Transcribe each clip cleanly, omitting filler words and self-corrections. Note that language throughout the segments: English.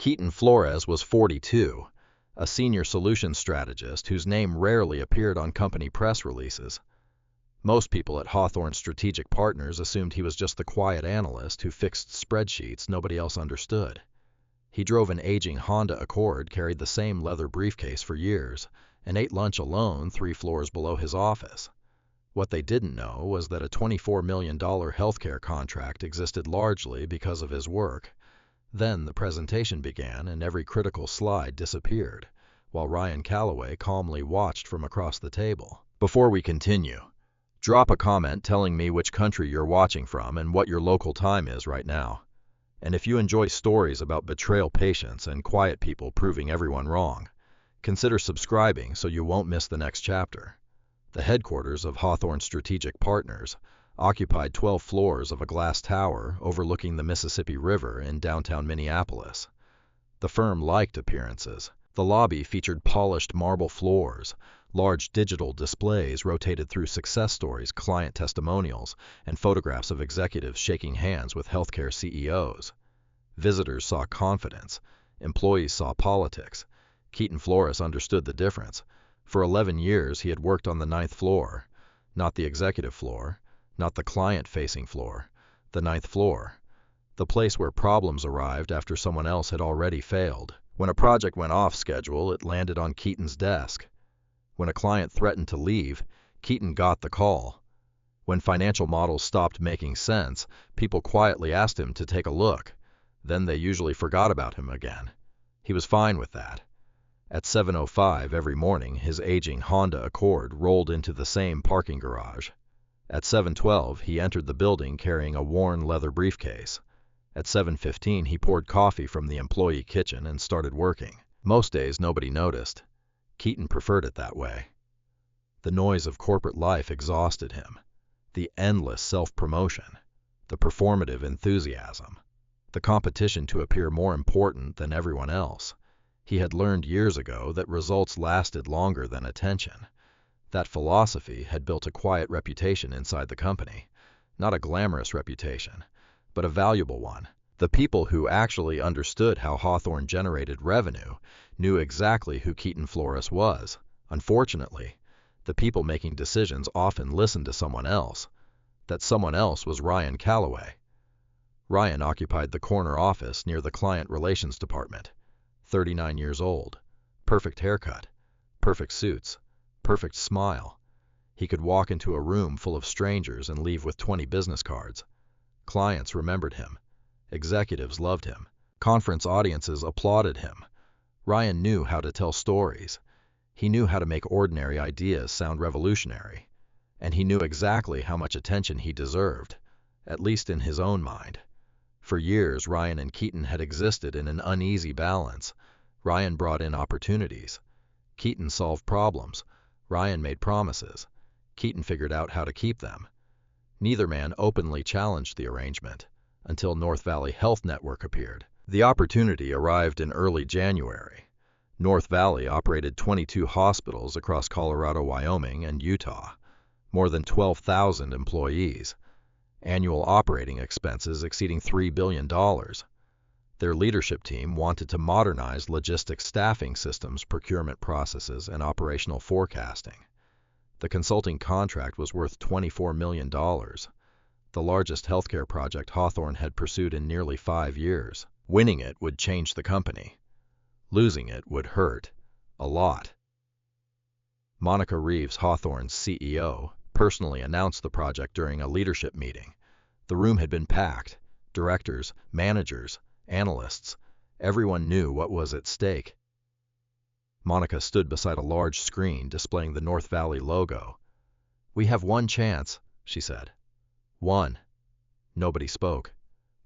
Keaton Flores was 42, a senior solutions strategist whose name rarely appeared on company press releases. Most people at Hawthorne Strategic Partners assumed he was just the quiet analyst who fixed spreadsheets nobody else understood. He drove an aging Honda Accord, carried the same leather briefcase for years, and ate lunch alone 3 floors below his office. What they didn't know was that a $24 million healthcare contract existed largely because of his work. Then the presentation began and every critical slide disappeared, while Ryan Calloway calmly watched from across the table. Before we continue, drop a comment telling me which country you're watching from and what your local time is right now. And if you enjoy stories about betrayal patience and quiet people proving everyone wrong, consider subscribing so you won't miss the next chapter. The headquarters of Hawthorne Strategic Partners occupied 12 floors of a glass tower overlooking the Mississippi River in downtown Minneapolis. The firm liked appearances. The lobby featured polished marble floors, large digital displays rotated through success stories, client testimonials, and photographs of executives shaking hands with healthcare CEOs. Visitors saw confidence. Employees saw politics. Keaton Flores understood the difference. For 11 years, he had worked on the 9th floor, not the executive floor, not the client-facing floor, the 9th floor, the place where problems arrived after someone else had already failed. When a project went off schedule, it landed on Keaton's desk. When a client threatened to leave, Keaton got the call. When financial models stopped making sense, people quietly asked him to take a look. Then they usually forgot about him again. He was fine with that. At 7:05 every morning, his aging Honda Accord rolled into the same parking garage. At 7:12, he entered the building carrying a worn leather briefcase. At 7:15, he poured coffee from the employee kitchen and started working. Most days, nobody noticed. Keaton preferred it that way. The noise of corporate life exhausted him. The endless self-promotion, the performative enthusiasm, the competition to appear more important than everyone else. He had learned years ago that results lasted longer than attention. That philosophy had built a quiet reputation inside the company. Not a glamorous reputation, but a valuable one. The people who actually understood how Hawthorne generated revenue knew exactly who Keaton Flores was. Unfortunately, the people making decisions often listened to someone else. That someone else was Ryan Calloway. Ryan occupied the corner office near the client relations department. 39 years old, perfect haircut, perfect suits, perfect smile. He could walk into a room full of strangers and leave with 20 business cards. Clients remembered him. Executives loved him. Conference audiences applauded him. Ryan knew how to tell stories. He knew how to make ordinary ideas sound revolutionary. And he knew exactly how much attention he deserved, at least in his own mind. For years, Ryan and Keaton had existed in an uneasy balance. Ryan brought in opportunities. Keaton solved problems. Ryan made promises. Keaton figured out how to keep them. Neither man openly challenged the arrangement until North Valley Health Network appeared. The opportunity arrived in early January. North Valley operated 22 hospitals across Colorado, Wyoming, and Utah. More than 12,000 employees. Annual operating expenses exceeding $3 billion. Their leadership team wanted to modernize logistics staffing systems, procurement processes, and operational forecasting. The consulting contract was worth $24 million, the largest healthcare project Hawthorne had pursued in nearly 5 years. Winning it would change the company. Losing it would hurt. A lot. Monica Reeves, Hawthorne's CEO, personally announced the project during a leadership meeting. The room had been packed. Directors, managers, analysts. Everyone knew what was at stake. Monica stood beside a large screen displaying the North Valley logo. "We have one chance," she said. "One." Nobody spoke.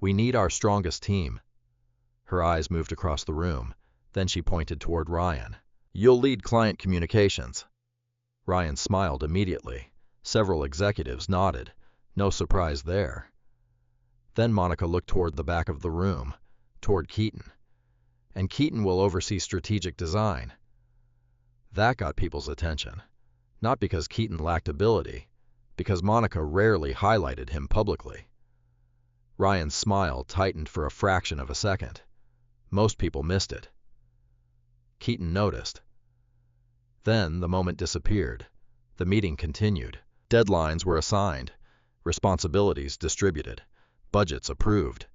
"We need our strongest team." Her eyes moved across the room. Then she pointed toward Ryan. "You'll lead client communications." Ryan smiled immediately. Several executives nodded. No surprise there. Then Monica looked toward the back of the room, toward Keaton. "And Keaton will oversee strategic design." That got people's attention. Not because Keaton lacked ability, because Monica rarely highlighted him publicly. Ryan's smile tightened for a fraction of a second. Most people missed it. Keaton noticed. Then the moment disappeared. The meeting continued. Deadlines were assigned, responsibilities distributed, budgets approved.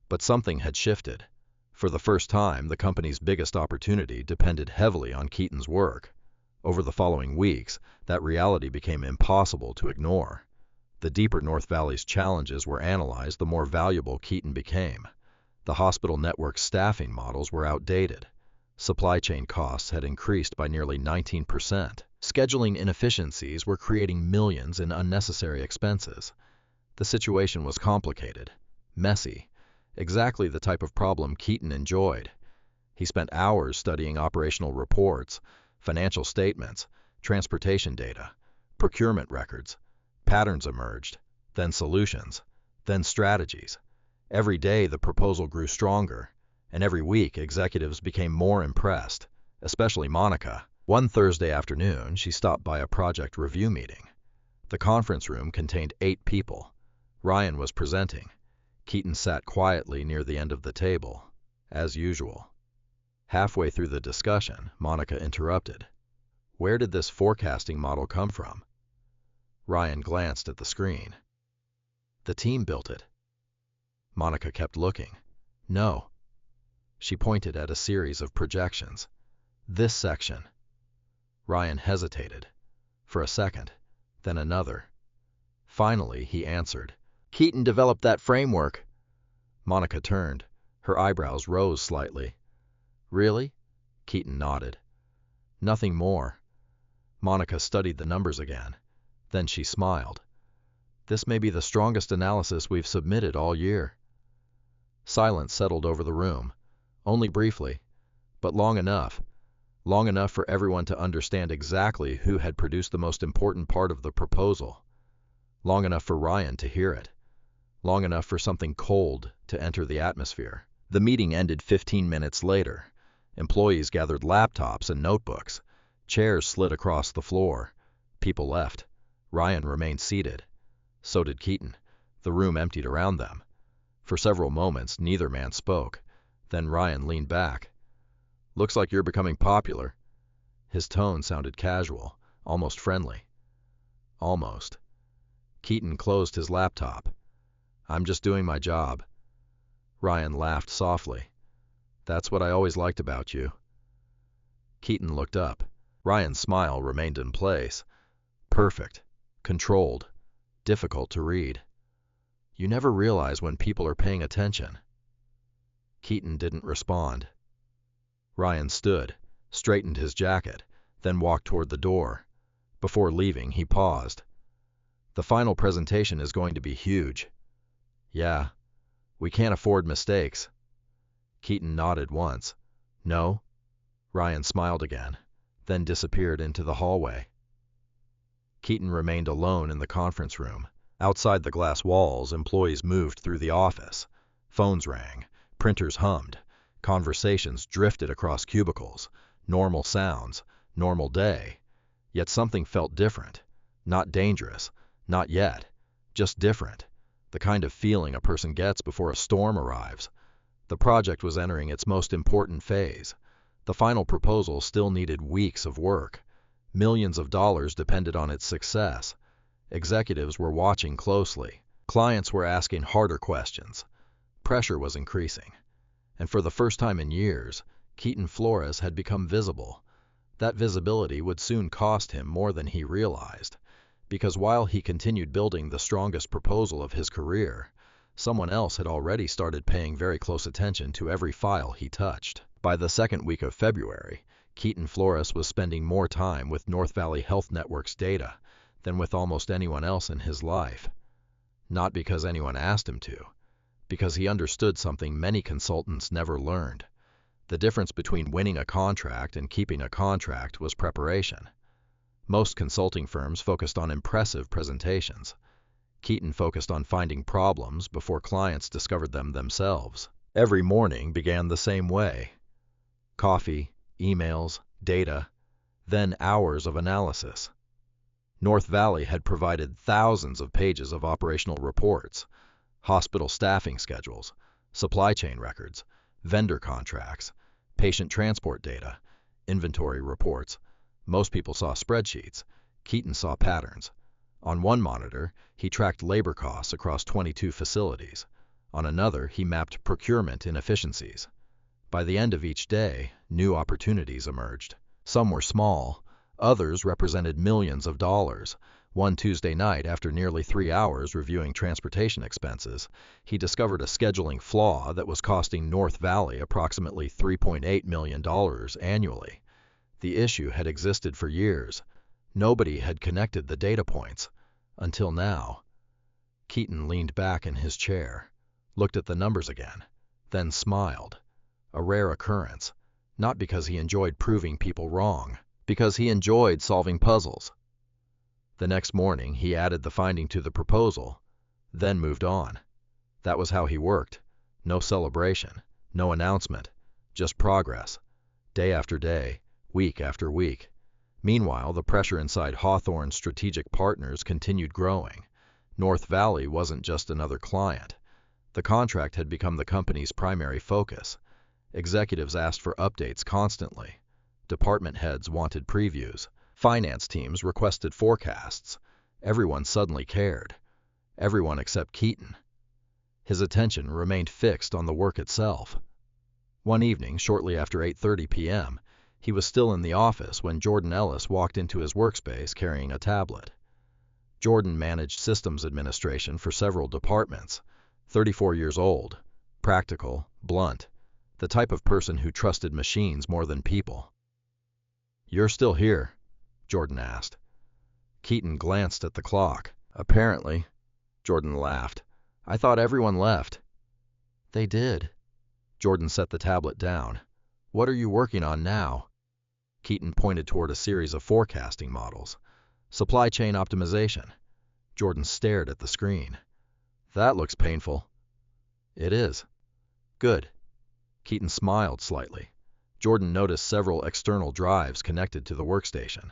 But something had shifted. For the first time, the company's biggest opportunity depended heavily on Keaton's work. Over the following weeks, that reality became impossible to ignore. The deeper North Valley's challenges were analyzed, the more valuable Keaton became. The hospital network's staffing models were outdated. Supply chain costs had increased by nearly 19%. Scheduling inefficiencies were creating millions in unnecessary expenses. The situation was complicated, messy, exactly the type of problem Keaton enjoyed. He spent hours studying operational reports, financial statements, transportation data, procurement records. Patterns emerged, then solutions, then strategies. Every day the proposal grew stronger, and every week executives became more impressed, especially Monica. One Thursday afternoon, she stopped by a project review meeting. The conference room contained 8 people. Ryan was presenting. Keaton sat quietly near the end of the table, as usual. Halfway through the discussion, Monica interrupted. Where did this forecasting model come from? Ryan glanced at the screen. The team built it. Monica kept looking. No. She pointed at a series of projections. This section. Ryan hesitated. For a second, then another. Finally, he answered. Keaton developed that framework. Monica turned. Her eyebrows rose slightly. Really? Keaton nodded. Nothing more. Monica studied the numbers again. Then she smiled. This may be the strongest analysis we've submitted all year. Silence settled over the room. Only briefly, but long enough for everyone to understand exactly who had produced the most important part of the proposal. Long enough for Ryan to hear it. Long enough for something cold to enter the atmosphere. The meeting ended 15 minutes later. Employees gathered laptops and notebooks. Chairs slid across the floor. People left. Ryan remained seated. So did Keaton. The room emptied around them. For several moments, neither man spoke. Then Ryan leaned back. Looks like you're becoming popular. His tone sounded casual, almost friendly. Almost. Keaton closed his laptop. I'm just doing my job. Ryan laughed softly. That's what I always liked about you. Keaton looked up. Ryan's smile remained in place. Perfect. Controlled. Difficult to read. You never realize when people are paying attention. Keaton didn't respond. Ryan stood, straightened his jacket, then walked toward the door. Before leaving, he paused. The final presentation is going to be huge. Yeah, we can't afford mistakes. Keaton nodded once. No? Ryan smiled again, then disappeared into the hallway. Keaton remained alone in the conference room. Outside the glass walls, employees moved through the office. Phones rang, printers hummed, conversations drifted across cubicles. Normal sounds, normal day. Yet something felt different. Not dangerous, not yet, just different. The kind of feeling a person gets before a storm arrives. The project was entering its most important phase. The final proposal still needed weeks of work. Millions of dollars depended on its success. Executives were watching closely. Clients were asking harder questions. Pressure was increasing. And for the first time in years, Keaton Flores had become visible. That visibility would soon cost him more than he realized, because while he continued building the strongest proposal of his career, someone else had already started paying very close attention to every file he touched. By the second week of February, Keaton Flores was spending more time with North Valley Health Network's data than with almost anyone else in his life. Not because anyone asked him to, because he understood something many consultants never learned. The difference between winning a contract and keeping a contract was preparation. Most consulting firms focused on impressive presentations. Keaton focused on finding problems before clients discovered them themselves. Every morning began the same way. Coffee, emails, data, then hours of analysis. North Valley had provided thousands of pages of operational reports, hospital staffing schedules, supply chain records, vendor contracts, patient transport data, inventory reports. Most people saw spreadsheets. Keaton saw patterns. On one monitor, he tracked labor costs across 22 facilities. On another, he mapped procurement inefficiencies. By the end of each day, new opportunities emerged. Some were small, others represented millions of dollars. One Tuesday night, after nearly 3 hours reviewing transportation expenses, he discovered a scheduling flaw that was costing North Valley approximately $3.8 million annually. The issue had existed for years. Nobody had connected the data points. Until now. Keaton leaned back in his chair, looked at the numbers again, then smiled. A rare occurrence, not because he enjoyed proving people wrong, because he enjoyed solving puzzles. The next morning, he added the finding to the proposal, then moved on. That was how he worked. No celebration, no announcement, just progress, day after day, week after week. Meanwhile, the pressure inside Hawthorne's strategic partners continued growing. North Valley wasn't just another client. The contract had become the company's primary focus. Executives asked for updates constantly. Department heads wanted previews. Finance teams requested forecasts. Everyone suddenly cared. Everyone except Keaton. His attention remained fixed on the work itself. One evening, shortly after 8:30 p.m., he was still in the office when Jordan Ellis walked into his workspace carrying a tablet. Jordan managed systems administration for several departments. 34 years old, practical, blunt, the type of person who trusted machines more than people. "You're still here?" Jordan asked. Keaton glanced at the clock. "Apparently." Jordan laughed. "I thought everyone left." "They did." Jordan set the tablet down. "What are you working on now?" Keaton pointed toward a series of forecasting models. "Supply chain optimization." Jordan stared at the screen. "That looks painful." "It is." "Good." Keaton smiled slightly. Jordan noticed several external drives connected to the workstation.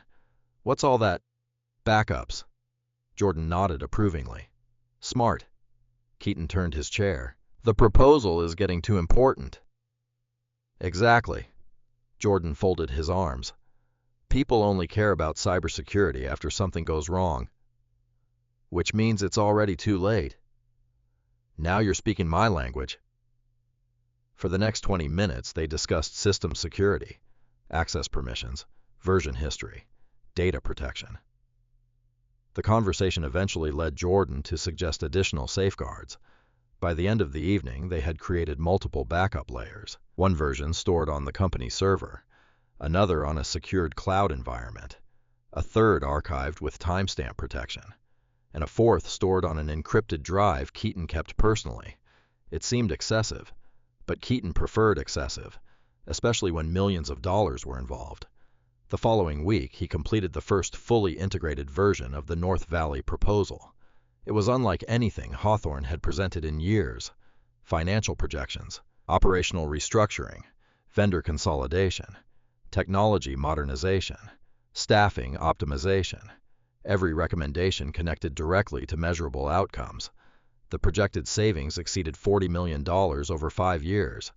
"What's all that?" "Backups." Jordan nodded approvingly. "Smart." Keaton turned his chair. "The proposal is getting too important." "Exactly." Jordan folded his arms. "People only care about cybersecurity after something goes wrong." "Which means it's already too late." "Now you're speaking my language." For the next 20 minutes, they discussed system security, access permissions, version history, data protection. The conversation eventually led Jordan to suggest additional safeguards. By the end of the evening, they had created multiple backup layers. One version stored on the company server, another on a secured cloud environment, a third archived with timestamp protection, and a fourth stored on an encrypted drive Keaton kept personally. It seemed excessive, but Keaton preferred excessive, especially when millions of dollars were involved. The following week, he completed the first fully integrated version of the North Valley proposal. It was unlike anything Hawthorne had presented in years. Financial projections, operational restructuring, vendor consolidation, technology modernization, staffing optimization. Every recommendation connected directly to measurable outcomes. The projected savings exceeded $40 million over 5 years.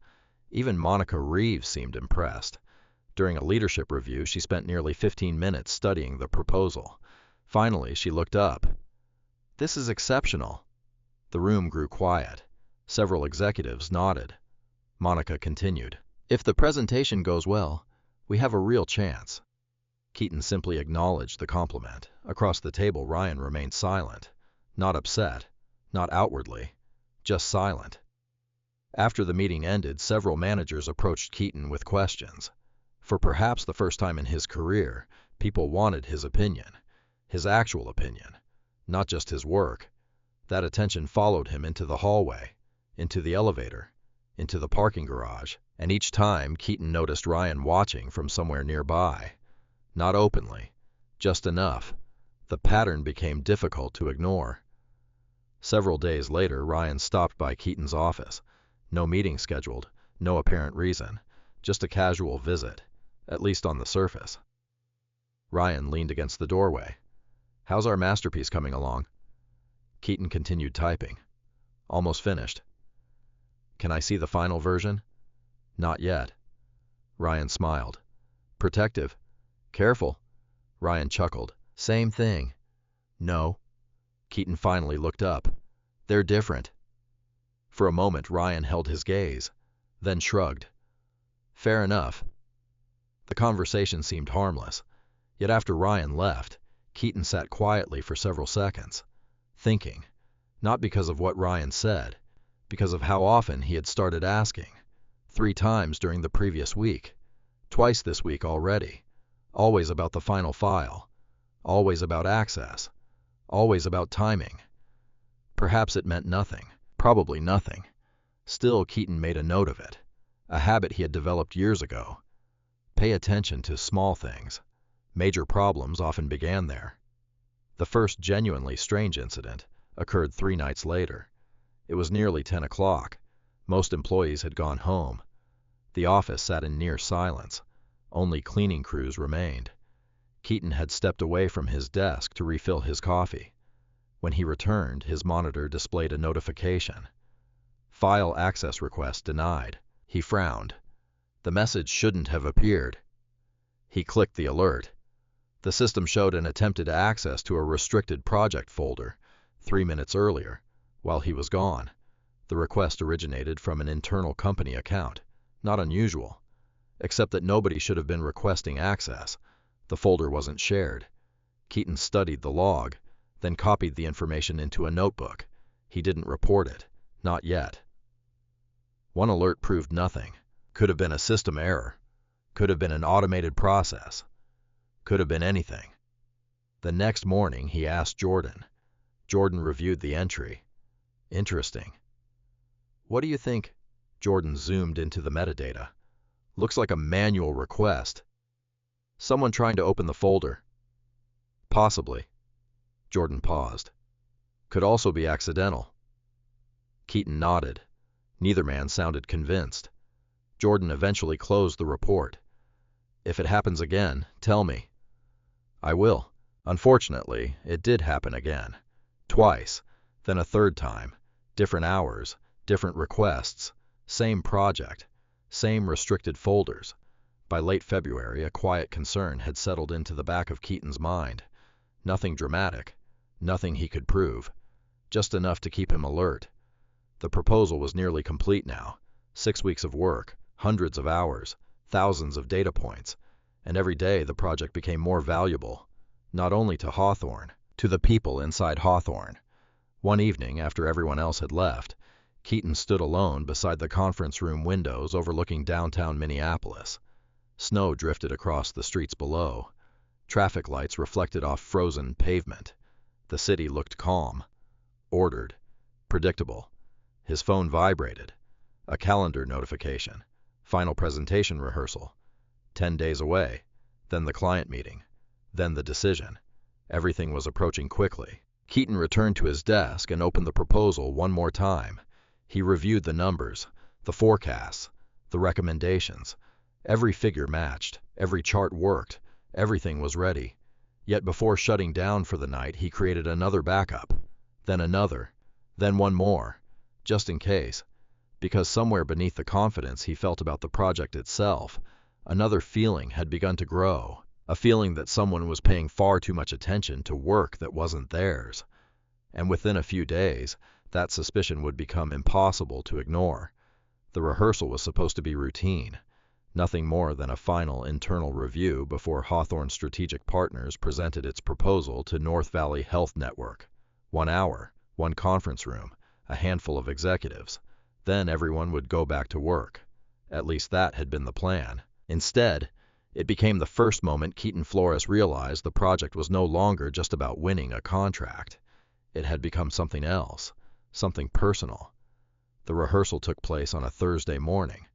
Even Monica Reeves seemed impressed. During a leadership review, she spent nearly 15 minutes studying the proposal. Finally, she looked up. "This is exceptional." The room grew quiet. Several executives nodded. Monica continued. "If the presentation goes well, we have a real chance." Keaton simply acknowledged the compliment. Across the table, Ryan remained silent. Not upset, not outwardly, just silent. After the meeting ended, several managers approached Keaton with questions. For perhaps the first time in his career, people wanted his opinion, his actual opinion, not just his work. That attention followed him into the hallway, into the elevator, into the parking garage, and each time Keaton noticed Ryan watching from somewhere nearby. Not openly, just enough. The pattern became difficult to ignore. Several days later, Ryan stopped by Keaton's office. No meeting scheduled, no apparent reason, just a casual visit, at least on the surface. Ryan leaned against the doorway. "How's our masterpiece coming along?" Keaton continued typing. "Almost finished." "Can I see the final version?" Not yet. Ryan smiled. Protective. Careful. Ryan chuckled. Same thing. No. Keaton finally looked up. They're different. For a moment Ryan held his gaze, then shrugged. Fair enough. The conversation seemed harmless, yet after Ryan left, Keaton sat quietly for several seconds, thinking, not because of what Ryan said, because of how often he had started asking. 3 times during the previous week, twice this week already, always about the final file, always about access, always about timing. Perhaps it meant nothing, probably nothing. Still, Keaton made a note of it, a habit he had developed years ago. Pay attention to small things. Major problems often began there. The first genuinely strange incident occurred 3 nights later. It was nearly 10 o'clock. Most employees had gone home. The office sat in near silence. Only cleaning crews remained. Keaton had stepped away from his desk to refill his coffee. When he returned, his monitor displayed a notification. File access request denied. He frowned. The message shouldn't have appeared. He clicked the alert. The system showed an attempted access to a restricted project folder 3 minutes earlier, while he was gone. The request originated from an internal company account. Not unusual, except that nobody should have been requesting access. The folder wasn't shared. Keaton studied the log, then copied the information into a notebook. He didn't report it. Not yet. One alert proved nothing. Could have been a system error. Could have been an automated process. Could have been anything. The next morning, he asked Jordan. Jordan reviewed the entry. Interesting. What do you think? Jordan zoomed into the metadata. Looks like a manual request. Someone trying to open the folder. Possibly. Jordan paused. Could also be accidental. Keaton nodded. Neither man sounded convinced. Jordan eventually closed the report. If it happens again, tell me. I will. Unfortunately, it did happen again. Twice, then a third time. Different hours, different requests, same project, same restricted folders. By late February, a quiet concern had settled into the back of Keaton's mind. Nothing dramatic, nothing he could prove, just enough to keep him alert. The proposal was nearly complete now. 6 weeks of work, hundreds of hours, thousands of data points, and every day the project became more valuable, not only to Hawthorne, to the people inside Hawthorne. One evening, after everyone else had left, Keaton stood alone beside the conference room windows overlooking downtown Minneapolis. Snow drifted across the streets below. Traffic lights reflected off frozen pavement. The city looked calm, ordered, predictable. His phone vibrated. A calendar notification. Final presentation rehearsal. 10 days away. Then the client meeting. Then the decision. Everything was approaching quickly. Keaton returned to his desk and opened the proposal one more time. He reviewed the numbers, the forecasts, the recommendations. Every figure matched, every chart worked, everything was ready. Yet before shutting down for the night, he created another backup, then another, then one more, just in case. Because somewhere beneath the confidence he felt about the project itself, another feeling had begun to grow, a feeling that someone was paying far too much attention to work that wasn't theirs. And within a few days, that suspicion would become impossible to ignore. The rehearsal was supposed to be routine, nothing more than a final internal review before Hawthorne Strategic Partners presented its proposal to North Valley Health Network. 1 hour, one conference room, a handful of executives. Then everyone would go back to work. At least that had been the plan. Instead, it became the first moment Keaton Flores realized the project was no longer just about winning a contract. It had become something else, something personal. The rehearsal took place on a Thursday morning,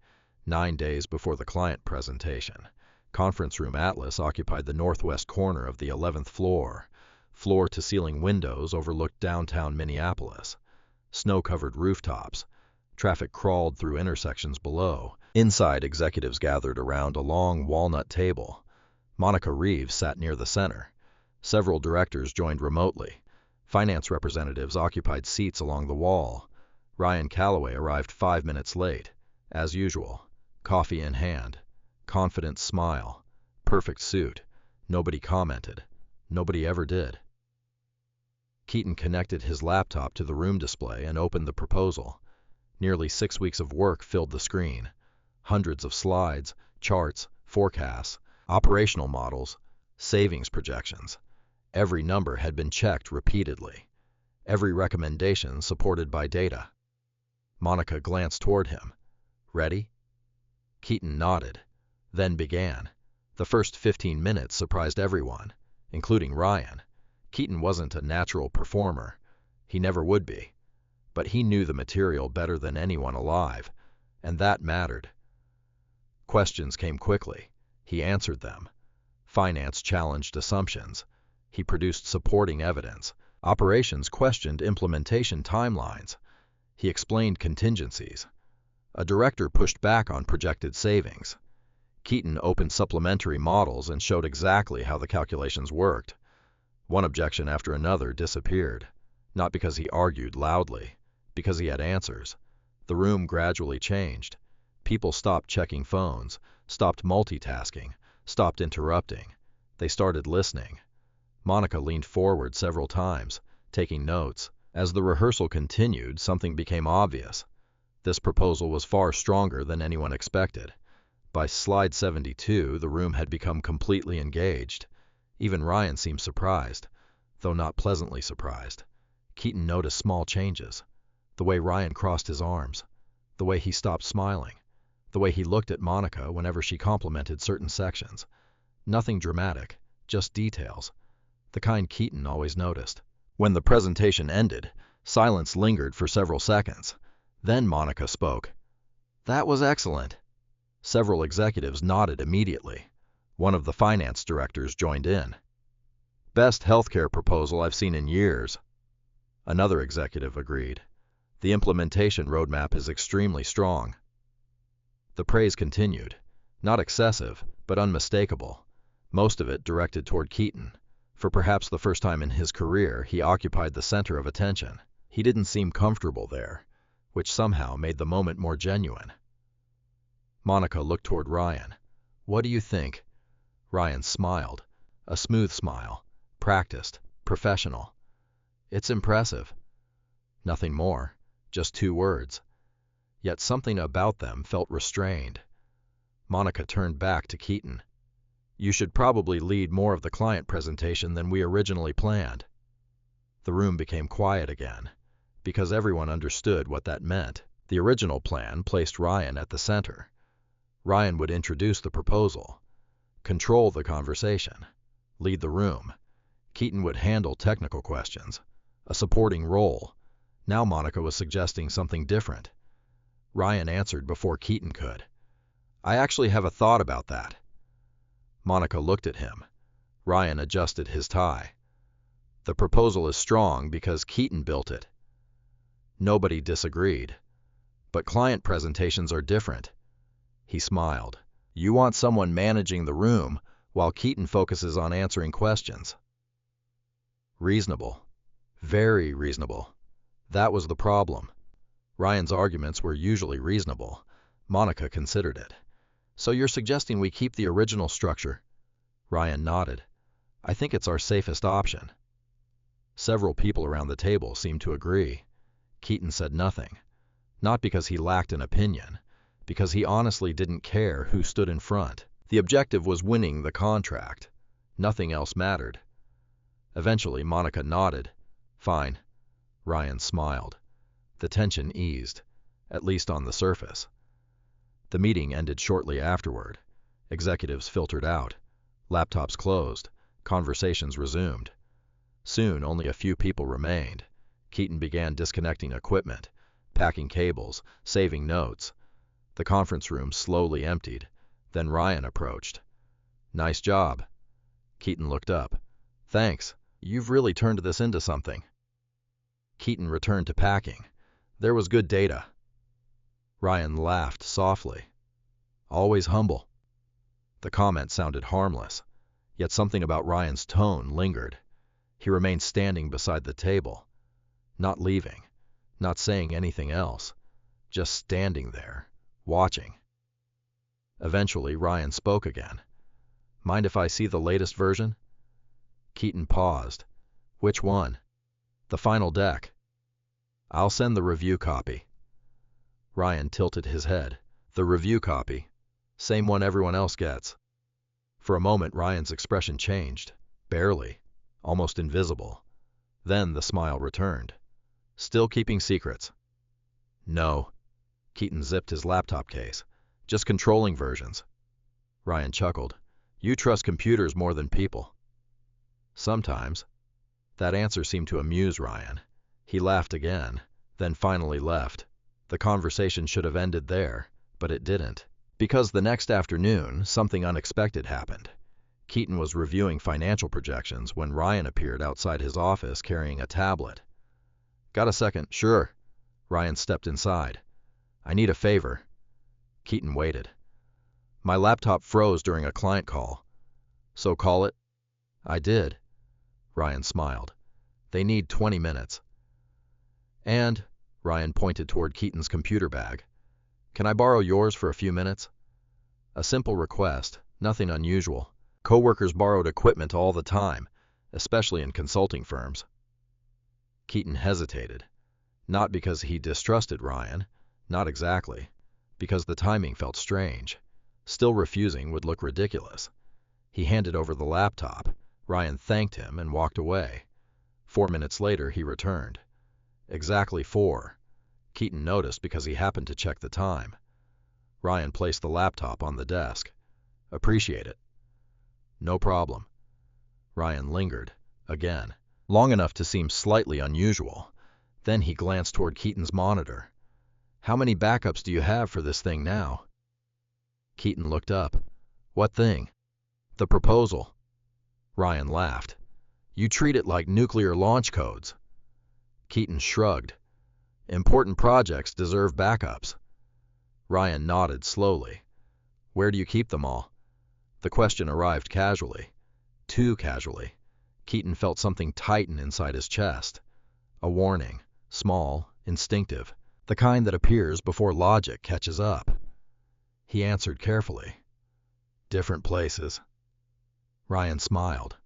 9 days before the client presentation. Conference room Atlas occupied the northwest corner of the 11th floor. Floor-to-ceiling windows overlooked downtown Minneapolis. Snow-covered rooftops. Traffic crawled through intersections below. Inside, executives gathered around a long walnut table. Monica Reeves sat near the center. Several directors joined remotely. Finance representatives occupied seats along the wall. Ryan Calloway arrived 5 minutes late, as usual. coffee in hand, confident smile, perfect suit. Nobody commented. Nobody ever did. Keaton connected his laptop to the room display and opened the proposal. Nearly 6 weeks of work filled the screen. Hundreds of slides, charts, forecasts, operational models, savings projections. Every number had been checked repeatedly. Every recommendation supported by data. Monica glanced toward him. Ready? Keaton nodded, then began. The first 15 minutes surprised everyone, including Ryan. Keaton wasn't a natural performer. He never would be. But he knew the material better than anyone alive, and that mattered. Questions came quickly. He answered them. Finance challenged assumptions. He produced supporting evidence. Operations questioned implementation timelines. He explained contingencies. A director pushed back on projected savings. Keaton opened supplementary models and showed exactly how the calculations worked. One objection after another disappeared, not because he argued loudly, because he had answers. The room gradually changed. People stopped checking phones, stopped multitasking, stopped interrupting. They started listening. Monica leaned forward several times, taking notes. As the rehearsal continued, something became obvious. This proposal was far stronger than anyone expected. By slide 72, the room had become completely engaged. Even Ryan seemed surprised, though not pleasantly surprised. Keaton noticed small changes. The way Ryan crossed his arms, the way he stopped smiling, the way he looked at Monica whenever she complimented certain sections. Nothing dramatic, just details, the kind Keaton always noticed. When the presentation ended, silence lingered for several seconds. Then Monica spoke. "That was excellent." Several executives nodded immediately. One of the finance directors joined in. "Best healthcare proposal I've seen in years." Another executive agreed. "The implementation roadmap is extremely strong." The praise continued. Not excessive, but unmistakable. Most of it directed toward Keaton. For perhaps the first time in his career, he occupied the center of attention. He didn't seem comfortable there, which somehow made the moment more genuine. Monica looked toward Ryan. "What do you think?" Ryan smiled. A smooth smile. Practiced. Professional. "It's impressive." Nothing more. Just 2 words. Yet something about them felt restrained. Monica turned back to Keaton. "You should probably lead more of the client presentation than we originally planned." The room became quiet again, because everyone understood what that meant. The original plan placed Ryan at the center. Ryan would introduce the proposal, control the conversation, lead the room. Keaton would handle technical questions, a supporting role. Now Monica was suggesting something different. Ryan answered before Keaton could. "I actually have a thought about that." Monica looked at him. Ryan adjusted his tie. "The proposal is strong because Keaton built it." Nobody disagreed. "But client presentations are different." He smiled. "You want someone managing the room while Keaton focuses on answering questions." Reasonable. Very reasonable. That was the problem. Ryan's arguments were usually reasonable. Monica considered it. "So you're suggesting we keep the original structure?" Ryan nodded. "I think it's our safest option." Several people around the table seemed to agree. Keaton said nothing. Not because he lacked an opinion, because he honestly didn't care who stood in front. The objective was winning the contract. Nothing else mattered. Eventually, Monica nodded. "Fine." Ryan smiled. The tension eased, at least on the surface. The meeting ended shortly afterward. Executives filtered out. Laptops closed. Conversations resumed. Soon, only a few people remained. Keaton began disconnecting equipment, packing cables, saving notes. The conference room slowly emptied. Then Ryan approached. "Nice job." Keaton looked up. "Thanks. You've really turned this into something." Keaton returned to packing. "There was good data." Ryan laughed softly. "Always humble." The comment sounded harmless, yet something about Ryan's tone lingered. He remained standing beside the table, not leaving, not saying anything else, just standing there, watching. Eventually, Ryan spoke again. Mind if I see the latest version? Keaton paused. Which one? The final deck. I'll send the review copy. Ryan tilted his head. The review copy. Same one everyone else gets. For a moment, Ryan's expression changed. Barely. Almost invisible. Then the smile returned. Still keeping secrets? No. Keaton zipped his laptop case. Just controlling versions. Ryan chuckled. You trust computers more than people. Sometimes. That answer seemed to amuse Ryan. He laughed again, then finally left. The conversation should have ended there, but it didn't. Because the next afternoon, something unexpected happened. Keaton was reviewing financial projections when Ryan appeared outside his office carrying a tablet. Got a second? Sure. Ryan stepped inside. I need a favor. Keaton waited. My laptop froze during a client call. So call it? I did. Ryan smiled. They need 20 minutes. And, Ryan pointed toward Keaton's computer bag, can I borrow yours for a few minutes? A simple request, nothing unusual. Coworkers borrowed equipment all the time, especially in consulting firms. Keaton hesitated. Not because he distrusted Ryan, not exactly, because the timing felt strange. Still refusing would look ridiculous. He handed over the laptop. Ryan thanked him and walked away. 4 minutes later, he returned. Exactly 4. Keaton noticed because he happened to check the time. Ryan placed the laptop on the desk. Appreciate it. No problem. Ryan lingered, again, long enough to seem slightly unusual. Then he glanced toward Keaton's monitor. How many backups do you have for this thing now? Keaton looked up. What thing? The proposal. Ryan laughed. You treat it like nuclear launch codes. Keaton shrugged. Important projects deserve backups. Ryan nodded slowly. Where do you keep them all? The question arrived casually. Too casually. Keaton felt something tighten inside his chest. A warning. Small, instinctive. The kind that appears before logic catches up. He answered carefully. Different places. Ryan smiled.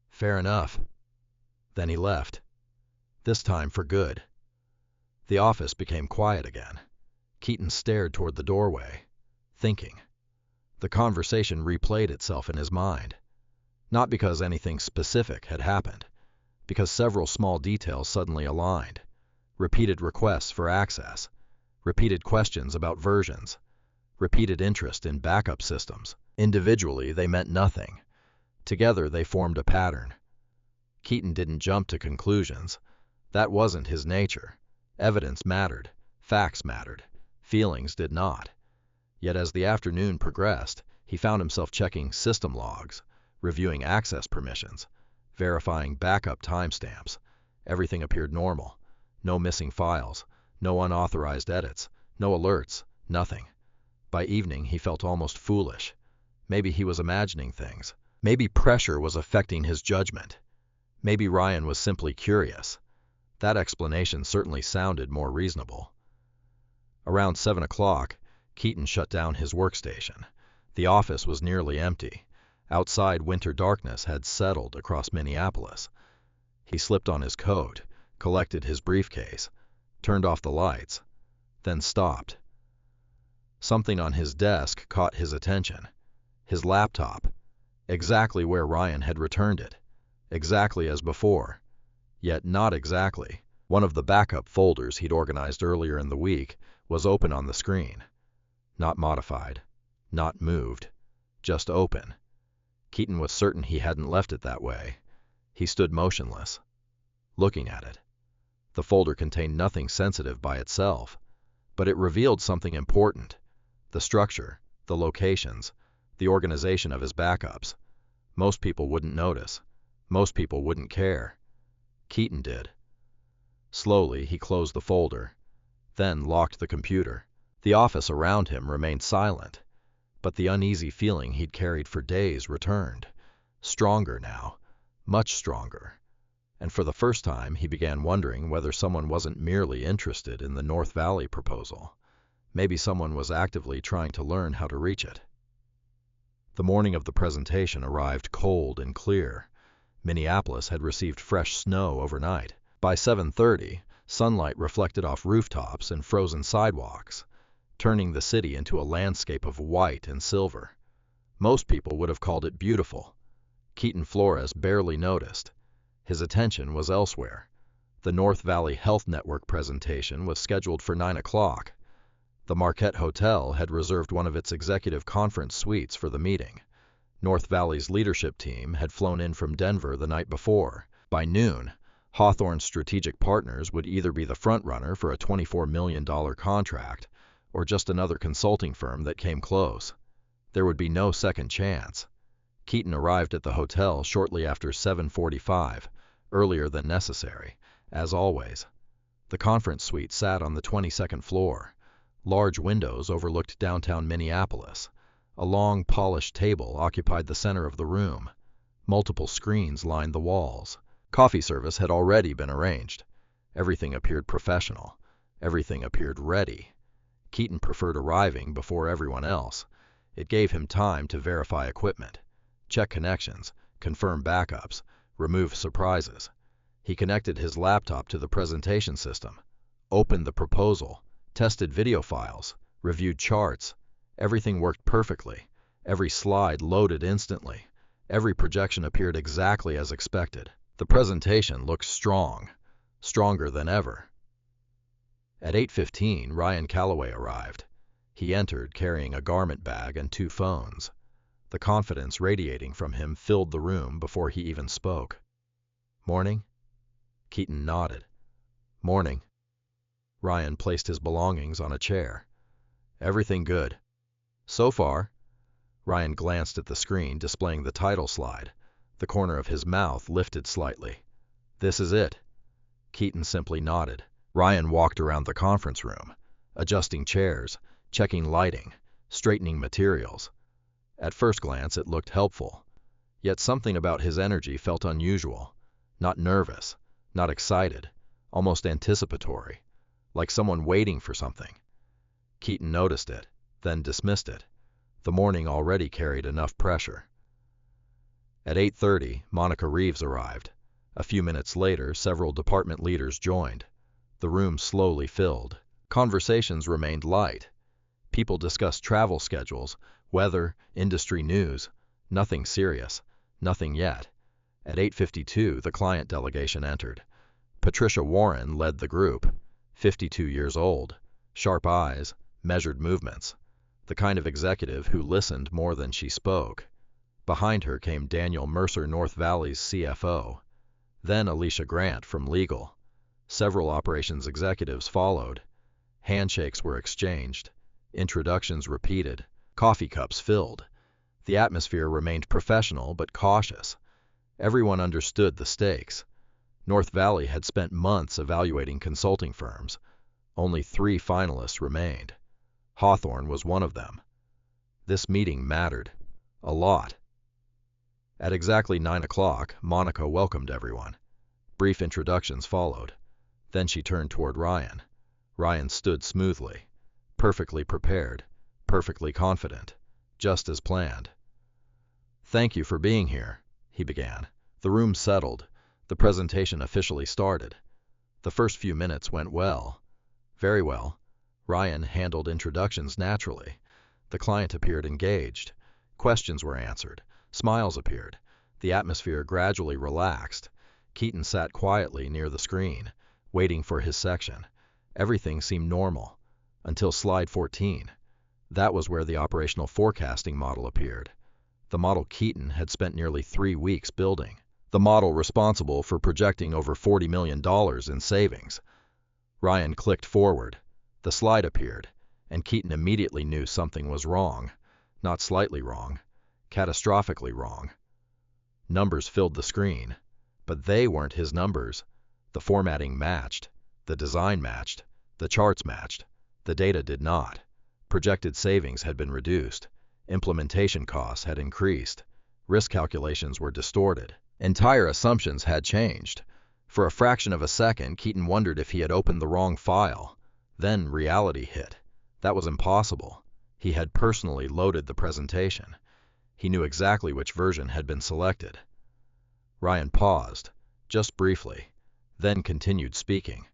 Fair enough. Then he left. This time for good. The office became quiet again. Keaton stared toward the doorway, thinking. The conversation replayed itself in his mind. Not because anything specific had happened, because several small details suddenly aligned. Repeated requests for access, repeated questions about versions, repeated interest in backup systems. Individually, they meant nothing. Together, they formed a pattern. Keaton didn't jump to conclusions. That wasn't his nature. Evidence mattered. Facts mattered. Feelings did not. Yet as the afternoon progressed, he found himself checking system logs, reviewing access permissions, verifying backup timestamps. Everything appeared normal. No missing files, no unauthorized edits, no alerts, nothing. By evening, he felt almost foolish. Maybe he was imagining things. Maybe pressure was affecting his judgment. Maybe Ryan was simply curious. That explanation certainly sounded more reasonable. Around 7 o'clock, Keaton shut down his workstation. The office was nearly empty. Outside, winter darkness had settled across Minneapolis. He slipped on his coat, collected his briefcase, turned off the lights, then stopped. Something on his desk caught his attention. His laptop. Exactly where Ryan had returned it. Exactly as before. Yet not exactly. One of the backup folders he'd organized earlier in the week was open on the screen. Not modified. Not moved. Just open. Keaton was certain he hadn't left it that way. He stood motionless, looking at it. The folder contained nothing sensitive by itself, but it revealed something important. The structure, the locations, the organization of his backups. Most people wouldn't notice. Most people wouldn't care. Keaton did. Slowly, he closed the folder, then locked the computer. The office around him remained silent, but the uneasy feeling he'd carried for days returned. Stronger now, much stronger. And for the first time, he began wondering whether someone wasn't merely interested in the North Valley proposal. Maybe someone was actively trying to learn how to reach it. The morning of the presentation arrived cold and clear. Minneapolis had received fresh snow overnight. By 7:30, sunlight reflected off rooftops and frozen sidewalks, turning the city into a landscape of white and silver. Most people would have called it beautiful. Keaton Flores barely noticed. His attention was elsewhere. The North Valley Health Network presentation was scheduled for 9 o'clock. The Marquette Hotel had reserved one of its executive conference suites for the meeting. North Valley's leadership team had flown in from Denver the night before. By noon, Hawthorne's strategic partners would either be the front-runner for a $24 million contract or just another consulting firm that came close. There would be no second chance. Keaton arrived at the hotel shortly after 7:45, earlier than necessary, as always. The conference suite sat on the 22nd floor. Large windows overlooked downtown Minneapolis. A long, polished table occupied the center of the room. Multiple screens lined the walls. Coffee service had already been arranged. Everything appeared professional. Everything appeared ready. Keaton preferred arriving before everyone else. It gave him time to verify equipment, check connections, confirm backups, remove surprises. He connected his laptop to the presentation system, opened the proposal, tested video files, reviewed charts. Everything worked perfectly. Every slide loaded instantly. Every projection appeared exactly as expected. The presentation looked strong, stronger than ever. At 8:15, Ryan Calloway arrived. He entered carrying a garment bag and 2 phones. The confidence radiating from him filled the room before he even spoke. "Morning?" Keaton nodded. "Morning." Ryan placed his belongings on a chair. "Everything good?" "So far." Ryan glanced at the screen displaying the title slide. The corner of his mouth lifted slightly. "This is it." Keaton simply nodded. Ryan walked around the conference room, adjusting chairs, checking lighting, straightening materials. At first glance it looked helpful. Yet something about his energy felt unusual. Not nervous, not excited, almost anticipatory, like someone waiting for something. Keaton noticed it, then dismissed it. The morning already carried enough pressure. At 8:30, Monica Reeves arrived. A few minutes later, several department leaders joined. The room slowly filled. Conversations remained light. People discussed travel schedules, weather, industry news. Nothing serious. Nothing yet. At 8:52, the client delegation entered. Patricia Warren led the group, 52 years old, sharp eyes, measured movements, the kind of executive who listened more than she spoke. Behind her came Daniel Mercer, North Valley's CFO. Then Alicia Grant from legal. Several operations executives followed. Handshakes were exchanged. Introductions repeated. Coffee cups filled. The atmosphere remained professional but cautious. Everyone understood the stakes. North Valley had spent months evaluating consulting firms. Only 3 finalists remained. Hawthorne was one of them. This meeting mattered. A lot. At exactly 9 o'clock, Monica welcomed everyone. Brief introductions followed. Then she turned toward Ryan. Ryan stood smoothly, perfectly prepared, perfectly confident, just as planned. "Thank you for being here," he began. The room settled. The presentation officially started. The first few minutes went well. Very well. Ryan handled introductions naturally. The client appeared engaged. Questions were answered. Smiles appeared. The atmosphere gradually relaxed. Keaton sat quietly near the screen, waiting for his section. Everything seemed normal, until slide 14. That was where the operational forecasting model appeared. The model Keaton had spent nearly 3 weeks building. The model responsible for projecting over $40 million in savings. Ryan clicked forward. The slide appeared, and Keaton immediately knew something was wrong. Not slightly wrong, catastrophically wrong. Numbers filled the screen, but they weren't his numbers. The formatting matched, the design matched, the charts matched. The data did not. Projected savings had been reduced. Implementation costs had increased. Risk calculations were distorted. Entire assumptions had changed. For a fraction of a second, Keaton wondered if he had opened the wrong file. Then reality hit. That was impossible. He had personally loaded the presentation. He knew exactly which version had been selected. Ryan paused, just briefly, then continued speaking,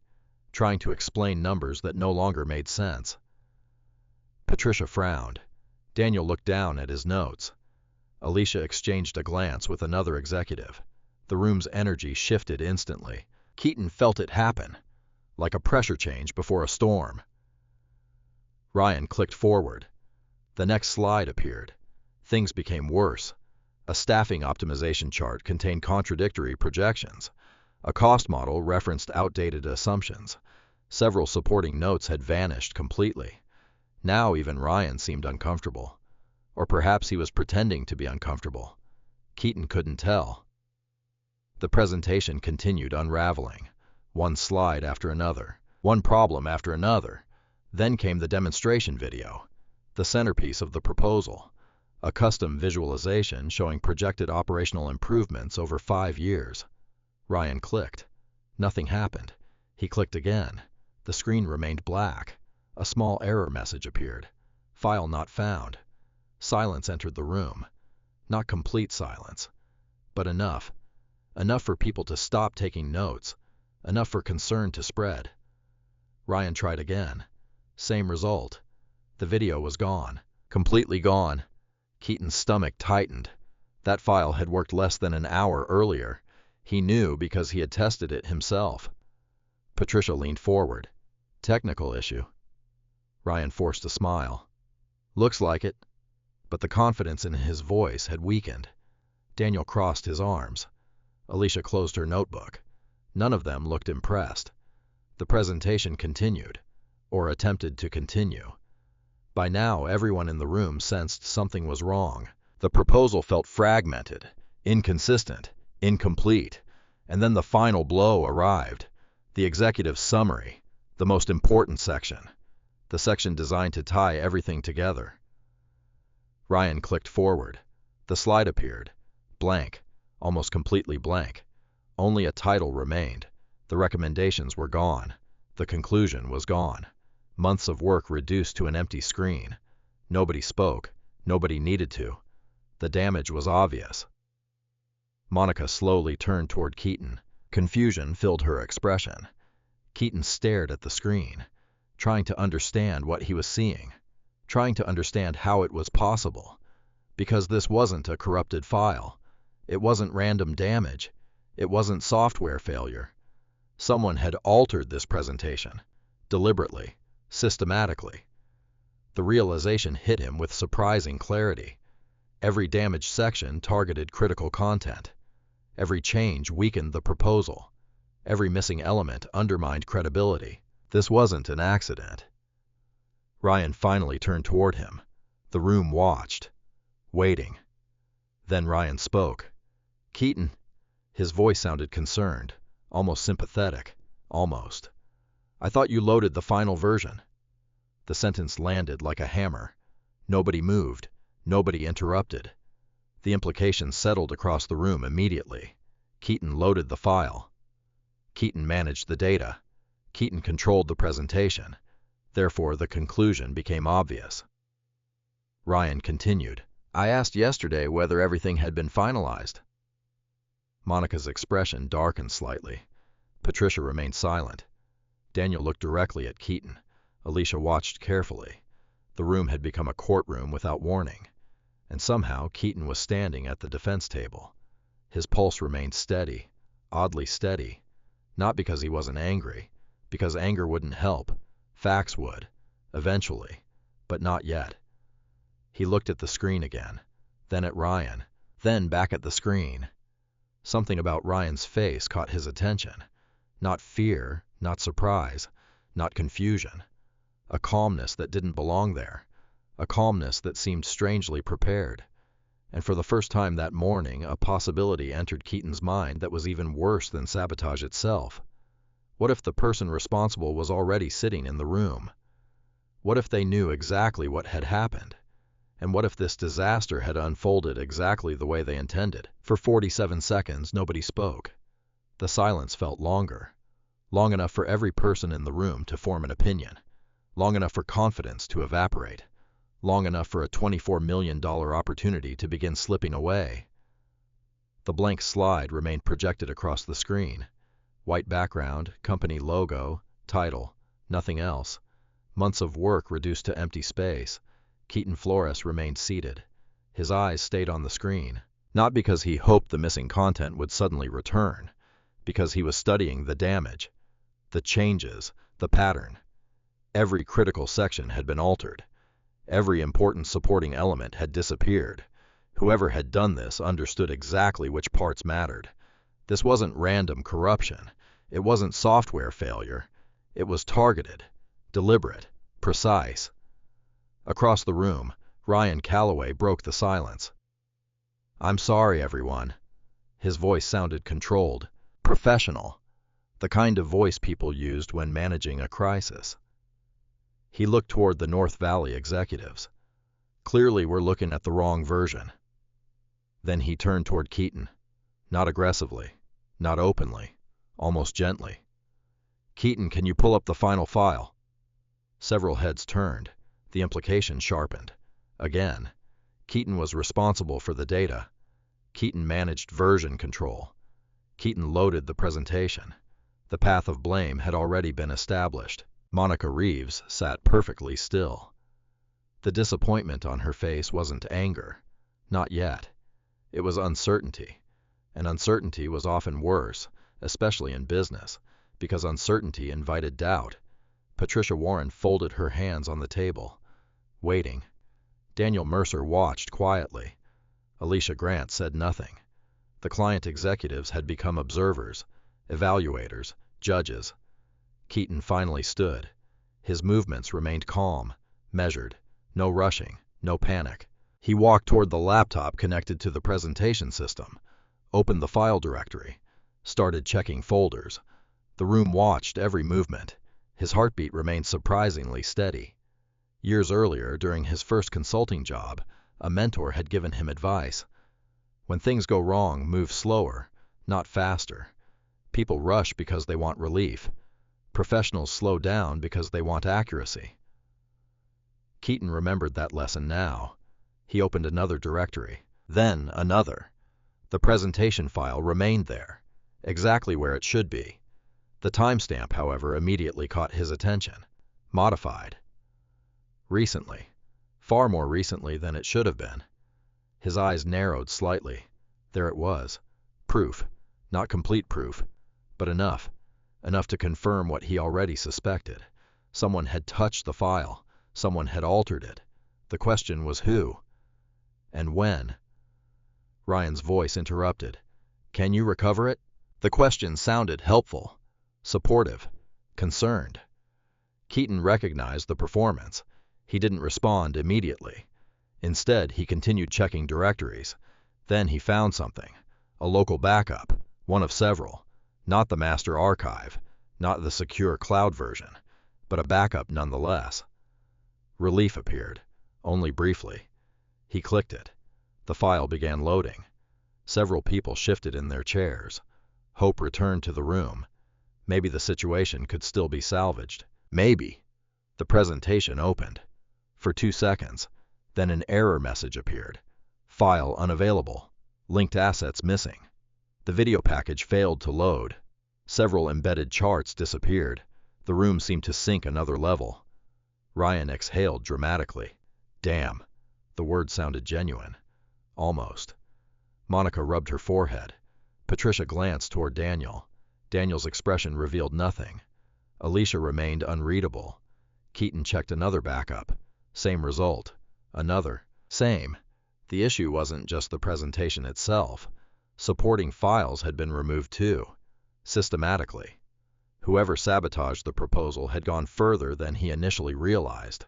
trying to explain numbers that no longer made sense. Patricia frowned. Daniel looked down at his notes. Alicia exchanged a glance with another executive. The room's energy shifted instantly. Keaton felt it happen, like a pressure change before a storm. Ryan clicked forward. The next slide appeared. Things became worse. A staffing optimization chart contained contradictory projections. A cost model referenced outdated assumptions. Several supporting notes had vanished completely. Now even Ryan seemed uncomfortable. Or perhaps he was pretending to be uncomfortable. Keaton couldn't tell. The presentation continued unraveling, one slide after another, one problem after another. Then came the demonstration video, the centerpiece of the proposal, a custom visualization showing projected operational improvements over 5 years. Ryan clicked. Nothing happened. He clicked again. The screen remained black. A small error message appeared. File not found. Silence entered the room. Not complete silence, but enough. Enough for people to stop taking notes. Enough for concern to spread. Ryan tried again. Same result. The video was gone. Completely gone. Keaton's stomach tightened. That file had worked less than an hour earlier. He knew because he had tested it himself. Patricia leaned forward. Technical issue. Ryan forced a smile. Looks like it. But the confidence in his voice had weakened. Daniel crossed his arms. Alicia closed her notebook. None of them looked impressed. The presentation continued, or attempted to continue. By now, everyone in the room sensed something was wrong. The proposal felt fragmented, inconsistent, incomplete. And then the final blow arrived. The executive summary, the most important section. The section designed to tie everything together. Ryan clicked forward. The slide appeared. Blank, almost completely blank. Only a title remained. The recommendations were gone. The conclusion was gone. Months of work reduced to an empty screen. Nobody spoke. Nobody needed to. The damage was obvious. Monica slowly turned toward Keaton. Confusion filled her expression. Keaton stared at the screen, trying to understand what he was seeing, trying to understand how it was possible. Because this wasn't a corrupted file. It wasn't random damage. It wasn't software failure. Someone had altered this presentation, deliberately, systematically. The realization hit him with surprising clarity. Every damaged section targeted critical content. Every change weakened the proposal. Every missing element undermined credibility. This wasn't an accident. Ryan finally turned toward him. The room watched, waiting. Then Ryan spoke. Keaton. His voice sounded concerned, almost sympathetic, almost. I thought you loaded the final version. The sentence landed like a hammer. Nobody moved. Nobody interrupted. The implications settled across the room immediately. Keaton loaded the file. Keaton managed the data. Keaton controlled the presentation. Therefore, the conclusion became obvious. Ryan continued. I asked yesterday whether everything had been finalized. Monica's expression darkened slightly. Patricia remained silent. Daniel looked directly at Keaton. Alicia watched carefully. The room had become a courtroom without warning. And somehow Keaton was standing at the defense table. His pulse remained steady, oddly steady. Not because he wasn't angry, because anger wouldn't help. Facts would, eventually, but not yet. He looked at the screen again, then at Ryan, then back at the screen. Something about Ryan's face caught his attention. Not fear, not surprise, not confusion. A calmness that didn't belong there. A calmness that seemed strangely prepared. And for the first time that morning, a possibility entered Keaton's mind that was even worse than sabotage itself. What if the person responsible was already sitting in the room? What if they knew exactly what had happened? And what if this disaster had unfolded exactly the way they intended? For 47 seconds, nobody spoke. The silence felt longer. Long enough for every person in the room to form an opinion. Long enough for confidence to evaporate. long enough for a $24 million opportunity to begin slipping away. The blank slide remained projected across the screen. White background, company logo, title, nothing else. Months of work reduced to empty space. Keaton Flores remained seated. His eyes stayed on the screen, not because he hoped the missing content would suddenly return, because he was studying the damage, the changes, the pattern. Every critical section had been altered. Every important supporting element had disappeared. Whoever had done this understood exactly which parts mattered. This wasn't random corruption. It wasn't software failure. It was targeted, deliberate, precise. Across the room, Ryan Calloway broke the silence. "I'm sorry, everyone." His voice sounded controlled, professional, the kind of voice people used when managing a crisis. He looked toward the North Valley executives. "Clearly we're looking at the wrong version." Then he turned toward Keaton, not aggressively, not openly, almost gently. "Keaton, can you pull up the final file?" Several heads turned. The implication sharpened. Again, Keaton was responsible for the data. Keaton managed version control. Keaton loaded the presentation. The path of blame had already been established. Monica Reeves sat perfectly still. The disappointment on her face wasn't anger. Not yet. It was uncertainty. And uncertainty was often worse, especially in business, because uncertainty invited doubt. Patricia Warren folded her hands on the table, waiting. Daniel Mercer watched quietly. Alicia Grant said nothing. The client executives had become observers, evaluators, judges. Keaton finally stood. His movements remained calm, measured, no rushing, no panic. He walked toward the laptop connected to the presentation system, opened the file directory, started checking folders. The room watched every movement. His heartbeat remained surprisingly steady. Years earlier, during his first consulting job, a mentor had given him advice. When things go wrong, move slower, not faster. People rush because they want relief. Professionals slow down because they want accuracy. Keaton remembered that lesson now. He opened another directory, then another. The presentation file remained there, exactly where it should be. The timestamp, however, immediately caught his attention. Modified. Recently. Far more recently than it should have been. His eyes narrowed slightly. There it was. Proof. Not complete proof, but enough. Enough to confirm what he already suspected. Someone had touched the file. Someone had altered it. The question was who? And when? Ryan's voice interrupted. "Can you recover it?" The question sounded helpful, supportive, concerned. Keaton recognized the performance. He didn't respond immediately. Instead, he continued checking directories. Then he found something. A local backup, one of several. Not the master archive, not the secure cloud version, but a backup nonetheless. Relief appeared, only briefly. He clicked it. The file began loading. Several people shifted in their chairs. Hope returned to the room. Maybe the situation could still be salvaged. Maybe. The presentation opened. For 2 seconds. Then an error message appeared. File unavailable. Linked assets missing. The video package failed to load. Several embedded charts disappeared. The room seemed to sink another level. Ryan exhaled dramatically. Damn. The word sounded genuine. Almost. Monica rubbed her forehead. Patricia glanced toward Daniel. Daniel's expression revealed nothing. Alicia remained unreadable. Keaton checked another backup. Same result. Another. Same. The issue wasn't just the presentation itself. Supporting files had been removed too. Systematically. Whoever sabotaged the proposal had gone further than he initially realized.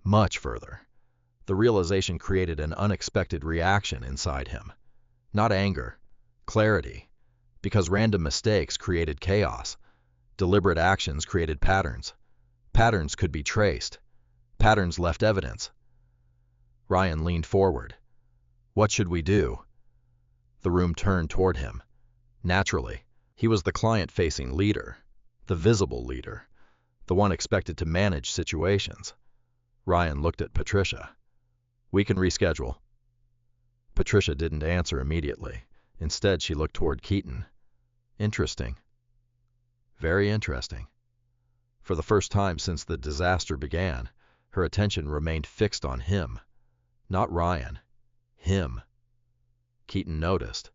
Much further. The realization created an unexpected reaction inside him. Not anger. Clarity. Because random mistakes created chaos. Deliberate actions created patterns. Patterns could be traced. Patterns left evidence. Ryan leaned forward. "What should we do?" The room turned toward him. Naturally, he was the client-facing leader, the visible leader, the one expected to manage situations. Ryan looked at Patricia. We can reschedule. Patricia didn't answer immediately. Instead, she looked toward Keaton. Interesting. Very interesting. For the first time since the disaster began, her attention remained fixed on him. Not Ryan. Him. Keaton noticed.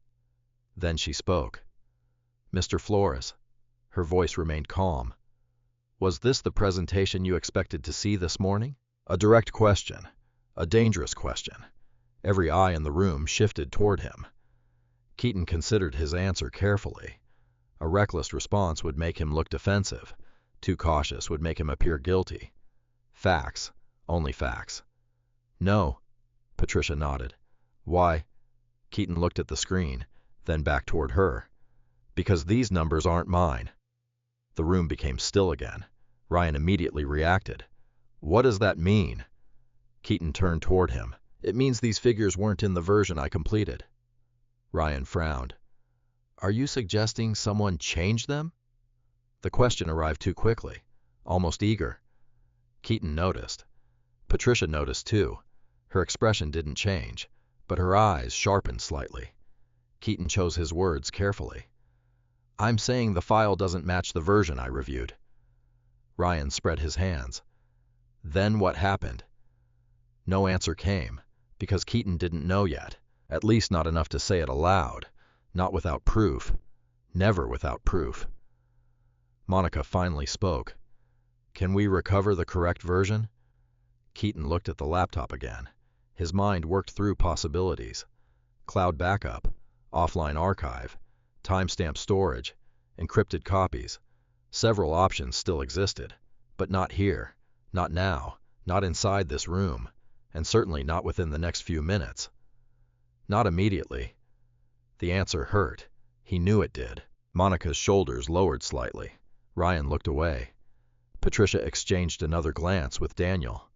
Then she spoke. Mr. Flores. Her voice remained calm. Was this the presentation you expected to see this morning? A direct question. A dangerous question. Every eye in the room shifted toward him. Keaton considered his answer carefully. A reckless response would make him look defensive. Too cautious would make him appear guilty. Facts. Only facts. No. Patricia nodded. Why? Keaton looked at the screen, then back toward her. Because these numbers aren't mine. The room became still again. Ryan immediately reacted. What does that mean? Keaton turned toward him. It means these figures weren't in the version I completed. Ryan frowned. Are you suggesting someone changed them? The question arrived too quickly, almost eager. Keaton noticed. Patricia noticed too. Her expression didn't change, but her eyes sharpened slightly. Keaton chose his words carefully. I'm saying the file doesn't match the version I reviewed. Ryan spread his hands. Then what happened? No answer came, because Keaton didn't know yet, at least not enough to say it aloud, not without proof, never without proof. Monica finally spoke. Can we recover the correct version? Keaton looked at the laptop again. His mind worked through possibilities. Cloud backup, offline archive, timestamp storage, encrypted copies. Several options still existed, but not here, not now, not inside this room, and certainly not within the next few minutes. Not immediately. The answer hurt. He knew it did. Monica's shoulders lowered slightly. Ryan looked away. Patricia exchanged another glance with Daniel.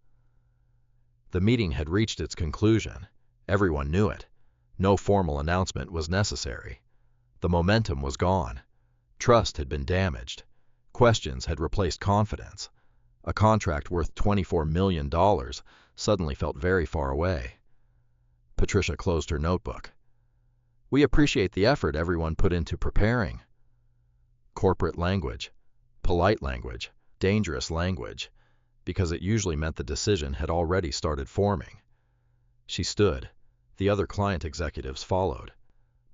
The meeting had reached its conclusion. Everyone knew it. No formal announcement was necessary. The momentum was gone. Trust had been damaged. Questions had replaced confidence. A contract worth $24 million suddenly felt very far away. Patricia closed her notebook. We appreciate the effort everyone put into preparing. Corporate language, polite language, dangerous language, because it usually meant the decision had already started forming. She stood. The other client executives followed.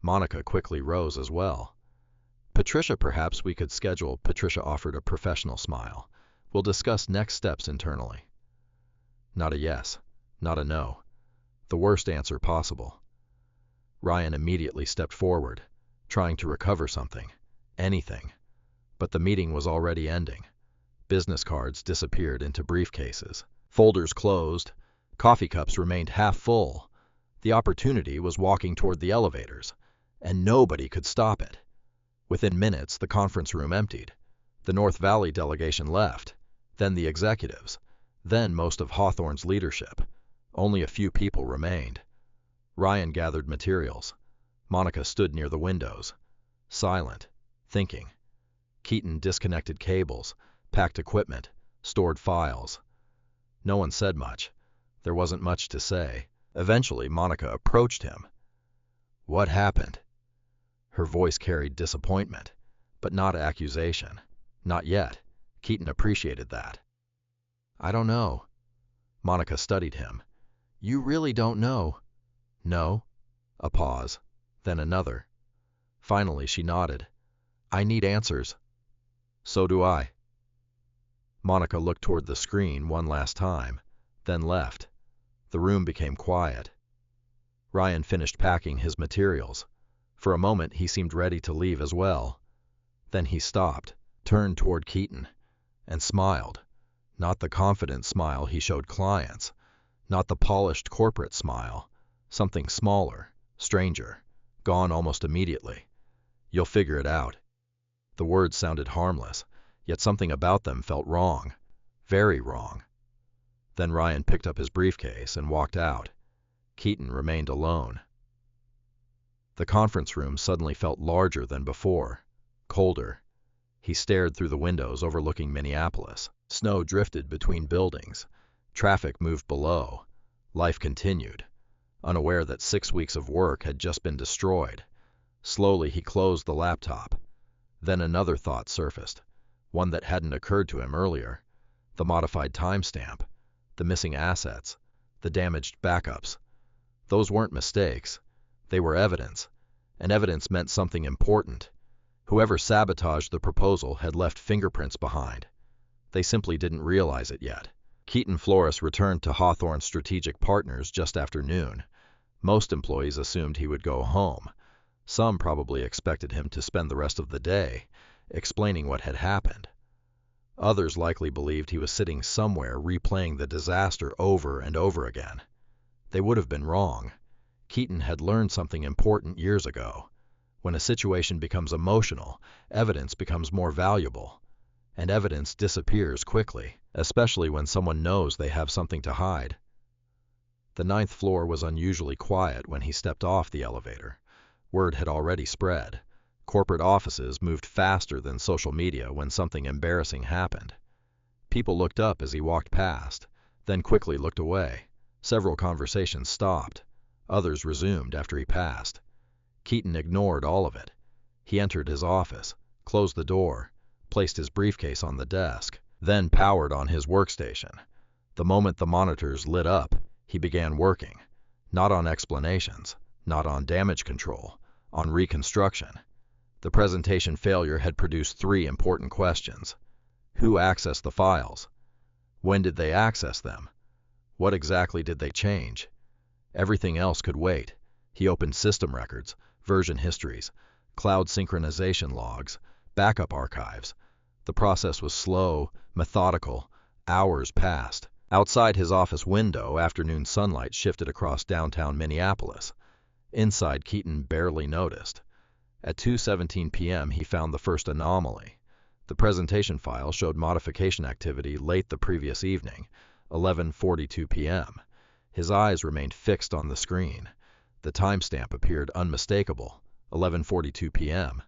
Monica quickly rose as well. Patricia, perhaps we could schedule. Patricia offered a professional smile. We'll discuss next steps internally. Not a yes, not a no. The worst answer possible. Ryan immediately stepped forward, trying to recover something, anything. But the meeting was already ending. Business cards disappeared into briefcases. Folders closed. Coffee cups remained half full. The opportunity was walking toward the elevators, and nobody could stop it. Within minutes, the conference room emptied. The North Valley delegation left, then the executives, then most of Hawthorne's leadership. Only a few people remained. Ryan gathered materials. Monica stood near the windows, silent, thinking. Keaton disconnected cables, packed equipment, stored files. No one said much. There wasn't much to say. Eventually, Monica approached him. What happened? Her voice carried disappointment, but not accusation. Not yet. Keaton appreciated that. I don't know. Monica studied him. You really don't know? No. A pause, then another. Finally, she nodded. I need answers. So do I. Monica looked toward the screen one last time, then left. The room became quiet. Ryan finished packing his materials. For a moment, he seemed ready to leave as well. Then he stopped, turned toward Keaton, and smiled. Not the confident smile he showed clients, not the polished corporate smile. Something smaller, stranger, gone almost immediately. You'll figure it out. The words sounded harmless, yet something about them felt wrong, very wrong. Then Ryan picked up his briefcase and walked out. Keaton remained alone. The conference room suddenly felt larger than before, colder. He stared through the windows overlooking Minneapolis. Snow drifted between buildings. Traffic moved below. Life continued, unaware that 6 weeks of work had just been destroyed. Slowly he closed the laptop. Then another thought surfaced, one that hadn't occurred to him earlier. The modified timestamp, the missing assets, the damaged backups. Those weren't mistakes. They were evidence, and evidence meant something important. Whoever sabotaged the proposal had left fingerprints behind. They simply didn't realize it yet. Keaton Flores returned to Hawthorne Strategic Partners just after noon. Most employees assumed he would go home. Some probably expected him to spend the rest of the day explaining what had happened. Others likely believed he was sitting somewhere replaying the disaster over and over again. They would have been wrong. Keaton had learned something important years ago. When a situation becomes emotional, evidence becomes more valuable. And evidence disappears quickly, especially when someone knows they have something to hide. The 9th floor was unusually quiet when he stepped off the elevator. Word had already spread. Corporate offices moved faster than social media when something embarrassing happened. People looked up as he walked past, then quickly looked away. Several conversations stopped. Others resumed after he passed. Keaton ignored all of it. He entered his office, closed the door, placed his briefcase on the desk, then powered on his workstation. The moment the monitors lit up, he began working. Not on explanations, not on damage control, on reconstruction. The presentation failure had produced 3 important questions. Who accessed the files? When did they access them? What exactly did they change? Everything else could wait. He opened system records, version histories, cloud synchronization logs, backup archives. The process was slow, methodical. Hours passed. Outside his office window, afternoon sunlight shifted across downtown Minneapolis. Inside, Keaton barely noticed. At 2:17 p.m., he found the first anomaly. The presentation file showed modification activity late the previous evening, 11:42 p.m. His eyes remained fixed on the screen. The timestamp appeared unmistakable, 11:42 p.m.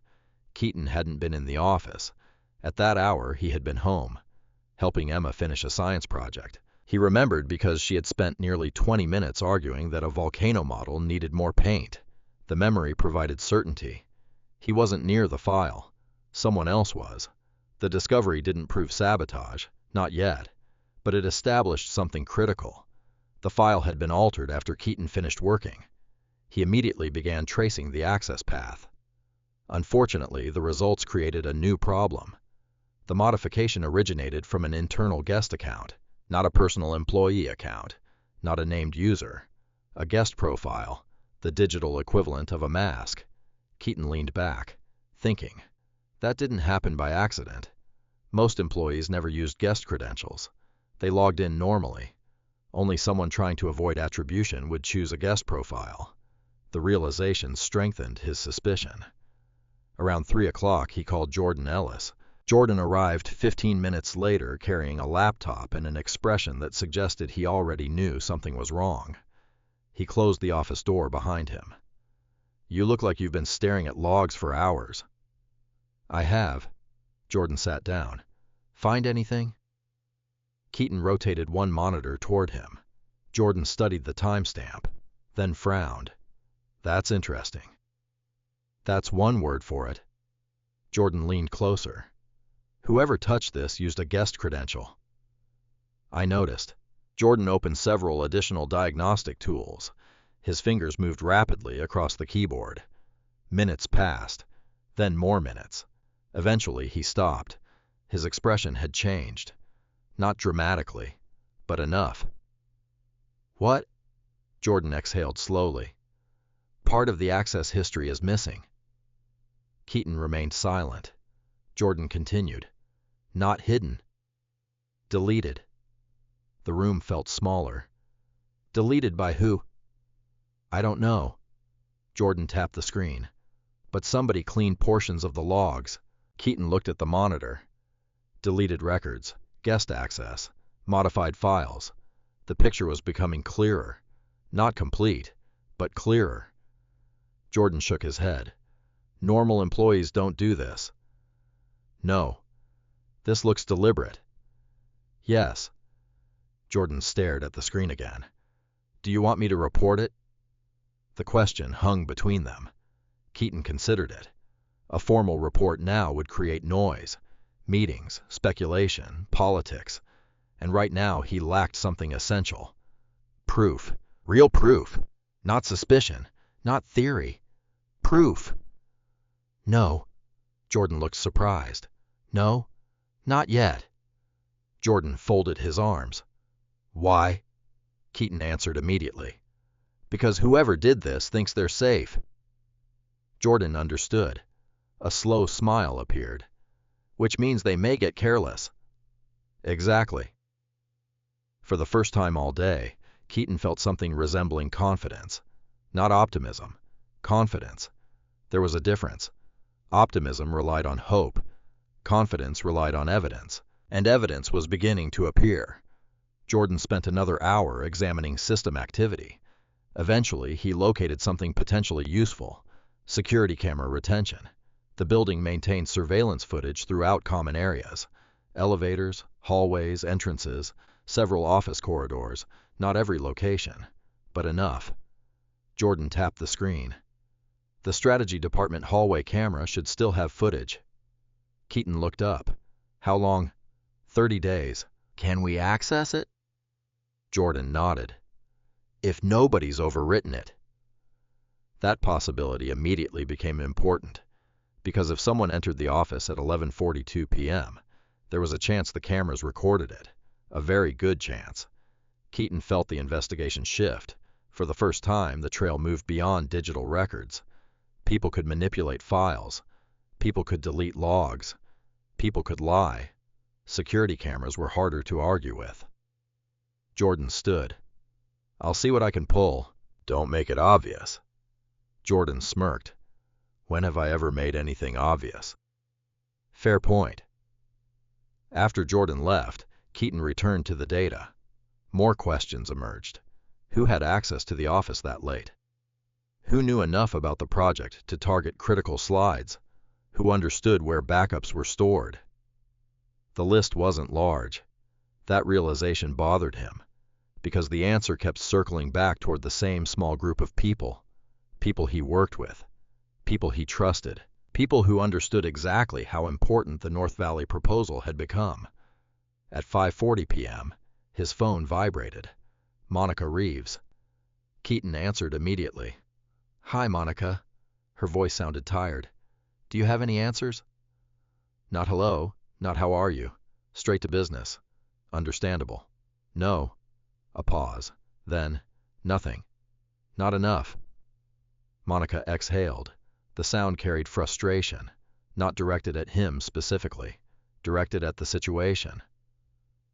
Keaton hadn't been in the office. At that hour, he had been home, helping Emma finish a science project. He remembered because she had spent nearly 20 minutes arguing that a volcano model needed more paint. The memory provided certainty. He wasn't near the file. Someone else was. The discovery didn't prove sabotage, not yet, but it established something critical. The file had been altered after Keaton finished working. He immediately began tracing the access path. Unfortunately, the results created a new problem. The modification originated from an internal guest account, not a personal employee account, not a named user. A guest profile, the digital equivalent of a mask. Keaton leaned back, thinking. That didn't happen by accident. Most employees never used guest credentials. They logged in normally. Only someone trying to avoid attribution would choose a guest profile. The realization strengthened his suspicion. Around 3 o'clock, he called Jordan Ellis. Jordan arrived 15 minutes later carrying a laptop and an expression that suggested he already knew something was wrong. He closed the office door behind him. You look like you've been staring at logs for hours. I have. Jordan sat down. Find anything? Keaton rotated one monitor toward him. Jordan studied the timestamp, then frowned. That's interesting. That's one word for it. Jordan leaned closer. Whoever touched this used a guest credential. I noticed. Jordan opened several additional diagnostic tools. His fingers moved rapidly across the keyboard. Minutes passed, then more minutes. Eventually, he stopped. His expression had changed. Not dramatically, but enough. What? Jordan exhaled slowly. Part of the access history is missing. Keaton remained silent. Jordan continued. Not hidden. Deleted. The room felt smaller. Deleted by who? I don't know. Jordan tapped the screen. But somebody cleaned portions of the logs. Keaton looked at the monitor. Deleted records, guest access, modified files. The picture was becoming clearer. Not complete, but clearer. Jordan shook his head. Normal employees don't do this. No. This looks deliberate. Yes. Jordan stared at the screen again. Do you want me to report it? The question hung between them. Keaton considered it. A formal report now would create noise, meetings, speculation, politics, and right now he lacked something essential. Proof. Real proof. Not suspicion. Not theory. Proof. No. Jordan looked surprised. No? Not yet. Jordan folded his arms. Why? Keaton answered immediately. Because whoever did this thinks they're safe. Jordan understood. A slow smile appeared. Which means they may get careless. Exactly. For the first time all day, Keaton felt something resembling confidence. Not optimism. Confidence. There was a difference. Optimism relied on hope. Confidence relied on evidence. And evidence was beginning to appear. Jordan spent another hour examining system activity. Eventually, he located something potentially useful. Security camera retention. The building maintained surveillance footage throughout common areas. Elevators, hallways, entrances, several office corridors, not every location, but enough. Jordan tapped the screen. The strategy department hallway camera should still have footage. Keaton looked up. How long? 30 days. Can we access it? Jordan nodded. If nobody's overwritten it. That possibility immediately became important, because if someone entered the office at 11:42 p.m., there was a chance the cameras recorded it. A very good chance. Keaton felt the investigation shift. For the first time, the trail moved beyond digital records. People could manipulate files. People could delete logs. People could lie. Security cameras were harder to argue with. Jordan stood. I'll see what I can pull. Don't make it obvious. Jordan smirked. When have I ever made anything obvious? Fair point. After Jordan left, Keaton returned to the data. More questions emerged. Who had access to the office that late? Who knew enough about the project to target critical slides? Who understood where backups were stored? The list wasn't large. That realization bothered him, because the answer kept circling back toward the same small group of people. People he worked with. People he trusted. People who understood exactly how important the North Valley proposal had become. At 5:40 p.m., his phone vibrated. Monica Reeves. Keaton answered immediately. Hi, Monica. Her voice sounded tired. Do you have any answers? Not hello, not how are you. Straight to business. Understandable. No. A pause. Then, nothing. Not enough. Monica exhaled. The sound carried frustration, not directed at him specifically, directed at the situation.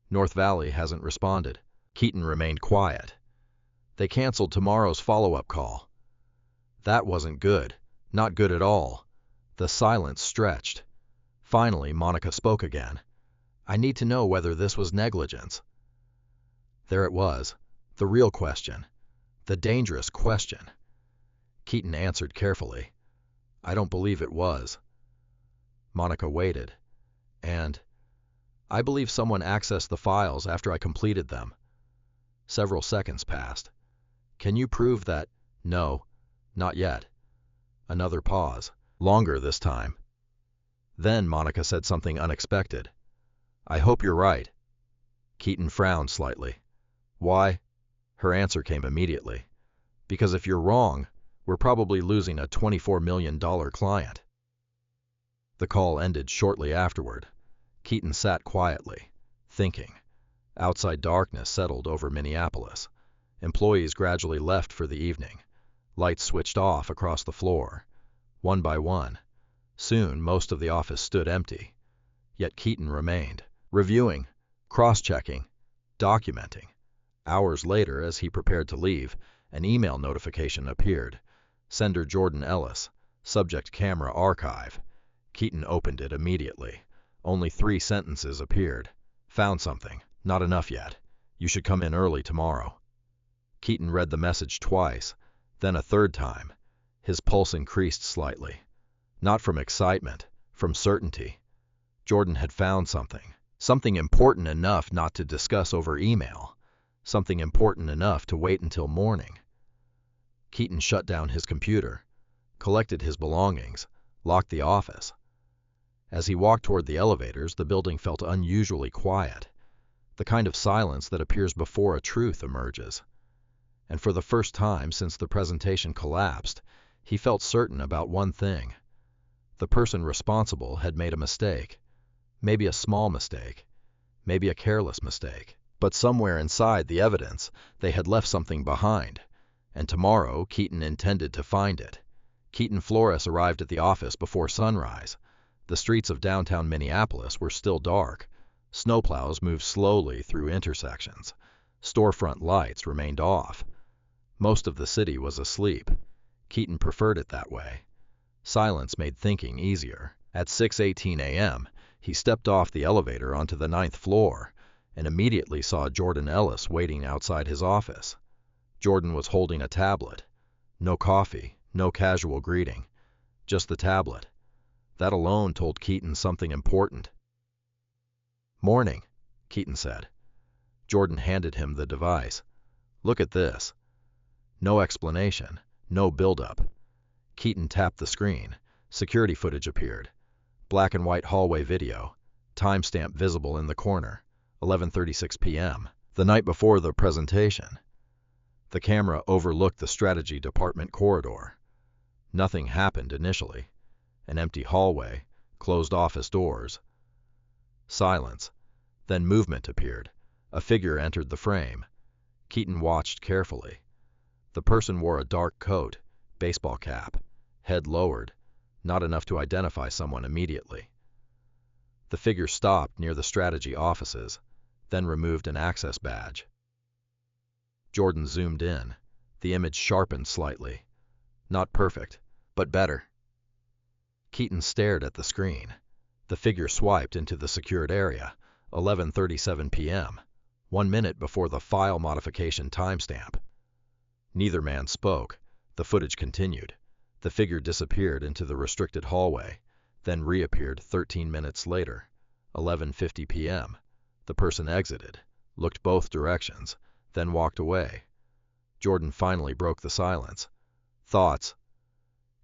North Valley hasn't responded. Keaton remained quiet. They canceled tomorrow's follow-up call. That wasn't good. Not good at all. The silence stretched. Finally, Monica spoke again. I need to know whether this was negligence. There it was. The real question. The dangerous question. Keaton answered carefully. I don't believe it was. Monica waited. And I believe someone accessed the files after I completed them. Several seconds passed. Can you prove that? No, not yet. Another pause. Longer this time. Then Monica said something unexpected. I hope you're right. Keaton frowned slightly. Why? Her answer came immediately. Because if you're wrong, we're probably losing a $24 million client. The call ended shortly afterward. Keaton sat quietly, thinking. Outside darkness settled over Minneapolis. Employees gradually left for the evening. Lights switched off across the floor. One by one. Soon, most of the office stood empty. Yet Keaton remained, reviewing, cross-checking, documenting. Hours later, as he prepared to leave, an email notification appeared. Sender Jordan Ellis. Subject Camera Archive. Keaton opened it immediately. Only 3 sentences appeared. Found something. Not enough yet. You should come in early tomorrow. Keaton read the message twice, then a third time. His pulse increased slightly. Not from excitement, from certainty. Jordan had found something. Something important enough not to discuss over email. something important enough to wait until morning. Keaton shut down his computer, collected his belongings, locked the office. As he walked toward the elevators, the building felt unusually quiet, the kind of silence that appears before a truth emerges. And for the first time since the presentation collapsed, he felt certain about one thing. The person responsible had made a mistake. Maybe a small mistake. Maybe a careless mistake. But somewhere inside the evidence, they had left something behind. And tomorrow, Keaton intended to find it. Keaton Flores arrived at the office before sunrise. The streets of downtown Minneapolis were still dark. Snowplows moved slowly through intersections. Storefront lights remained off. Most of the city was asleep. Keaton preferred it that way. Silence made thinking easier. At 6:18 a.m., he stepped off the elevator onto the 9th floor and immediately saw Jordan Ellis waiting outside his office. Jordan was holding a tablet. No coffee, no casual greeting, just the tablet. That alone told Keaton something important. "Morning," Keaton said. Jordan handed him the device. "Look at this." No explanation, no build-up. Keaton tapped the screen. Security footage appeared. Black and white hallway video. Timestamp visible in the corner. 11:36 p.m. The night before the presentation. The camera overlooked the strategy department corridor. Nothing happened initially. An empty hallway, closed office doors. Silence. Then movement appeared. A figure entered the frame. Keaton watched carefully. The person wore a dark coat, baseball cap, head lowered, not enough to identify someone immediately. The figure stopped near the strategy offices, then removed an access badge. Jordan zoomed in. The image sharpened slightly. Not perfect, but better. Keaton stared at the screen. The figure swiped into the secured area, 11:37 p.m., 1 minute before the file modification timestamp. Neither man spoke. The footage continued. The figure disappeared into the restricted hallway, then reappeared 13 minutes later, 11:50 p.m. The person exited, looked both directions, then walked away. Jordan finally broke the silence. "Thoughts?"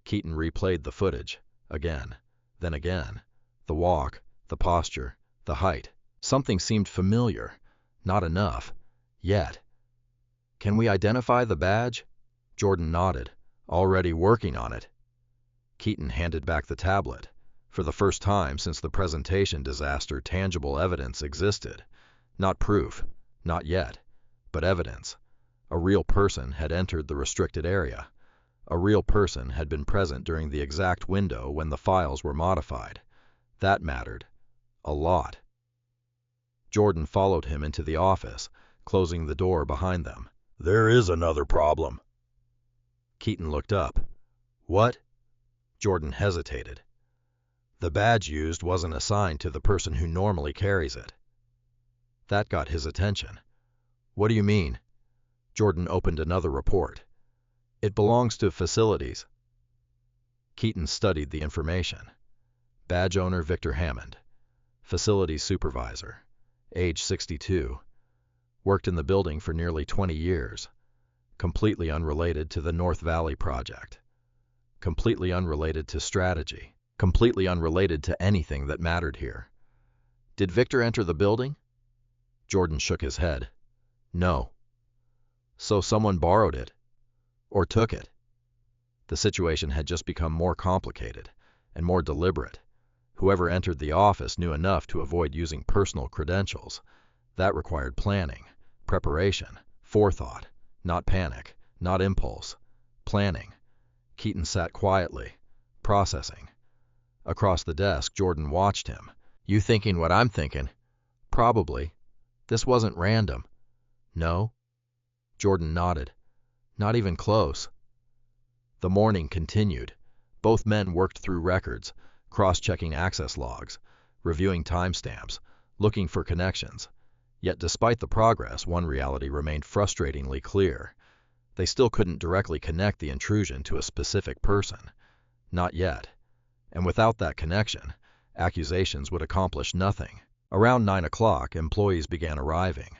Keaton replayed the footage, again, then again. The walk, the posture, the height. Something seemed familiar. Not enough. Yet. "Can we identify the badge?" Jordan nodded. "Already working on it." Keaton handed back the tablet. For the first time since the presentation disaster, tangible evidence existed. Not proof, not yet, but evidence. A real person had entered the restricted area. A real person had been present during the exact window when the files were modified. That mattered. A lot. Jordan followed him into the office, closing the door behind them. "There is another problem." Keaton looked up. "What?" Jordan hesitated. "The badge used wasn't assigned to the person who normally carries it." That got his attention. "What do you mean?" Jordan opened another report. "It belongs to facilities." Keaton studied the information. Badge owner Victor Hammond. Facilities supervisor. Age 62. Worked in the building for nearly 20 years. Completely unrelated to the North Valley project. Completely unrelated to strategy. Completely unrelated to anything that mattered here. "Did Victor enter the building?" Jordan shook his head. "No." "So someone borrowed it? Or took it?" The situation had just become more complicated and more deliberate. Whoever entered the office knew enough to avoid using personal credentials. That required planning, preparation, forethought, not panic, not impulse. Planning. Keaton sat quietly, processing. Across the desk, Jordan watched him. "You thinking what I'm thinking?" "Probably. This wasn't random." "No?" Jordan nodded. "Not even close." The morning continued. Both men worked through records, cross-checking access logs, reviewing timestamps, looking for connections. Yet despite the progress, one reality remained frustratingly clear. They still couldn't directly connect the intrusion to a specific person. Not yet. And without that connection, accusations would accomplish nothing. Around 9 o'clock, employees began arriving.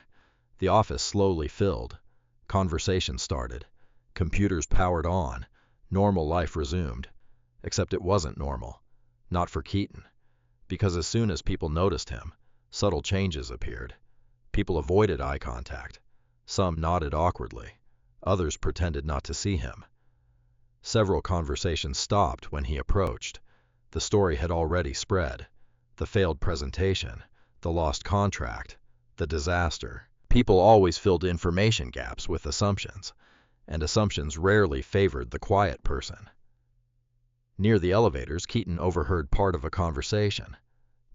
The office slowly filled. Conversation started. Computers powered on. Normal life resumed. Except it wasn't normal. Not for Keaton. Because as soon as people noticed him, subtle changes appeared. People avoided eye contact. Some nodded awkwardly. Others pretended not to see him. Several conversations stopped when he approached. The story had already spread. The failed presentation, the lost contract, the disaster. People always filled information gaps with assumptions, and assumptions rarely favored the quiet person. Near the elevators, Keaton overheard part of a conversation.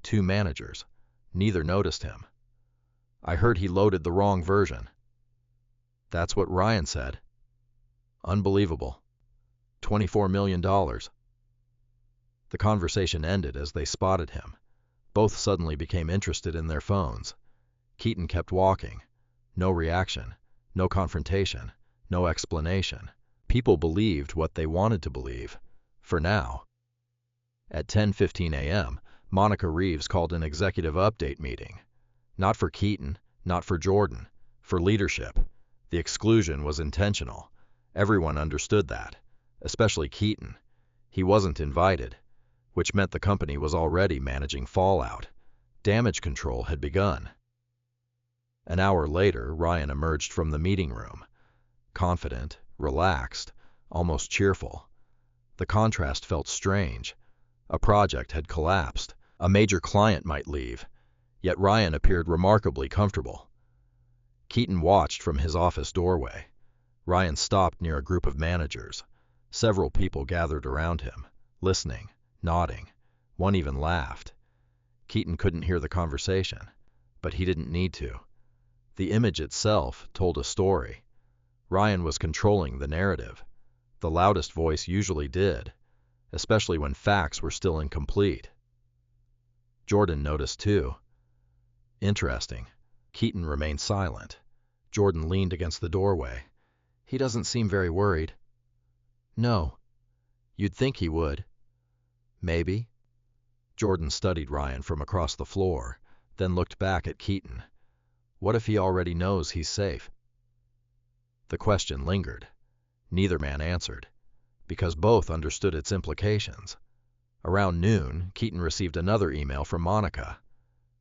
Two managers. Neither noticed him. "I heard he loaded the wrong version." "That's what Ryan said." "Unbelievable. $24 million. The conversation ended as they spotted him. Both suddenly became interested in their phones. Keaton kept walking. No reaction, no confrontation, no explanation. People believed what they wanted to believe, for now. At 10:15 a.m., Monica Reeves called an executive update meeting. Not for Keaton, not for Jordan, for leadership. The exclusion was intentional. Everyone understood that, especially Keaton. He wasn't invited, which meant the company was already managing fallout. Damage control had begun. An hour later, Ryan emerged from the meeting room. Confident, relaxed, almost cheerful. The contrast felt strange. A project had collapsed. A major client might leave. Yet Ryan appeared remarkably comfortable. Keaton watched from his office doorway. Ryan stopped near a group of managers. Several people gathered around him, listening, nodding. One even laughed. Keaton couldn't hear the conversation, but he didn't need to. The image itself told a story. Ryan was controlling the narrative. The loudest voice usually did, especially when facts were still incomplete. Jordan noticed too. Interesting. Keaton remained silent. Jordan leaned against the doorway. "He doesn't seem very worried." "No. You'd think he would." "Maybe." Jordan studied Ryan from across the floor, then looked back at Keaton. What if he already knows he's safe? The question lingered. Neither man answered, because both understood its implications. Around noon, Keaton received another email from Monica.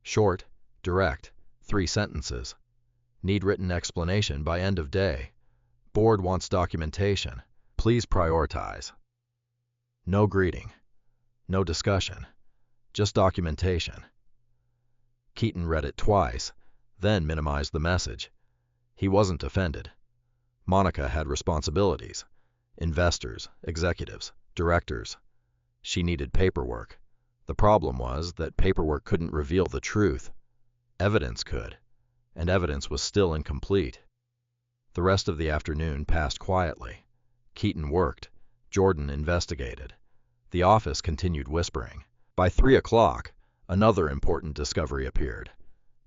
Short, direct, 3 sentences. Need written explanation by end of day. Board wants documentation. Please prioritize. No greeting. No discussion. Just documentation. Keaton read it twice, then minimized the message. He wasn't offended. Monica had responsibilities. Investors, executives, directors. She needed paperwork. The problem was that paperwork couldn't reveal the truth. Evidence could, and evidence was still incomplete. The rest of the afternoon passed quietly. Keaton worked. Jordan investigated. The office continued whispering. By 3 o'clock, another important discovery appeared.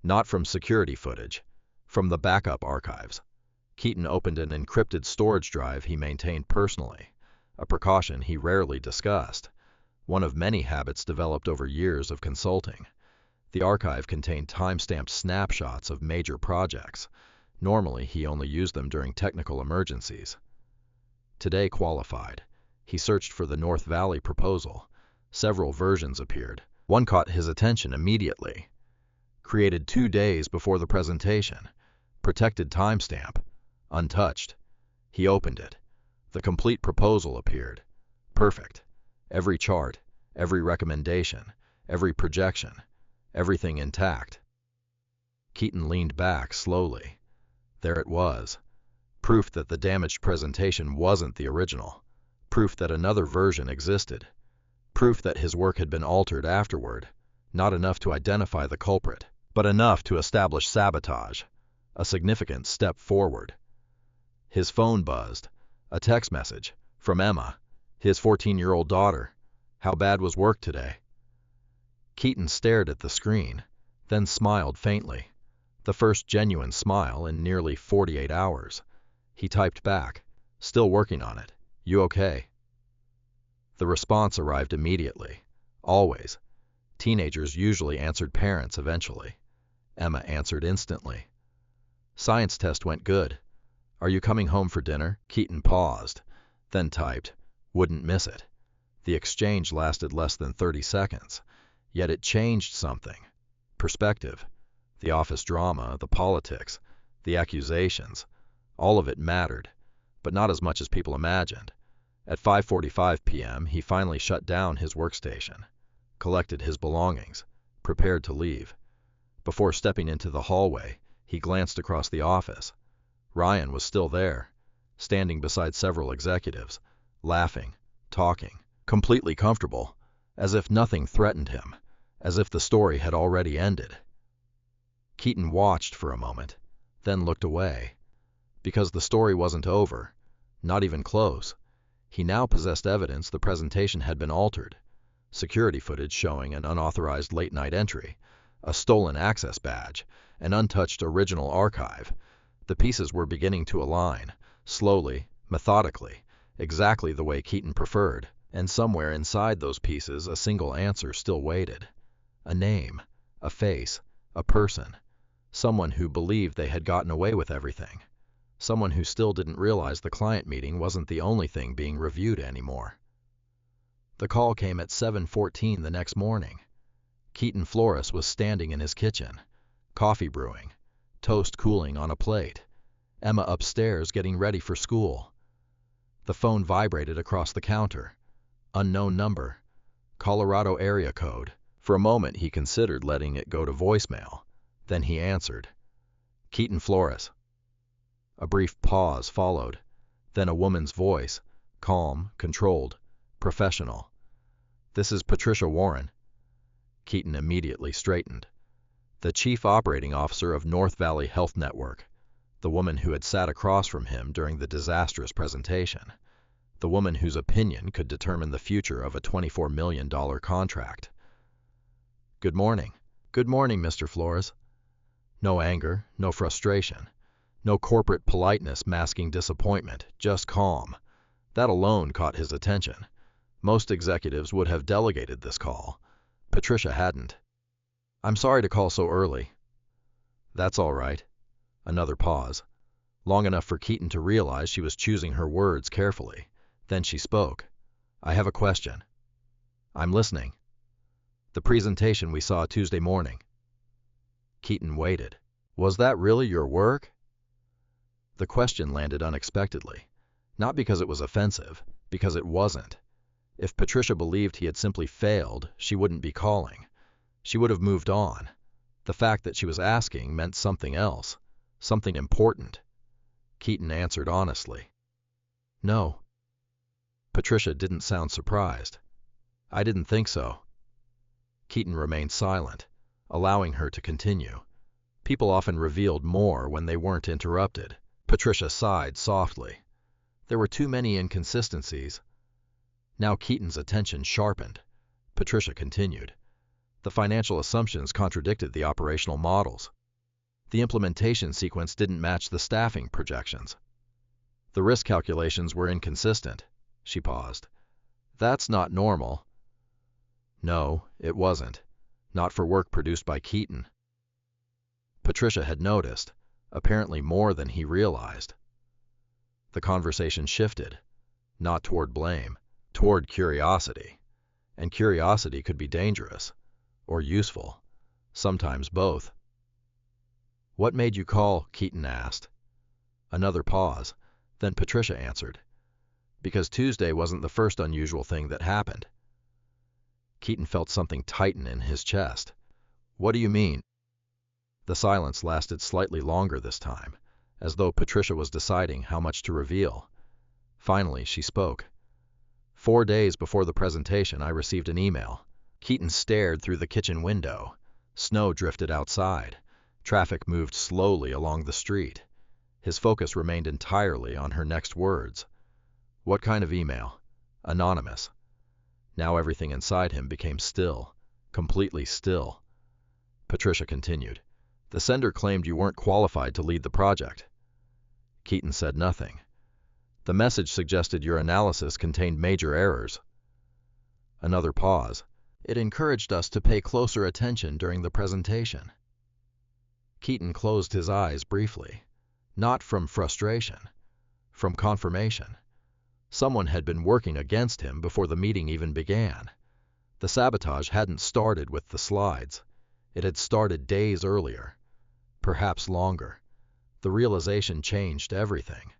Not from security footage, from the backup archives. Keaton opened an encrypted storage drive he maintained personally, a precaution he rarely discussed, one of many habits developed over years of consulting. The archive contained time-stamped snapshots of major projects. Normally, he only used them during technical emergencies. Today qualified. He searched for the North Valley proposal. Several versions appeared. One caught his attention immediately. Created 2 days before the presentation. Protected timestamp. Untouched. He opened it. The complete proposal appeared. Perfect. Every chart, every recommendation, every projection, everything intact. Keaton leaned back slowly. There it was. Proof that the damaged presentation wasn't the original. Proof that another version existed. Proof that his work had been altered afterward. Not enough to identify the culprit, but enough to establish sabotage. A significant step forward. His phone buzzed. A text message from Emma, his 14-year-old daughter. How bad was work today? Keaton stared at the screen, then smiled faintly. The first genuine smile in nearly 48 hours. He typed back, "Still working on it. You okay?" The response arrived immediately. Always. Teenagers usually answered parents eventually. Emma answered instantly. Science test went good. Are you coming home for dinner? Keaton paused, then typed, wouldn't miss it. The exchange lasted less than 30 seconds, yet it changed something. Perspective. The office drama, the politics, the accusations, all of it mattered, but not as much as people imagined. At 5:45 p.m., he finally shut down his workstation, collected his belongings, prepared to leave. Before stepping into the hallway, he glanced across the office. Ryan was still there, standing beside several executives, laughing, talking, completely comfortable, as if nothing threatened him, as if the story had already ended. Keaton watched for a moment, then looked away. Because the story wasn't over, not even close. He now possessed evidence the presentation had been altered. Security footage showing an unauthorized late-night entry, a stolen access badge, an untouched original archive. The pieces were beginning to align, slowly, methodically, exactly the way Keaton preferred, and somewhere inside those pieces a single answer still waited. A name, a face, a person, someone who believed they had gotten away with everything, someone who still didn't realize the client meeting wasn't the only thing being reviewed anymore. The call came at 7:14 the next morning. Keaton Flores was standing in his kitchen, coffee brewing, toast cooling on a plate, Emma upstairs getting ready for school. The phone vibrated across the counter. Unknown number, Colorado area code. For a moment he considered letting it go to voicemail. Then he answered. Keaton Flores. A brief pause followed, then a woman's voice, calm, controlled, professional. This is Patricia Warren. Keaton immediately straightened. The chief operating officer of North Valley Health Network, the woman who had sat across from him during the disastrous presentation, the woman whose opinion could determine the future of a $24 million contract. Good morning. Good morning, Mr. Flores. No anger, no frustration, no corporate politeness masking disappointment, just calm. That alone caught his attention. Most executives would have delegated this call. Patricia hadn't. I'm sorry to call so early. That's all right. Another pause, long enough for Keaton to realize she was choosing her words carefully. Then she spoke. I have a question. I'm listening. The presentation we saw Tuesday morning. Keaton waited. Was that really your work? The question landed unexpectedly, not because it was offensive, because it wasn't. If Patricia believed he had simply failed, she wouldn't be calling. She would have moved on. The fact that she was asking meant something else, something important. Keaton answered honestly. No. Patricia didn't sound surprised. I didn't think so. Keaton remained silent, allowing her to continue. People often revealed more when they weren't interrupted. Patricia sighed softly. There were too many inconsistencies. Now Keaton's attention sharpened. Patricia continued. The financial assumptions contradicted the operational models. The implementation sequence didn't match the staffing projections. The risk calculations were inconsistent. She paused. That's not normal. No, it wasn't. Not for work produced by Keaton. Patricia had noticed, apparently more than he realized. The conversation shifted, not toward blame, toward curiosity. And curiosity could be dangerous, or useful, sometimes both. What made you call? Keaton asked. Another pause, then Patricia answered. Because Tuesday wasn't the first unusual thing that happened. Keaton felt something tighten in his chest. What do you mean? The silence lasted slightly longer this time, as though Patricia was deciding how much to reveal. Finally, she spoke. 4 days before the presentation, I received an email. Keaton stared through the kitchen window. Snow drifted outside. Traffic moved slowly along the street. His focus remained entirely on her next words. What kind of email? Anonymous. Now everything inside him became still, completely still. Patricia continued. The sender claimed you weren't qualified to lead the project. Keaton said nothing. The message suggested your analysis contained major errors. Another pause. It encouraged us to pay closer attention during the presentation. Keaton closed his eyes briefly. Not from frustration, from confirmation. Someone had been working against him before the meeting even began. The sabotage hadn't started with the slides. It had started days earlier, perhaps longer. The realization changed everything.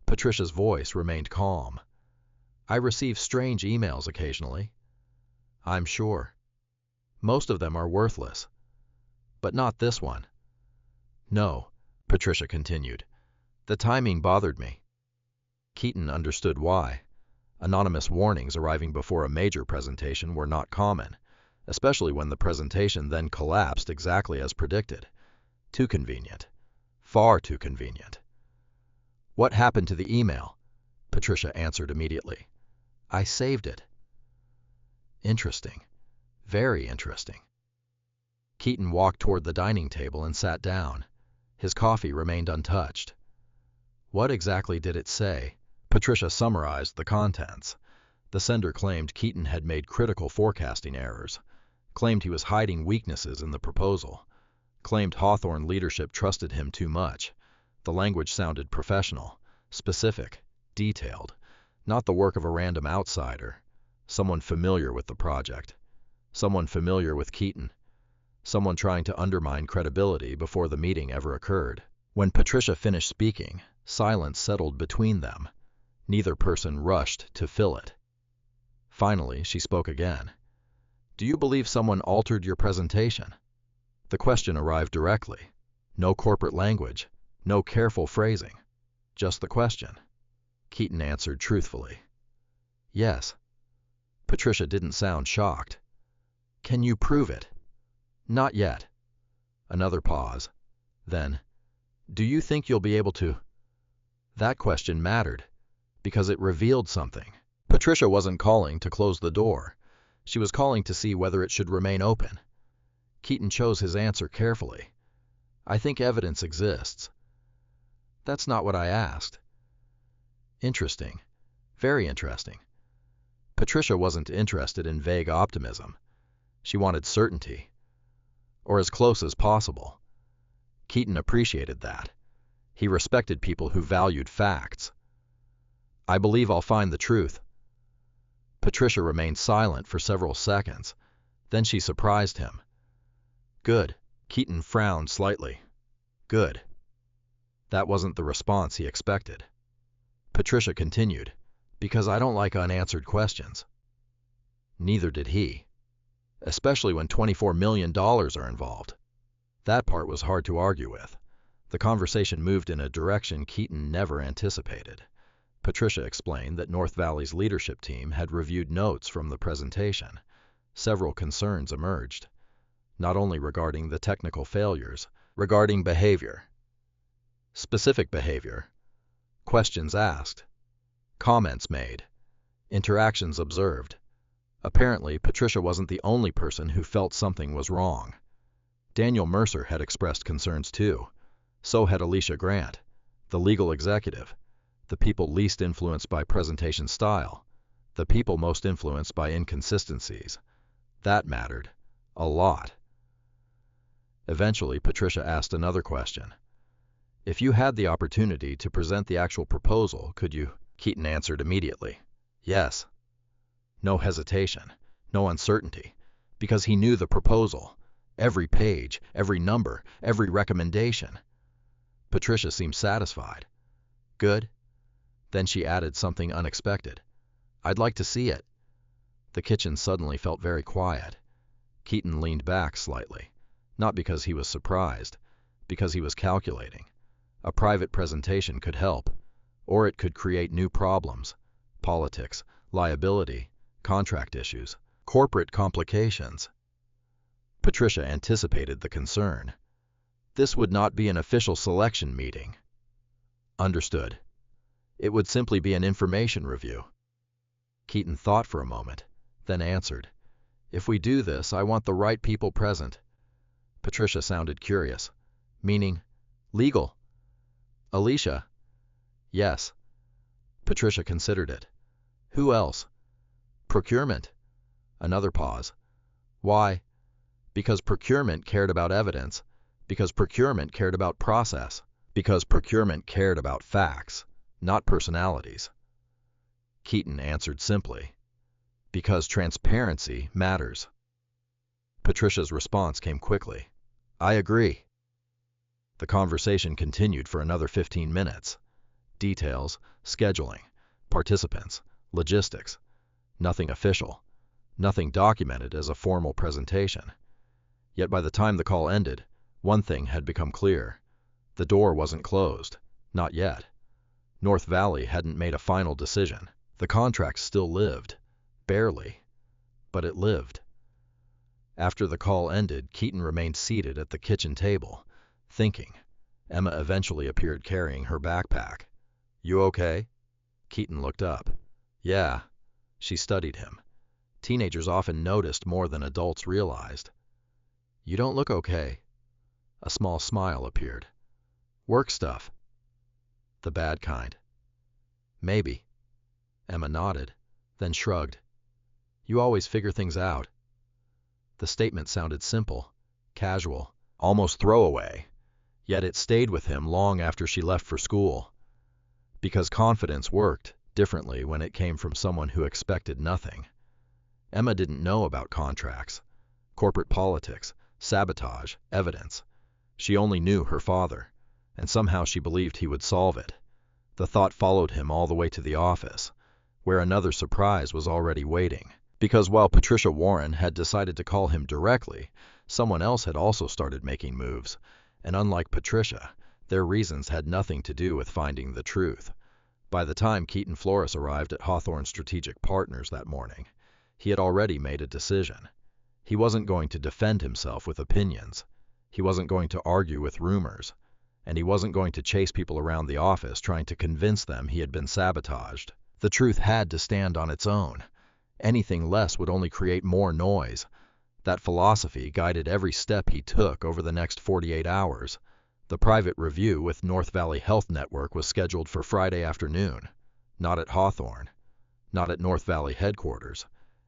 Patricia's voice remained calm. I receive strange emails occasionally. I'm sure. Most of them are worthless. But not this one. No, Patricia continued. The timing bothered me. Keaton understood why. Anonymous warnings arriving before a major presentation were not common, especially when the presentation then collapsed exactly as predicted. Too convenient. Far too convenient. What happened to the email? Patricia answered immediately. I saved it. Interesting. Very interesting. Keaton walked toward the dining table and sat down. His coffee remained untouched. What exactly did it say? Patricia summarized the contents. The sender claimed Keaton had made critical forecasting errors, claimed he was hiding weaknesses in the proposal, claimed Hawthorne leadership trusted him too much. The language sounded professional, specific, detailed, not the work of a random outsider, someone familiar with the project, someone familiar with Keaton, someone trying to undermine credibility before the meeting ever occurred. When Patricia finished speaking, silence settled between them. Neither person rushed to fill it. Finally, she spoke again. Do you believe someone altered your presentation? The question arrived directly. No corporate language, no careful phrasing, just the question. Keaton answered truthfully. Yes. Patricia didn't sound shocked. Can you prove it? Not yet. Another pause. Then, do you think you'll be able to? That question mattered, because it revealed something. Patricia wasn't calling to close the door. She was calling to see whether it should remain open. Keaton chose his answer carefully. I think evidence exists. That's not what I asked. Interesting. Very interesting. Patricia wasn't interested in vague optimism. She wanted certainty, or as close as possible. Keaton appreciated that. He respected people who valued facts. I believe I'll find the truth. Patricia remained silent for several seconds. Then she surprised him. Good. Keaton frowned slightly. Good. That wasn't the response he expected. Patricia continued, because I don't like unanswered questions. Neither did he. Especially when $24 million are involved. That part was hard to argue with. The conversation moved in a direction Keaton never anticipated. Patricia explained that North Valley's leadership team had reviewed notes from the presentation. Several concerns emerged, not only regarding the technical failures, regarding behavior. Specific behavior. Questions asked. Comments made. Interactions observed. Apparently, Patricia wasn't the only person who felt something was wrong. Daniel Mercer had expressed concerns too. So had Alicia Grant, the legal executive, the people least influenced by presentation style, the people most influenced by inconsistencies. That mattered. A lot. Eventually, Patricia asked another question. If you had the opportunity to present the actual proposal, could you? Keaton answered immediately. Yes. No hesitation, no uncertainty, because he knew the proposal. Every page, every number, every recommendation. Patricia seemed satisfied. Good. Then she added something unexpected. I'd like to see it. The kitchen suddenly felt very quiet. Keaton leaned back slightly, not because he was surprised, because he was calculating. A private presentation could help, or it could create new problems. Politics, liability, contract issues, corporate complications. Patricia anticipated the concern. This would not be an official selection meeting. Understood. It would simply be an information review. Keaton thought for a moment, then answered, If we do this, I want the right people present. Patricia sounded curious. Meaning, legal. Alicia. Yes. Patricia considered it. Who else? Procurement. Another pause. Why? Because procurement cared about evidence, because procurement cared about process. Because procurement cared about facts, not personalities. Keaton answered simply, because transparency matters. Patricia's response came quickly. I agree. The conversation continued for another 15 minutes. Details, scheduling, participants, logistics. Nothing official. Nothing documented as a formal presentation. Yet by the time the call ended, one thing had become clear. The door wasn't closed. Not yet. North Valley hadn't made a final decision. The contract still lived. Barely. But it lived. After the call ended, Keaton remained seated at the kitchen table, thinking. Emma eventually appeared carrying her backpack. You okay? Keaton looked up. Yeah. She studied him. Teenagers often noticed more than adults realized. You don't look okay. A small smile appeared. Work stuff. The bad kind. Maybe. Emma nodded, then shrugged. You always figure things out. The statement sounded simple, casual, almost throwaway, yet it stayed with him long after she left for school. Because confidence worked differently when it came from someone who expected nothing. Emma didn't know about contracts, corporate politics, sabotage, evidence. She only knew her father, and somehow she believed he would solve it. The thought followed him all the way to the office, where another surprise was already waiting. Because while Patricia Warren had decided to call him directly, someone else had also started making moves, and unlike Patricia, their reasons had nothing to do with finding the truth. By the time Keaton Flores arrived at Hawthorne Strategic Partners that morning, he had already made a decision. He wasn't going to defend himself with opinions. He wasn't going to argue with rumors. And he wasn't going to chase people around the office trying to convince them he had been sabotaged. The truth had to stand on its own. Anything less would only create more noise. That philosophy guided every step he took over the next 48 hours. The private review with North Valley Health Network was scheduled for Friday afternoon. Not at Hawthorne. Not at North Valley headquarters.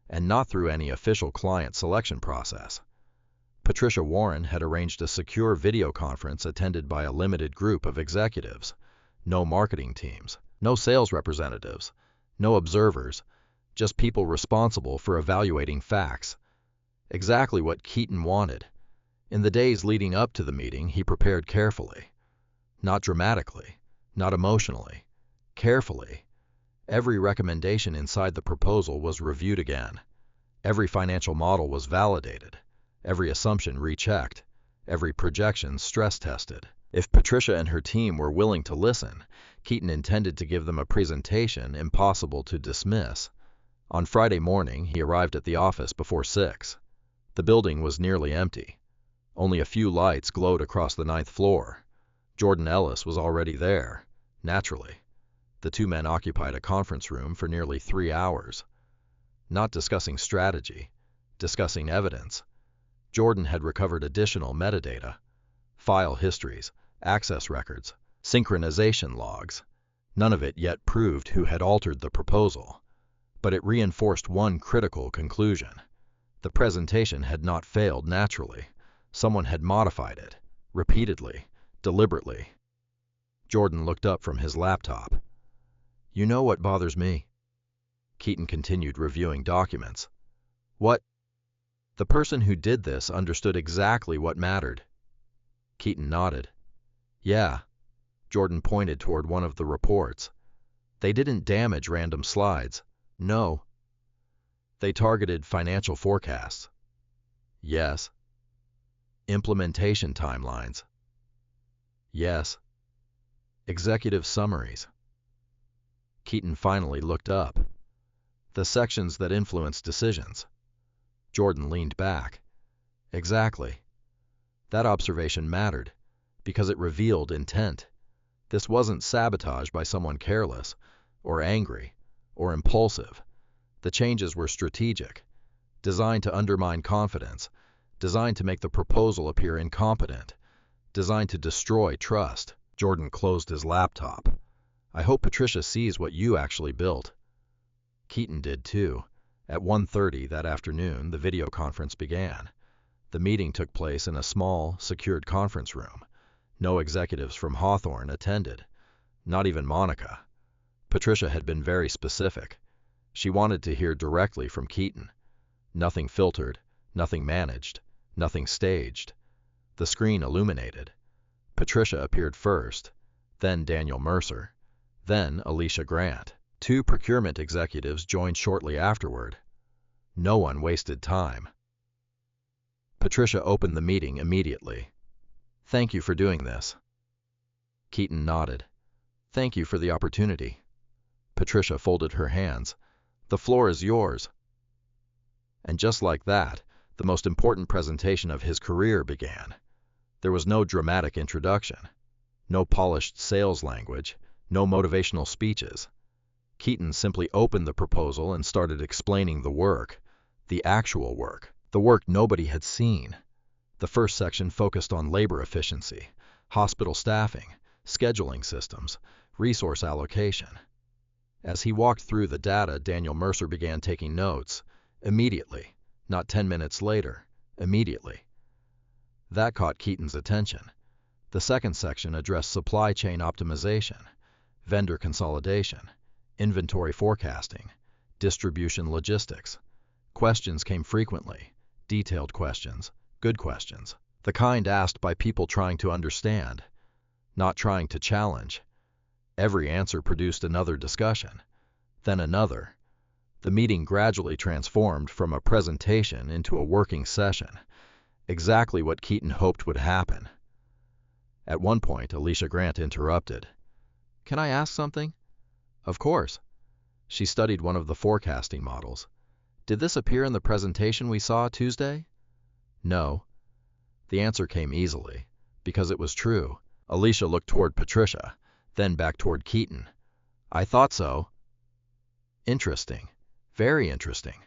And not through any official client selection process. Patricia Warren had arranged a secure video conference attended by a limited group of executives. No marketing teams, no sales representatives, no observers, just people responsible for evaluating facts. Exactly what Keaton wanted. In the days leading up to the meeting, he prepared carefully. Not dramatically, not emotionally. Carefully. Every recommendation inside the proposal was reviewed again. Every financial model was validated. Every assumption rechecked. Every projection stress-tested. If Patricia and her team were willing to listen, Keaton intended to give them a presentation impossible to dismiss. On Friday morning, he arrived at the office before 6. The building was nearly empty. Only a few lights glowed across the 9th floor. Jordan Ellis was already there, naturally. The two men occupied a conference room for nearly 3 hours. Not discussing strategy, discussing evidence. Jordan had recovered additional metadata, file histories, access records, synchronization logs. None of it yet proved who had altered the proposal. But it reinforced one critical conclusion. The presentation had not failed naturally. Someone had modified it, repeatedly, deliberately. Jordan looked up from his laptop. You know what bothers me? Keaton continued reviewing documents. What? The person who did this understood exactly what mattered. Keaton nodded. Yeah. Jordan pointed toward one of the reports. They didn't damage random slides. No. They targeted financial forecasts. Yes. Implementation timelines. Yes. Executive summaries. Keaton finally looked up. The sections that influence decisions. Jordan leaned back. Exactly. That observation mattered, because it revealed intent. This wasn't sabotage by someone careless, or angry, or impulsive. The changes were strategic, designed to undermine confidence, designed to make the proposal appear incompetent, designed to destroy trust. Jordan closed his laptop. I hope Patricia sees what you actually built. Keaton did too. At 1:30 that afternoon, the video conference began. The meeting took place in a small, secured conference room. No executives from Hawthorne attended, not even Monica. Patricia had been very specific. She wanted to hear directly from Keaton. Nothing filtered, nothing managed, nothing staged. The screen illuminated. Patricia appeared first, then Daniel Mercer, then Alicia Grant. 2 procurement executives joined shortly afterward. No one wasted time. Patricia opened the meeting immediately. "Thank you for doing this." Keaton nodded. "Thank you for the opportunity." Patricia folded her hands. "The floor is yours." And just like that, the most important presentation of his career began. There was no dramatic introduction, no polished sales language, no motivational speeches. Keaton simply opened the proposal and started explaining the work, the actual work, the work nobody had seen. The first section focused on labor efficiency, hospital staffing, scheduling systems, resource allocation. As he walked through the data, Daniel Mercer began taking notes. Immediately, not 10 minutes later, immediately. That caught Keaton's attention. The second section addressed supply chain optimization, vendor consolidation, inventory forecasting, distribution logistics. Questions came frequently, detailed questions, good questions, the kind asked by people trying to understand, not trying to challenge. Every answer produced another discussion, then another. The meeting gradually transformed from a presentation into a working session, exactly what Keaton hoped would happen. At one point, Alicia Grant interrupted. "Can I ask something?" "Of course." She studied one of the forecasting models. "Did this appear in the presentation we saw Tuesday?" "No." The answer came easily, because it was true. Alicia looked toward Patricia, then back toward Keaton. "I thought so." Interesting. Very interesting.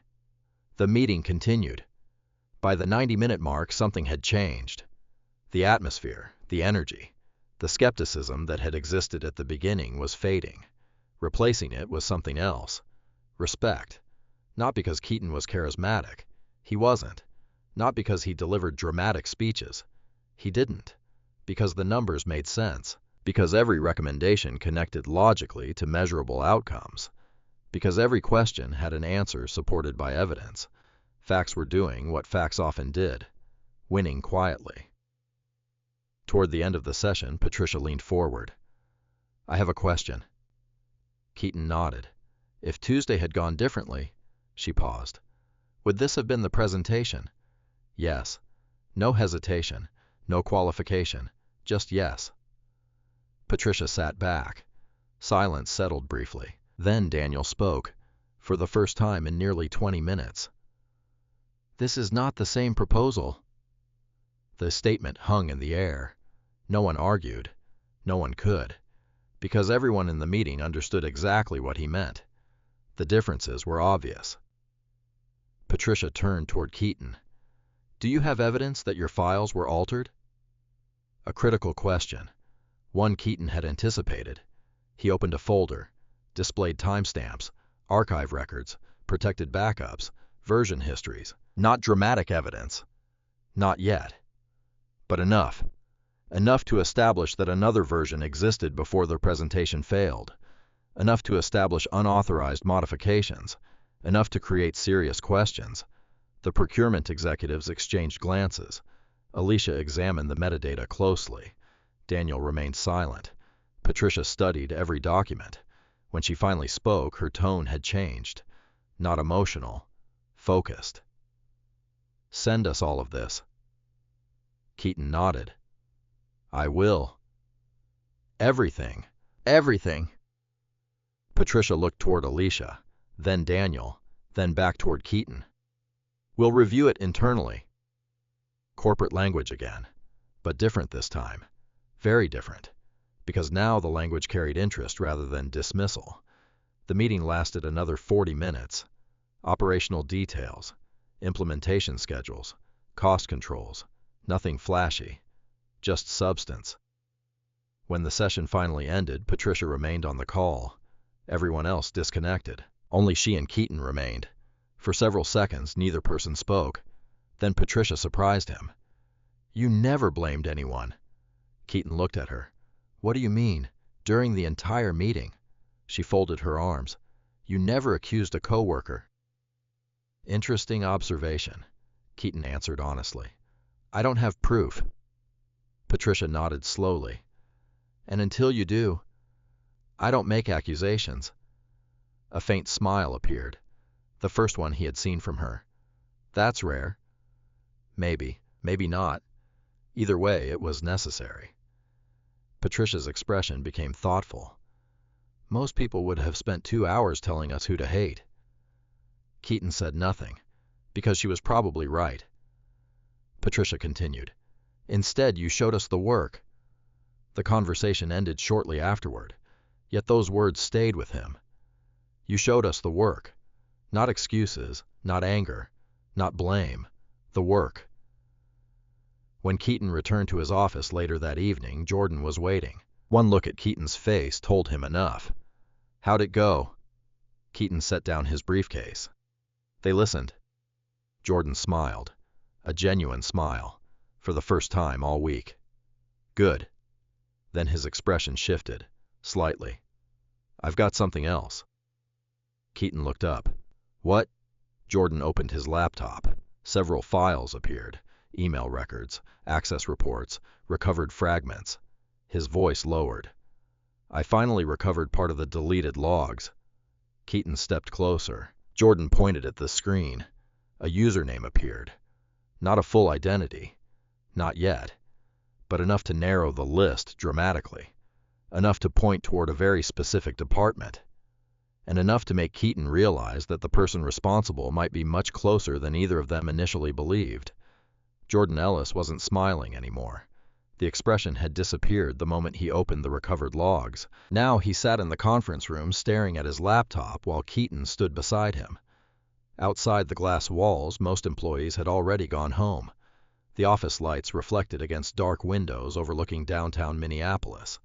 The meeting continued. By the 90-minute mark, something had changed. The atmosphere, the energy, the skepticism that had existed at the beginning was fading. Replacing it was something else. Respect. Not because Keaton was charismatic. He wasn't. Not because he delivered dramatic speeches. He didn't. Because the numbers made sense. Because every recommendation connected logically to measurable outcomes. Because every question had an answer supported by evidence. Facts were doing what facts often did, winning quietly. Toward the end of the session, Patricia leaned forward. "I have a question." Keaton nodded. "If Tuesday had gone differently," she paused, "would this have been the presentation?" "Yes." No hesitation, no qualification, just yes. Patricia sat back. Silence settled briefly. Then Daniel spoke, for the first time in nearly 20 minutes. "This is not the same proposal." The statement hung in the air. No one argued. No one could. Because everyone in the meeting understood exactly what he meant. The differences were obvious. Patricia turned toward Keaton. "Do you have evidence that your files were altered?" A critical question. One Keaton had anticipated. He opened a folder, displayed timestamps, archive records, protected backups, version histories. Not dramatic evidence. Not yet. But enough. Enough to establish that another version existed before the presentation failed. Enough to establish unauthorized modifications. Enough to create serious questions. The procurement executives exchanged glances. Alicia examined the metadata closely. Daniel remained silent. Patricia studied every document. When she finally spoke, her tone had changed. Not emotional, focused. "Send us all of this." Keaton nodded. "I will." "Everything. Everything." Patricia looked toward Alicia, then Daniel, then back toward Keaton. "We'll review it internally." Corporate language again, but different this time. Very different, because now the language carried interest rather than dismissal. The meeting lasted another 40 minutes. Operational details, implementation schedules, cost controls, nothing flashy, just substance. When the session finally ended, Patricia remained on the call. Everyone else disconnected. Only she and Keaton remained. For several seconds, neither person spoke. Then Patricia surprised him. "You never blamed anyone." Keaton looked at her. What do you mean? During the entire meeting? She folded her arms. You never accused a coworker. Interesting observation, Keaton answered honestly. I don't have proof. Patricia nodded slowly. And until you do, I don't make accusations. A faint smile appeared, the first one he had seen from her. That's rare. Maybe, maybe not. Either way, it was necessary. Patricia's expression became thoughtful. Most people would have spent 2 hours telling us who to hate. Keaton said nothing, because she was probably right. Patricia continued. Instead, you showed us the work. The conversation ended shortly afterward, yet those words stayed with him. You showed us the work. Not excuses, not anger, not blame. The work. When Keaton returned to his office later that evening, Jordan was waiting. One look at Keaton's face told him enough. How'd it go? Keaton set down his briefcase. They listened. Jordan smiled, a genuine smile, for the first time all week. Good. Then his expression shifted, slightly. I've got something else. Keaton looked up. What? Jordan opened his laptop. Several files appeared. Email records, access reports, recovered fragments. His voice lowered. I finally recovered part of the deleted logs. Keaton stepped closer. Jordan pointed at the screen. A username appeared. Not a full identity. Not yet. But enough to narrow the list dramatically. Enough to point toward a very specific department. And enough to make Keaton realize that the person responsible might be much closer than either of them initially believed. Jordan Ellis wasn't smiling anymore. The expression had disappeared the moment he opened the recovered logs. Now he sat in the conference room staring at his laptop while Keaton stood beside him. Outside the glass walls, most employees had already gone home. The office lights reflected against dark windows overlooking downtown Minneapolis.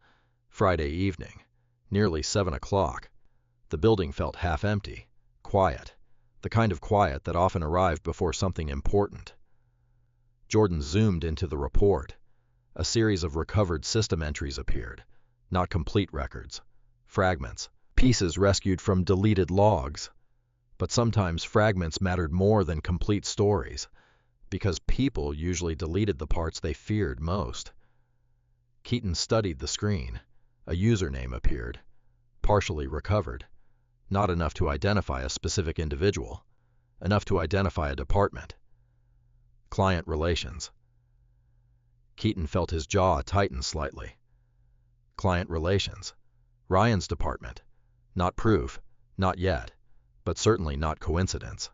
Friday evening, nearly 7 o'clock. The building felt half empty, quiet, the kind of quiet that often arrived before something important. Jordan zoomed into the report. A series of recovered system entries appeared, not complete records, fragments, pieces rescued from deleted logs. But sometimes fragments mattered more than complete stories, because people usually deleted the parts they feared most. Keaton studied the screen. A username appeared, partially recovered. Not enough to identify a specific individual, enough to identify a department. Client relations. Keaton felt his jaw tighten slightly. Client relations. Ryan's department. Not proof, not yet, but certainly not coincidence.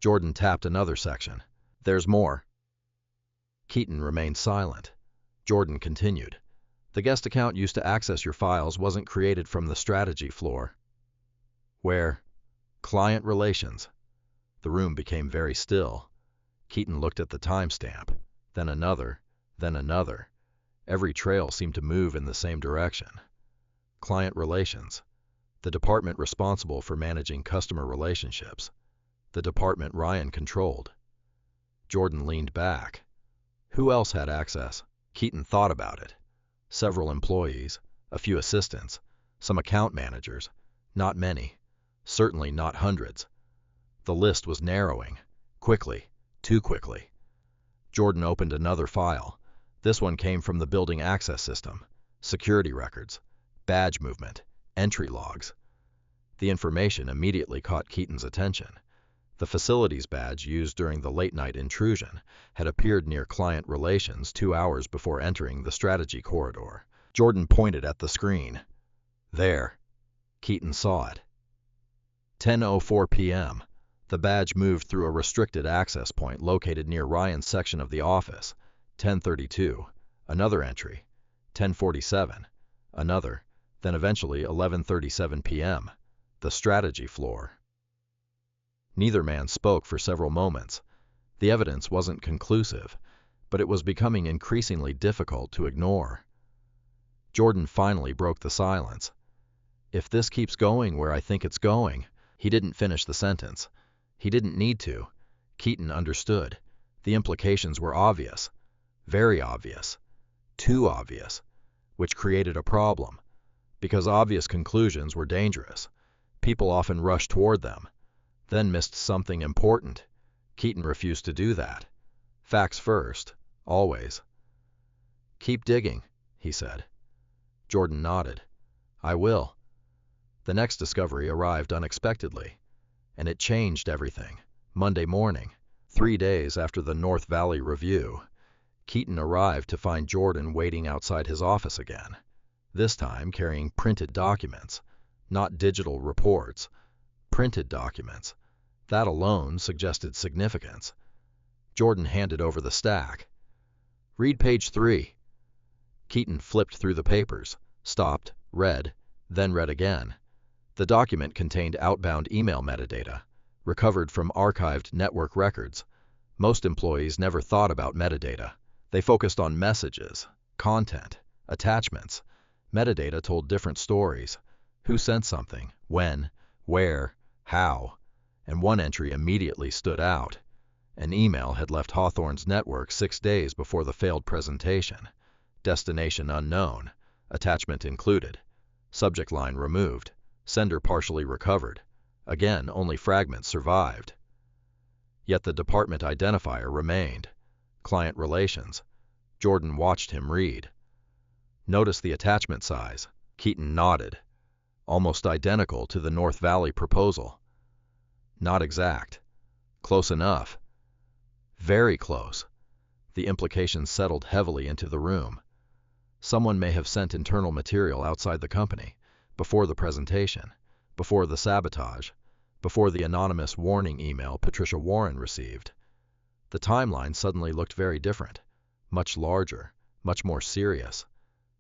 Jordan tapped another section. There's more. Keaton remained silent. Jordan continued. The guest account used to access your files wasn't created from the strategy floor. Where? Client relations. The room became very still. Keaton looked at the timestamp, then another, then another. Every trail seemed to move in the same direction. Client relations. The department responsible for managing customer relationships. The department Ryan controlled. Jordan leaned back. Who else had access? Keaton thought about it. Several employees, a few assistants, some account managers. Not many. Certainly not hundreds. The list was narrowing. Quickly. Too quickly. Jordan opened another file. This one came from the building access system. Security records. Badge movement. Entry logs. The information immediately caught Keaton's attention. The facilities badge used during the late-night intrusion had appeared near client relations 2 hours before entering the strategy corridor. Jordan pointed at the screen. There. Keaton saw it. 10:04 p.m. The badge moved through a restricted access point located near Ryan's section of the office. 10:32. Another entry. 10:47. Another. Then eventually 11:37 p.m. The strategy floor. Neither man spoke for several moments. The evidence wasn't conclusive, but it was becoming increasingly difficult to ignore. Jordan finally broke the silence. If this keeps going where I think it's going, he didn't finish the sentence. He didn't need to. Keaton understood. The implications were obvious. Very obvious. too obvious, which created a problem. Because obvious conclusions were dangerous, people often rushed toward them, then missed something important. Keaton refused to do that. Facts first, always. "Keep digging," he said. Jordan nodded. "I will." The next discovery arrived unexpectedly, and it changed everything. Monday morning, 3 days after the North Valley review, Keaton arrived to find Jordan waiting outside his office again, this time carrying printed documents, not digital reports, printed documents. That alone suggested significance. Jordan handed over the stack. "Read page 3. Keaton flipped through the papers, stopped, read, then read again. The document contained outbound email metadata, recovered from archived network records. Most employees never thought about metadata. They focused on messages, content, attachments. Metadata told different stories. Who sent something, when, where, how. And one entry immediately stood out. An email had left Hawthorne's network 6 days before the failed presentation. Destination unknown. Attachment included. Subject line removed. Sender partially recovered. Again, only fragments survived. Yet the department identifier remained. Client relations. Jordan watched him read. "Notice the attachment size." Keaton nodded. "Almost identical to the North Valley proposal." "Not exact." "Close enough." "Very close." The implications settled heavily into the room. Someone may have sent internal material outside the company, before the presentation, before the sabotage, before the anonymous warning email Patricia Warren received. The timeline suddenly looked very different, much larger, much more serious.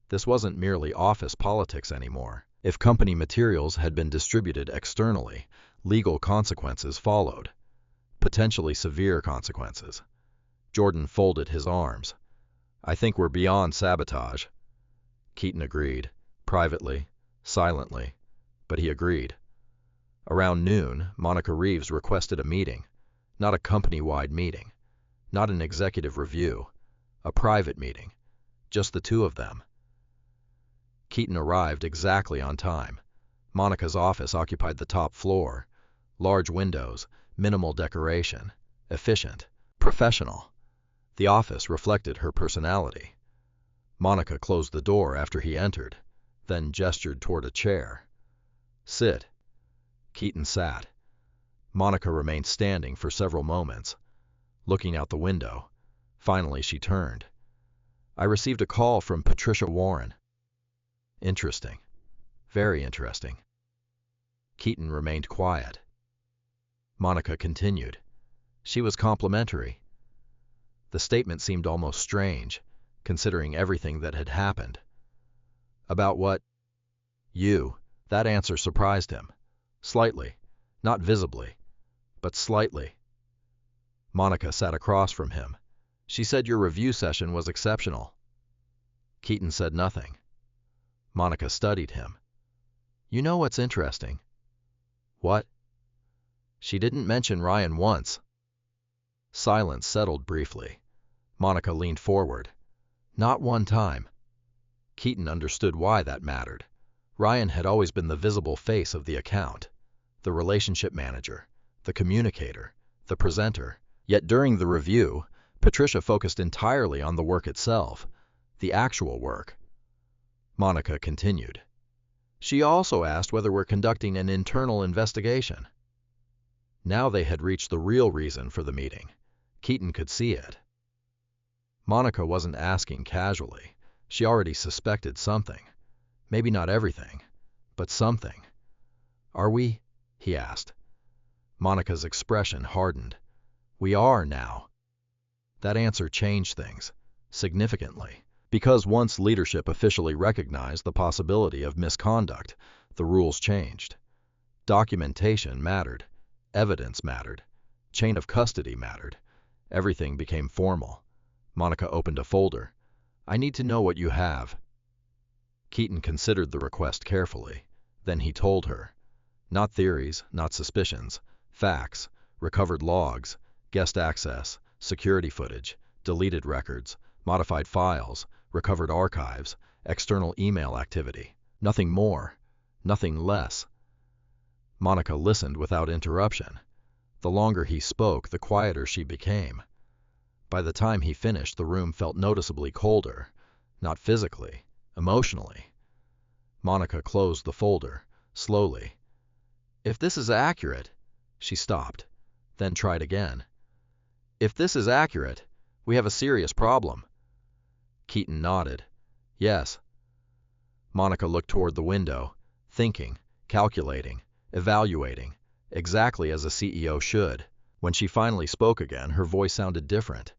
This wasn't merely office politics anymore. If company materials had been distributed externally, legal consequences followed. Potentially severe consequences. Jordan folded his arms. "I think we're beyond sabotage." Keaton agreed, privately, silently, but he agreed. Around noon, Monica Reeves requested a meeting, not a company-wide meeting, not an executive review, a private meeting, just the two of them. Keaton arrived exactly on time. Monica's office occupied the top floor. Large windows, minimal decoration, efficient, professional. The office reflected her personality. Monica closed the door after he entered, then gestured toward a chair. "Sit." Keaton sat. Monica remained standing for several moments, looking out the window. Finally she turned. "I received a call from Patricia Warren." "Interesting. Very interesting." Keaton remained quiet. Monica continued. "She was complimentary." The statement seemed almost strange, considering everything that had happened. "About what?" "You." That answer surprised him. Slightly. Not visibly, but slightly. Monica sat across from him. "She said your review session was exceptional." Keaton said nothing. Monica studied him. "You know what's interesting?" "What?" "She didn't mention Ryan once." Silence settled briefly. Monica leaned forward. "Not one time." Keaton understood why that mattered. Ryan had always been the visible face of the account, the relationship manager, the communicator, the presenter. Yet during the review, Patricia focused entirely on the work itself, the actual work. Monica continued. "She also asked whether we're conducting an internal investigation." Now they had reached the real reason for the meeting. Keaton could see it. Monica wasn't asking casually. She already suspected something. Maybe not everything, but something. "Are we?" he asked. Monica's expression hardened. "We are now." That answer changed things, significantly. Because once leadership officially recognized the possibility of misconduct, the rules changed. Documentation mattered. Evidence mattered. Chain of custody mattered. Everything became formal. Monica opened a folder. "I need to know what you have." Keaton considered the request carefully. Then he told her. Not theories, not suspicions. Facts, recovered logs, guest access, security footage, deleted records, modified files, recovered archives, external email activity. Nothing more, nothing less. Monica listened without interruption. The longer he spoke, the quieter she became. By the time he finished, the room felt noticeably colder, not physically, emotionally. Monica closed the folder, slowly. If this is accurate, she stopped, then tried again. If this is accurate, we have a serious problem. Keaton nodded. Yes. Monica looked toward the window, thinking, calculating, evaluating, exactly as a CEO should. When she finally spoke again, her voice sounded different,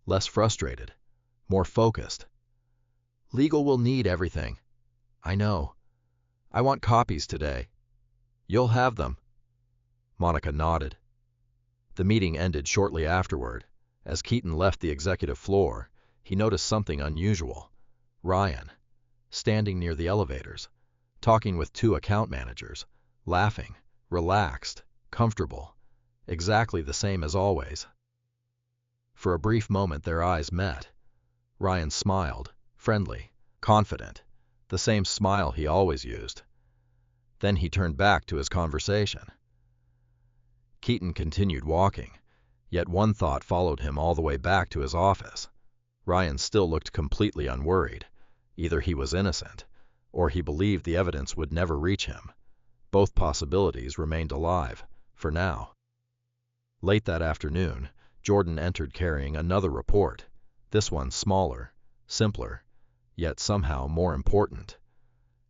less frustrated, more focused. Legal will need everything. I know. I want copies today. You'll have them. Monica nodded. The meeting ended shortly afterward. As Keaton left the executive floor, he noticed something unusual. Ryan, standing near the elevators, talking with two account managers, laughing, relaxed, comfortable, exactly the same as always. For a brief moment their eyes met. Ryan smiled, friendly, confident, the same smile he always used. Then he turned back to his conversation. Keaton continued walking, yet one thought followed him all the way back to his office. Ryan still looked completely unworried. Either he was innocent, or he believed the evidence would never reach him. Both possibilities remained alive, for now. Late that afternoon, Jordan entered carrying another report, this one smaller, simpler, yet somehow more important.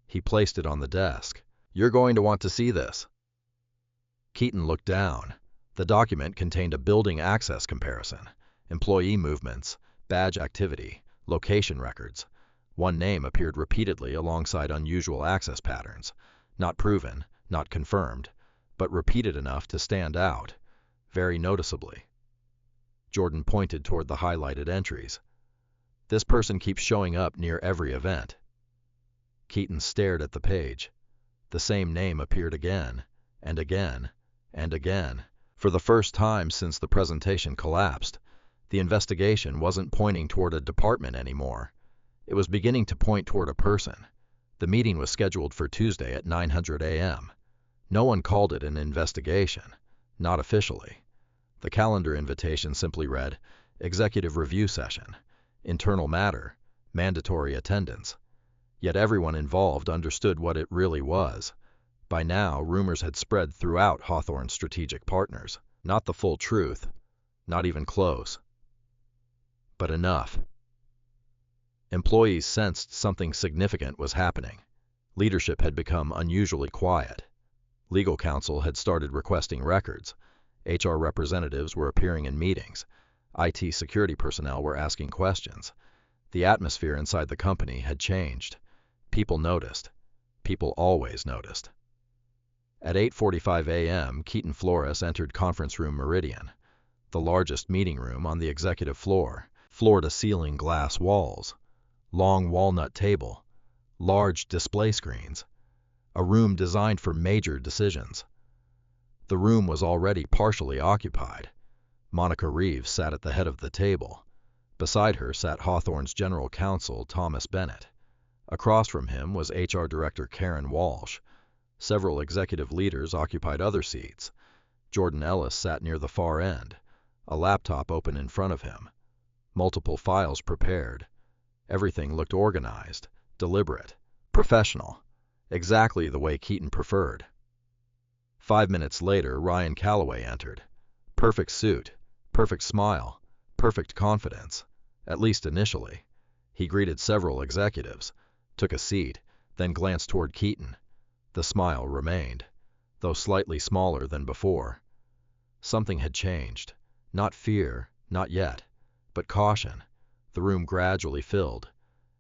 He placed it on the desk. You're going to want to see this. Keaton looked down. The document contained a building access comparison, employee movements, badge activity, location records. One name appeared repeatedly alongside unusual access patterns, not proven, not confirmed, but repeated enough to stand out, very noticeably. Jordan pointed toward the highlighted entries. This person keeps showing up near every event. Keaton stared at the page. The same name appeared again, and again, and again. For the first time since the presentation collapsed, the investigation wasn't pointing toward a department anymore. It was beginning to point toward a person. The meeting was scheduled for Tuesday at 9:00 a.m. No one called it an investigation, not officially. The calendar invitation simply read, Executive Review Session, Internal Matter, Mandatory Attendance. Yet everyone involved understood what it really was. By now, rumors had spread throughout Hawthorne's strategic partners. Not the full truth, not even close. But enough. Employees sensed something significant was happening. Leadership had become unusually quiet. Legal counsel had started requesting records. HR representatives were appearing in meetings. IT security personnel were asking questions. The atmosphere inside the company had changed. People noticed. People always noticed. At 8:45 a.m., Keaton Flores entered Conference Room Meridian, the largest meeting room on the executive floor, floor-to-ceiling glass walls, long walnut table, large display screens, a room designed for major decisions. The room was already partially occupied. Monica Reeves sat at the head of the table. Beside her sat Hawthorne's General Counsel, Thomas Bennett. Across from him was HR Director Karen Walsh. Several executive leaders occupied other seats. Jordan Ellis sat near the far end, a laptop open in front of him. Multiple files prepared. Everything looked organized, deliberate, professional, exactly the way Keaton preferred. 5 minutes later, Ryan Calloway entered. Perfect suit, perfect smile, perfect confidence, at least initially. He greeted several executives, took a seat, then glanced toward Keaton. The smile remained, though slightly smaller than before. Something had changed. Not fear, not yet, but caution. The room gradually filled.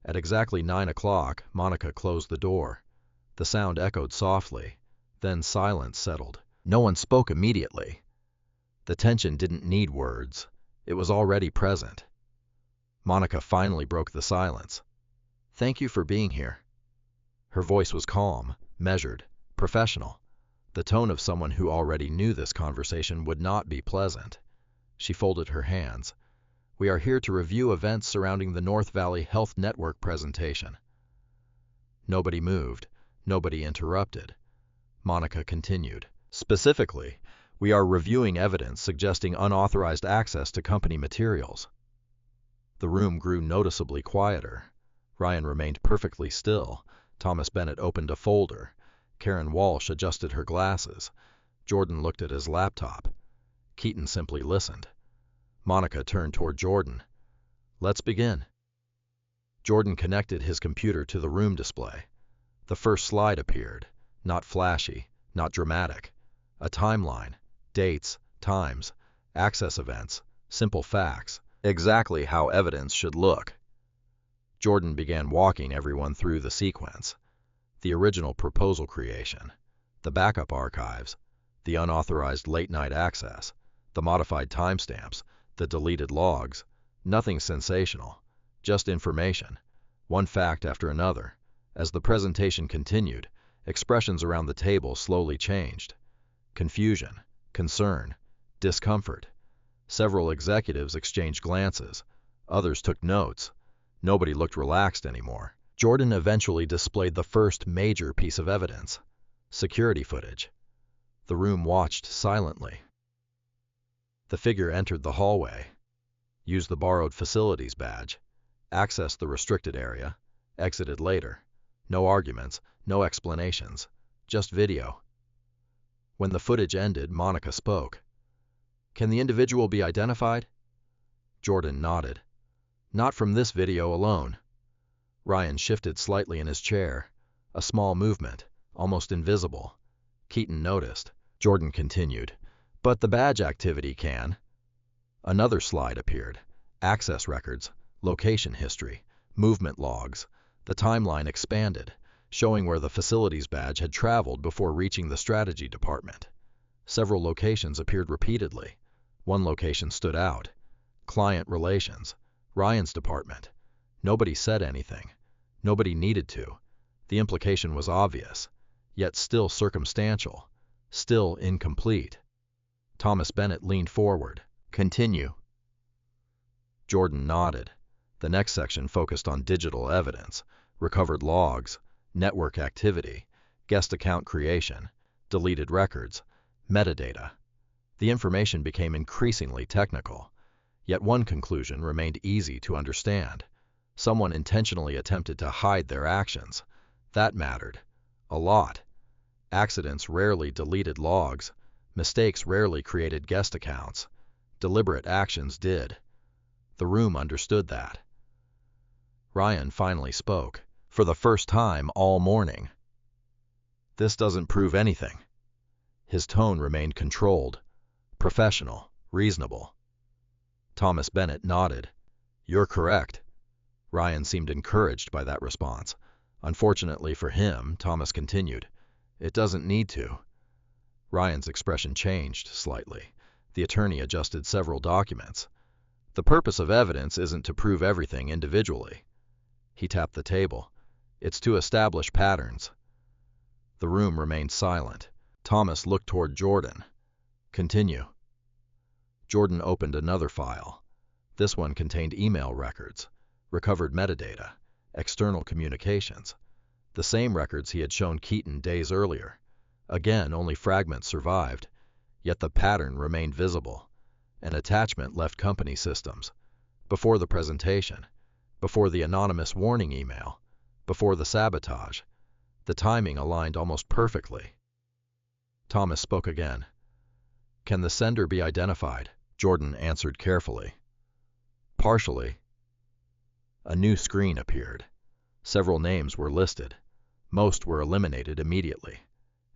At exactly 9 o'clock, Monica closed the door. The sound echoed softly. Then silence settled. No one spoke immediately. The tension didn't need words. It was already present. Monica finally broke the silence. Thank you for being here. Her voice was calm, measured, professional. The tone of someone who already knew this conversation would not be pleasant. She folded her hands. We are here to review events surrounding the North Valley Health Network presentation. Nobody moved. Nobody interrupted. Monica continued. Specifically, we are reviewing evidence suggesting unauthorized access to company materials. The room grew noticeably quieter. Ryan remained perfectly still. Thomas Bennett opened a folder. Karen Walsh adjusted her glasses. Jordan looked at his laptop. Keaton simply listened. Monica turned toward Jordan. Let's begin. Jordan connected his computer to the room display. The first slide appeared. Not flashy, not dramatic. A timeline, dates, times, access events, simple facts, exactly how evidence should look. Jordan began walking everyone through the sequence. The original proposal creation, the backup archives, the unauthorized late-night access, the modified timestamps, the deleted logs. Nothing sensational, just information, one fact after another. As the presentation continued, expressions around the table slowly changed. Confusion, concern, discomfort. Several executives exchanged glances. Others took notes. Nobody looked relaxed anymore. Jordan eventually displayed the first major piece of evidence: security footage. The room watched silently. The figure entered the hallway, used the borrowed facilities badge, accessed the restricted area, exited later. No arguments, no explanations, just video. When the footage ended, Monica spoke. Can the individual be identified? Jordan nodded. Not from this video alone. Ryan shifted slightly in his chair. A small movement, almost invisible. Keaton noticed. Jordan continued. But the badge activity can. Another slide appeared. Access records, location history, movement logs. The timeline expanded, showing where the facilities badge had traveled before reaching the strategy department. Several locations appeared repeatedly. One location stood out. Client relations, Ryan's department. Nobody said anything. Nobody needed to. The implication was obvious, yet still circumstantial, still incomplete. Thomas Bennett leaned forward. Continue. Jordan nodded. The next section focused on digital evidence, recovered logs, network activity, guest account creation, deleted records, metadata. The information became increasingly technical, yet one conclusion remained easy to understand. Someone intentionally attempted to hide their actions. That mattered. A lot. Accidents rarely deleted logs. Mistakes rarely created guest accounts. Deliberate actions did. The room understood that. Ryan finally spoke, for the first time all morning. This doesn't prove anything. His tone remained controlled, professional, reasonable. Thomas Bennett nodded. You're correct. Ryan seemed encouraged by that response. Unfortunately for him, Thomas continued. It doesn't need to. Ryan's expression changed slightly. The attorney adjusted several documents. The purpose of evidence isn't to prove everything individually. He tapped the table. It's to establish patterns. The room remained silent. Thomas looked toward Jordan. Continue. Jordan opened another file. This one contained email records, recovered metadata, external communications. The same records he had shown Keaton days earlier. Again, only fragments survived, yet the pattern remained visible. An attachment left company systems. Before the presentation, before the anonymous warning email, before the sabotage. The timing aligned almost perfectly. Thomas spoke again. Can the sender be identified? Jordan answered carefully. Partially. A new screen appeared. Several names were listed. Most were eliminated immediately.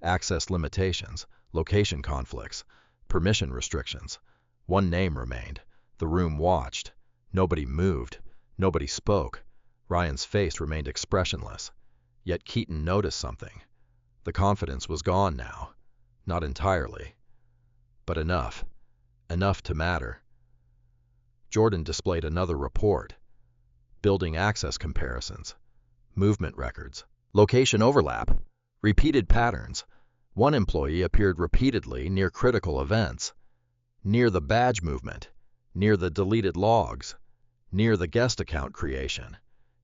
Access limitations, location conflicts, permission restrictions. One name remained. The room watched. Nobody moved. Nobody spoke. Ryan's face remained expressionless. Yet Keaton noticed something. The confidence was gone now. Not entirely. But enough. Enough to matter. Jordan displayed another report. Building access comparisons. Movement records. Location overlap. Repeated patterns. One employee appeared repeatedly near critical events. Near the badge movement. near the deleted logs, near the guest account creation,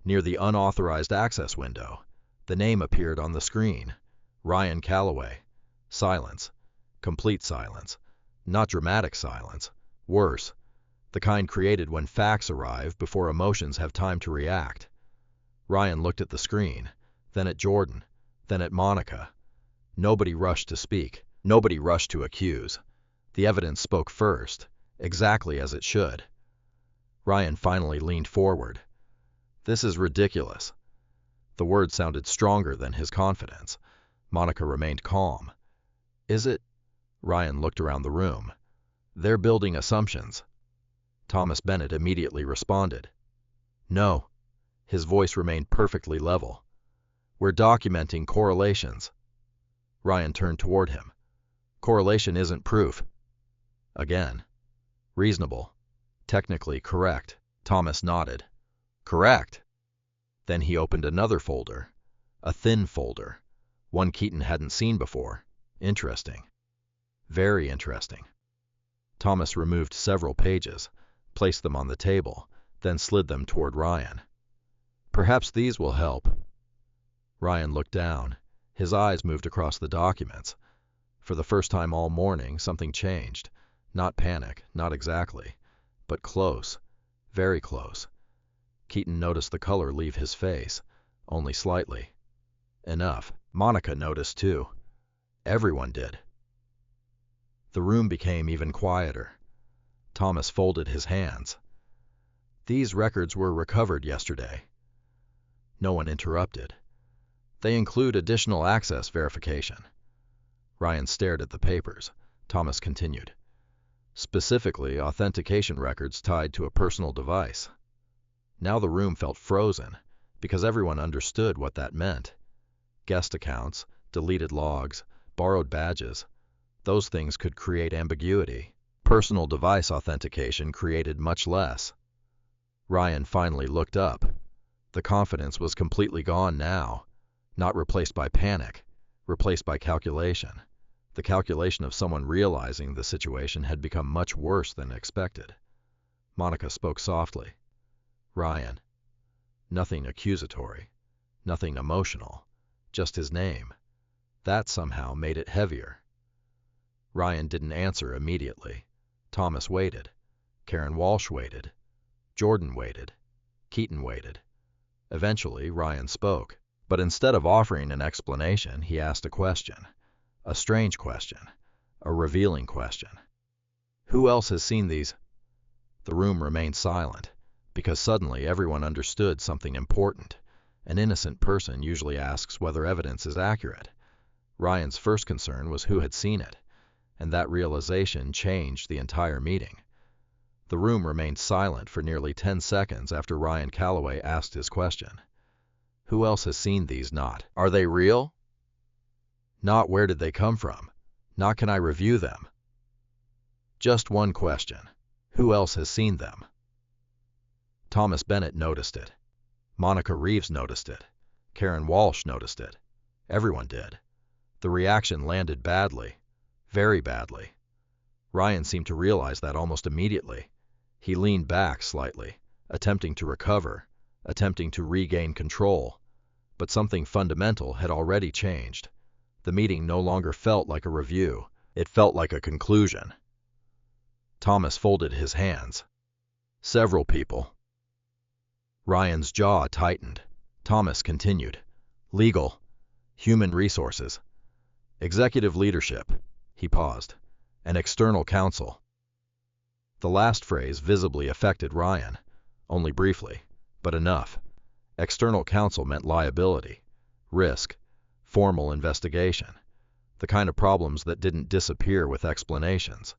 near the unauthorized access window. The name appeared on the screen. Ryan Calloway. Silence. Complete silence. Not dramatic silence. Worse. The kind created when facts arrive before emotions have time to react. Ryan looked at the screen, then at Jordan, then at Monica. Nobody rushed to speak. Nobody rushed to accuse. The evidence spoke first, exactly as it should. Ryan finally leaned forward. "This is ridiculous." The word sounded stronger than his confidence. Monica remained calm. "Is it?" Ryan looked around the room. "They're building assumptions." Thomas Bennett immediately responded. "No." His voice remained perfectly level. "We're documenting correlations." Ryan turned toward him. "Correlation isn't proof." Again. "Reasonable. Technically correct." Thomas nodded. "Correct." Then he opened another folder. A thin folder. One Keaton hadn't seen before. Interesting. Very interesting. Thomas removed several pages, placed them on the table, then slid them toward Ryan. "Perhaps these will help." Ryan looked down. His eyes moved across the documents. For the first time all morning, something changed. Not panic, not exactly, but close, very close. Keaton noticed the color leave his face, only slightly. Enough. Monica noticed too. Everyone did. The room became even quieter. Thomas folded his hands. "These records were recovered yesterday." No one interrupted. "They include additional access verification." Ryan stared at the papers. Thomas continued. "Specifically, authentication records tied to a personal device." Now the room felt frozen, because everyone understood what that meant. Guest accounts, deleted logs, borrowed badges, those things could create ambiguity. Personal device authentication created much less. Ryan finally looked up. The confidence was completely gone now, not replaced by panic, replaced by calculation. The calculation of someone realizing the situation had become much worse than expected. Monica spoke softly. "Ryan." Nothing accusatory, nothing emotional, just his name. That somehow made it heavier. Ryan didn't answer immediately. Thomas waited. Karen Walsh waited. Jordan waited. Keaton waited. Eventually, Ryan spoke. But instead of offering an explanation, he asked a question. A strange question. A revealing question. "Who else has seen these?" The room remained silent, because suddenly everyone understood something important. An innocent person usually asks whether evidence is accurate. Ryan's first concern was who had seen it, and that realization changed the entire meeting. The room remained silent for nearly 10 seconds after Ryan Calloway asked his question. "Who else has seen these? Not, are they real? Not, where did they come from? Not, can I review them? Just one question. Who else has seen them?" Thomas Bennett noticed it. Monica Reeves noticed it. Karen Walsh noticed it. Everyone did. The reaction landed badly. Very badly. Ryan seemed to realize that almost immediately. He leaned back slightly, attempting to recover, attempting to regain control. But something fundamental had already changed. The meeting no longer felt like a review. It felt like a conclusion. Thomas folded his hands. "Several people." Ryan's jaw tightened. Thomas continued. "Legal, human resources, executive leadership." He paused. "And external counsel." The last phrase visibly affected Ryan. Only briefly, but enough. External counsel meant liability, risk, formal investigation, the kind of problems that didn't disappear with explanations.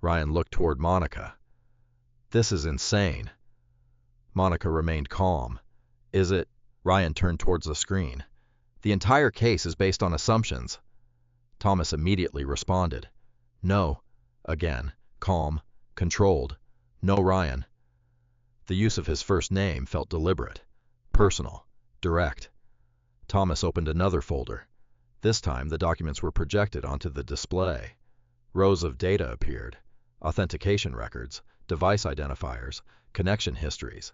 Ryan looked toward Monica. "This is insane." Monica remained calm. "Is it?" Ryan turned towards the screen. "The entire case is based on assumptions." Thomas immediately responded. "No." Again, calm, controlled. "No, Ryan." The use of his first name felt deliberate, personal, direct. Thomas opened another folder. This time the documents were projected onto the display. Rows of data appeared. authentication records, device identifiers, connection histories.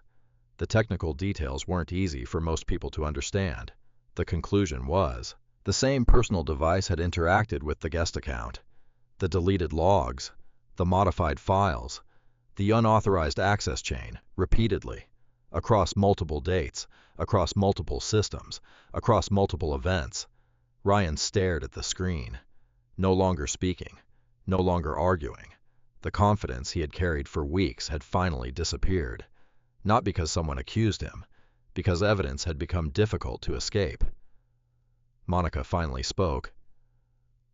The technical details weren't easy for most people to understand. The conclusion was, the same personal device had interacted with the guest account. The deleted logs, the modified files, the unauthorized access chain, repeatedly, across multiple dates, across multiple systems, across multiple events. Ryan stared at the screen, no longer speaking, no longer arguing. The confidence he had carried for weeks had finally disappeared, not because someone accused him, because evidence had become difficult to escape. Monica finally spoke.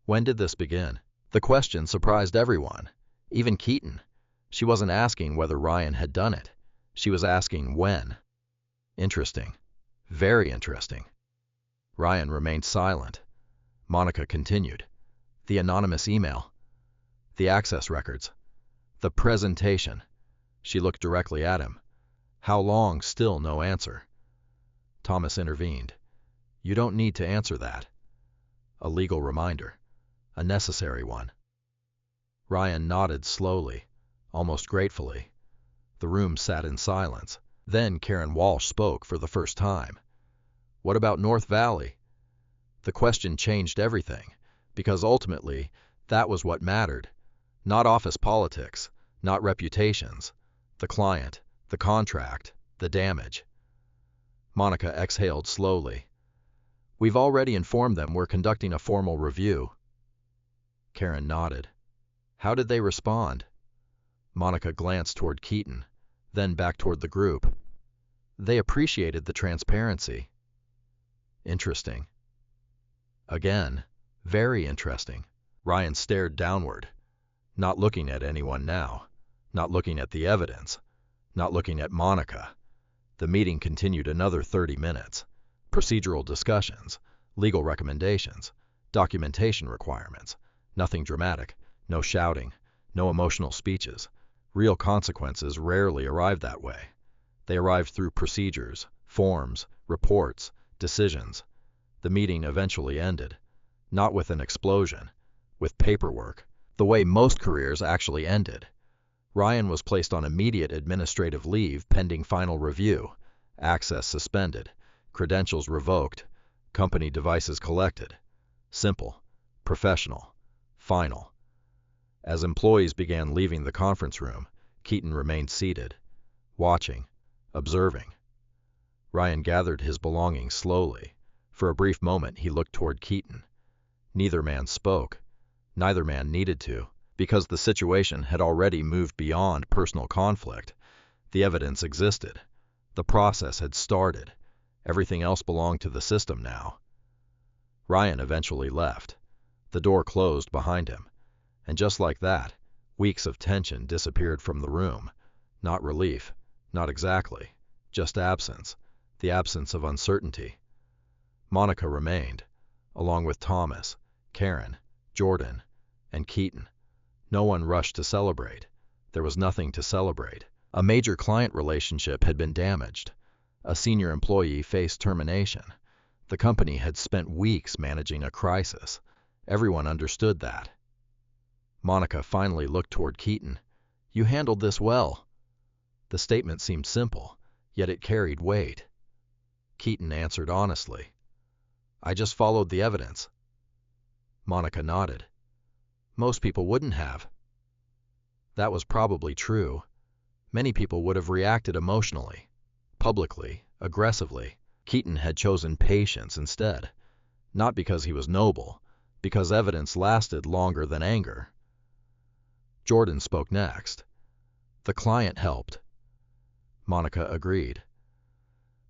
When did this begin? The question surprised everyone, even Keaton. She wasn't asking whether Ryan had done it. She was asking when. Interesting. Very interesting. Ryan remained silent. Monica continued. The anonymous email. The access records. The presentation. She looked directly at him. How long? Still no answer. Thomas intervened. You don't need to answer that. A legal reminder. A necessary one. Ryan nodded slowly, almost gratefully. The room sat in silence. Then Karen Walsh spoke for the first time. What about North Valley? The question changed everything, because ultimately, that was what mattered. Not office politics, not reputations. The client, the contract, the damage. Monica exhaled slowly. We've already informed them we're conducting a formal review. Karen nodded. How did they respond? Monica glanced toward Keaton, then back toward the group. They appreciated the transparency. Interesting. Again, very interesting. Ryan stared downward, not looking at anyone now, not looking at the evidence, not looking at Monica. The meeting continued another 30 minutes. Procedural discussions, legal recommendations, documentation requirements. Nothing dramatic, no shouting, no emotional speeches. Real consequences rarely arrive that way. They arrived through procedures, forms, reports, decisions. The meeting eventually ended, not with an explosion, with paperwork, the way most careers actually ended. Ryan was placed on immediate administrative leave pending final review, access suspended, credentials revoked, company devices collected. Simple, professional, final. As employees began leaving the conference room, Keaton remained seated, watching, observing. Ryan gathered his belongings slowly. For a brief moment he looked toward Keaton. Neither man spoke. Neither man needed to, because the situation had already moved beyond personal conflict. The evidence existed. The process had started. Everything else belonged to the system now. Ryan eventually left. The door closed behind him. And just like that, weeks of tension disappeared from the room. Not relief, not exactly, just absence, the absence of uncertainty. Monica remained, along with Thomas, Karen, Jordan, and Keaton. No one rushed to celebrate. There was nothing to celebrate. A major client relationship had been damaged. A senior employee faced termination. The company had spent weeks managing a crisis. Everyone understood that. Monica finally looked toward Keaton. You handled this well. The statement seemed simple, yet it carried weight. Keaton answered honestly. I just followed the evidence. Monica nodded. Most people wouldn't have. That was probably true. Many people would have reacted emotionally, publicly, aggressively. Keaton had chosen patience instead, not because he was noble, because evidence lasted longer than anger. Jordan spoke next. The client helped. Monica agreed.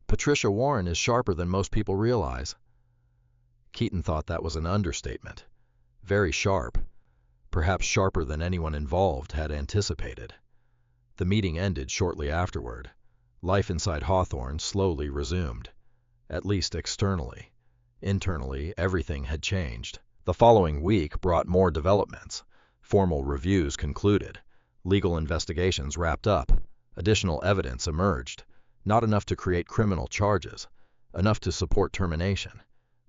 Patricia Warren is sharper than most people realize. Keaton thought that was an understatement. Very sharp, perhaps sharper than anyone involved had anticipated. The meeting ended shortly afterward. Life inside Hawthorne slowly resumed, at least externally. Internally, everything had changed. The following week brought more developments. Formal reviews concluded. Legal investigations wrapped up. Additional evidence emerged. Not enough to create criminal charges, enough to support termination.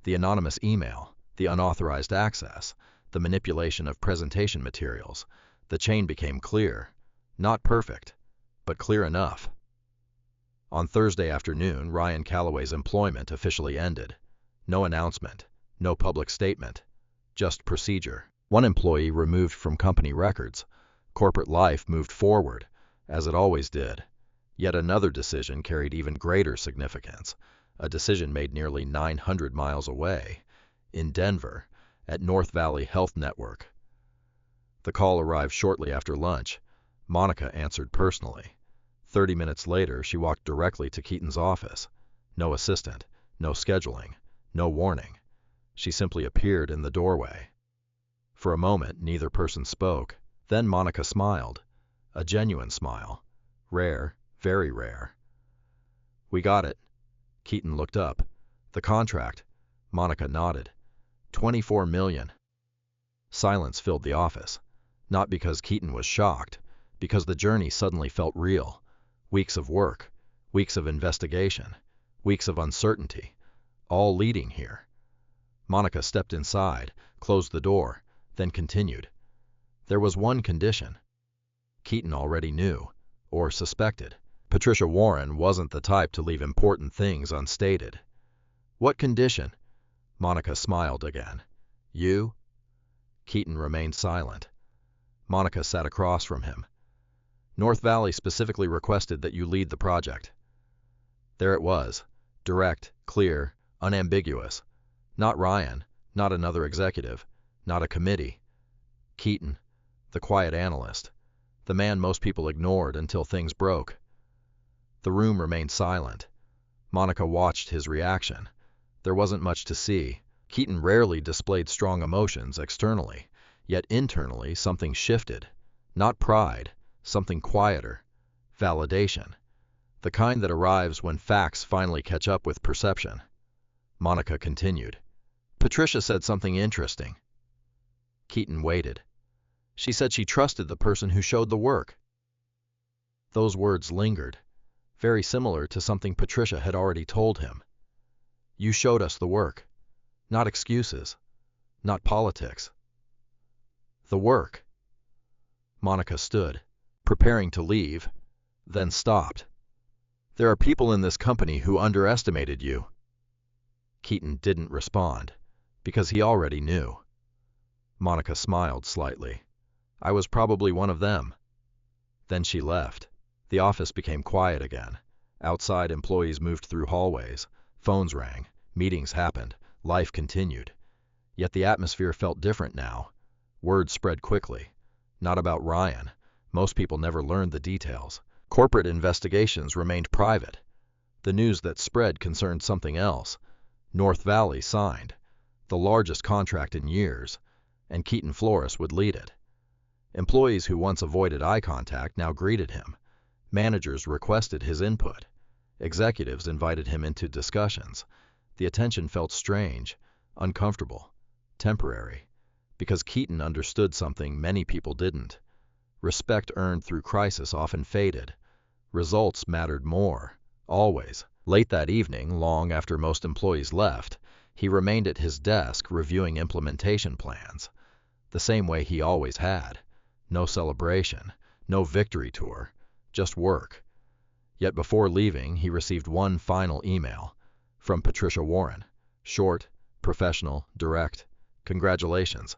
The anonymous email, the unauthorized access, the manipulation of presentation materials, The chain became clear. Not perfect, but clear enough. On Thursday afternoon, Ryan Calloway's employment officially ended. No announcement, no public statement, just procedure. One employee removed from company records. Corporate life moved forward, as it always did. Yet another decision carried even greater significance, a decision made nearly 900 miles away, in Denver, at North Valley Health Network. The call arrived shortly after lunch. Monica answered personally. 30 minutes later, she walked directly to Keaton's office. No assistant, no scheduling, no warning. She simply appeared in the doorway. For a moment, neither person spoke. Then Monica smiled. A genuine smile. Rare, very rare. "We got it." Keaton looked up. "The contract." Monica nodded. $24 million. Silence filled the office. Not because Keaton was shocked, because the journey suddenly felt real. Weeks of work, weeks of investigation, weeks of uncertainty, all leading here. Monica stepped inside, closed the door, then continued. There was one condition. Keaton already knew, or suspected. Patricia Warren wasn't the type to leave important things unstated. "What condition?" Monica smiled again. "You?" Keaton remained silent. Monica sat across from him. "North Valley specifically requested that you lead the project." There it was, direct, clear, unambiguous. Not Ryan, not another executive, not a committee. Keaton, the quiet analyst, the man most people ignored until things broke. The room remained silent. Monica watched his reaction. There wasn't much to see. Keaton rarely displayed strong emotions externally, yet internally something shifted. Not pride, something quieter. Validation. The kind that arrives when facts finally catch up with perception. Monica continued. "Patricia said something interesting." Keaton waited. "She said she trusted the person who showed the work." Those words lingered, very similar to something Patricia had already told him. "You showed us the work. Not excuses. Not politics. The work." Monica stood, preparing to leave, then stopped. "There are people in this company who underestimated you." Keaton didn't respond, because he already knew. Monica smiled slightly. "I was probably one of them." Then she left. The office became quiet again. Outside, employees moved through hallways. Phones rang. Meetings happened. Life continued. Yet the atmosphere felt different now. Word spread quickly. Not about Ryan. Most people never learned the details. Corporate investigations remained private. The news that spread concerned something else. North Valley signed, the largest contract in years, and Keaton Flores would lead it. Employees who once avoided eye contact now greeted him. Managers requested his input. Executives invited him into discussions. The attention felt strange, uncomfortable, temporary, because Keaton understood something many people didn't. Respect earned through crisis often faded. Results mattered more, always. Late that evening, long after most employees left, he remained at his desk reviewing implementation plans, the same way he always had. No celebration, no victory tour, just work. Yet before leaving, he received one final email from Patricia Warren. Short, professional, direct. "Congratulations.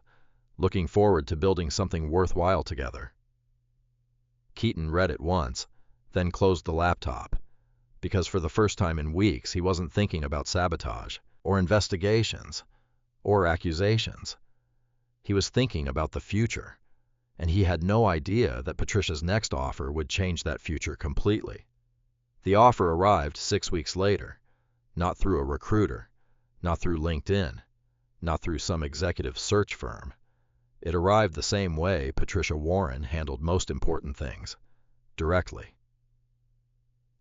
Looking forward to building something worthwhile together." Keaton read it once, then closed the laptop, because for the first time in weeks he wasn't thinking about sabotage, or investigations, or accusations. He was thinking about the future, and he had no idea that Patricia's next offer would change that future completely. The offer arrived 6 weeks later, not through a recruiter, not through LinkedIn, not through some executive search firm. It arrived the same way Patricia Warren handled most important things, directly.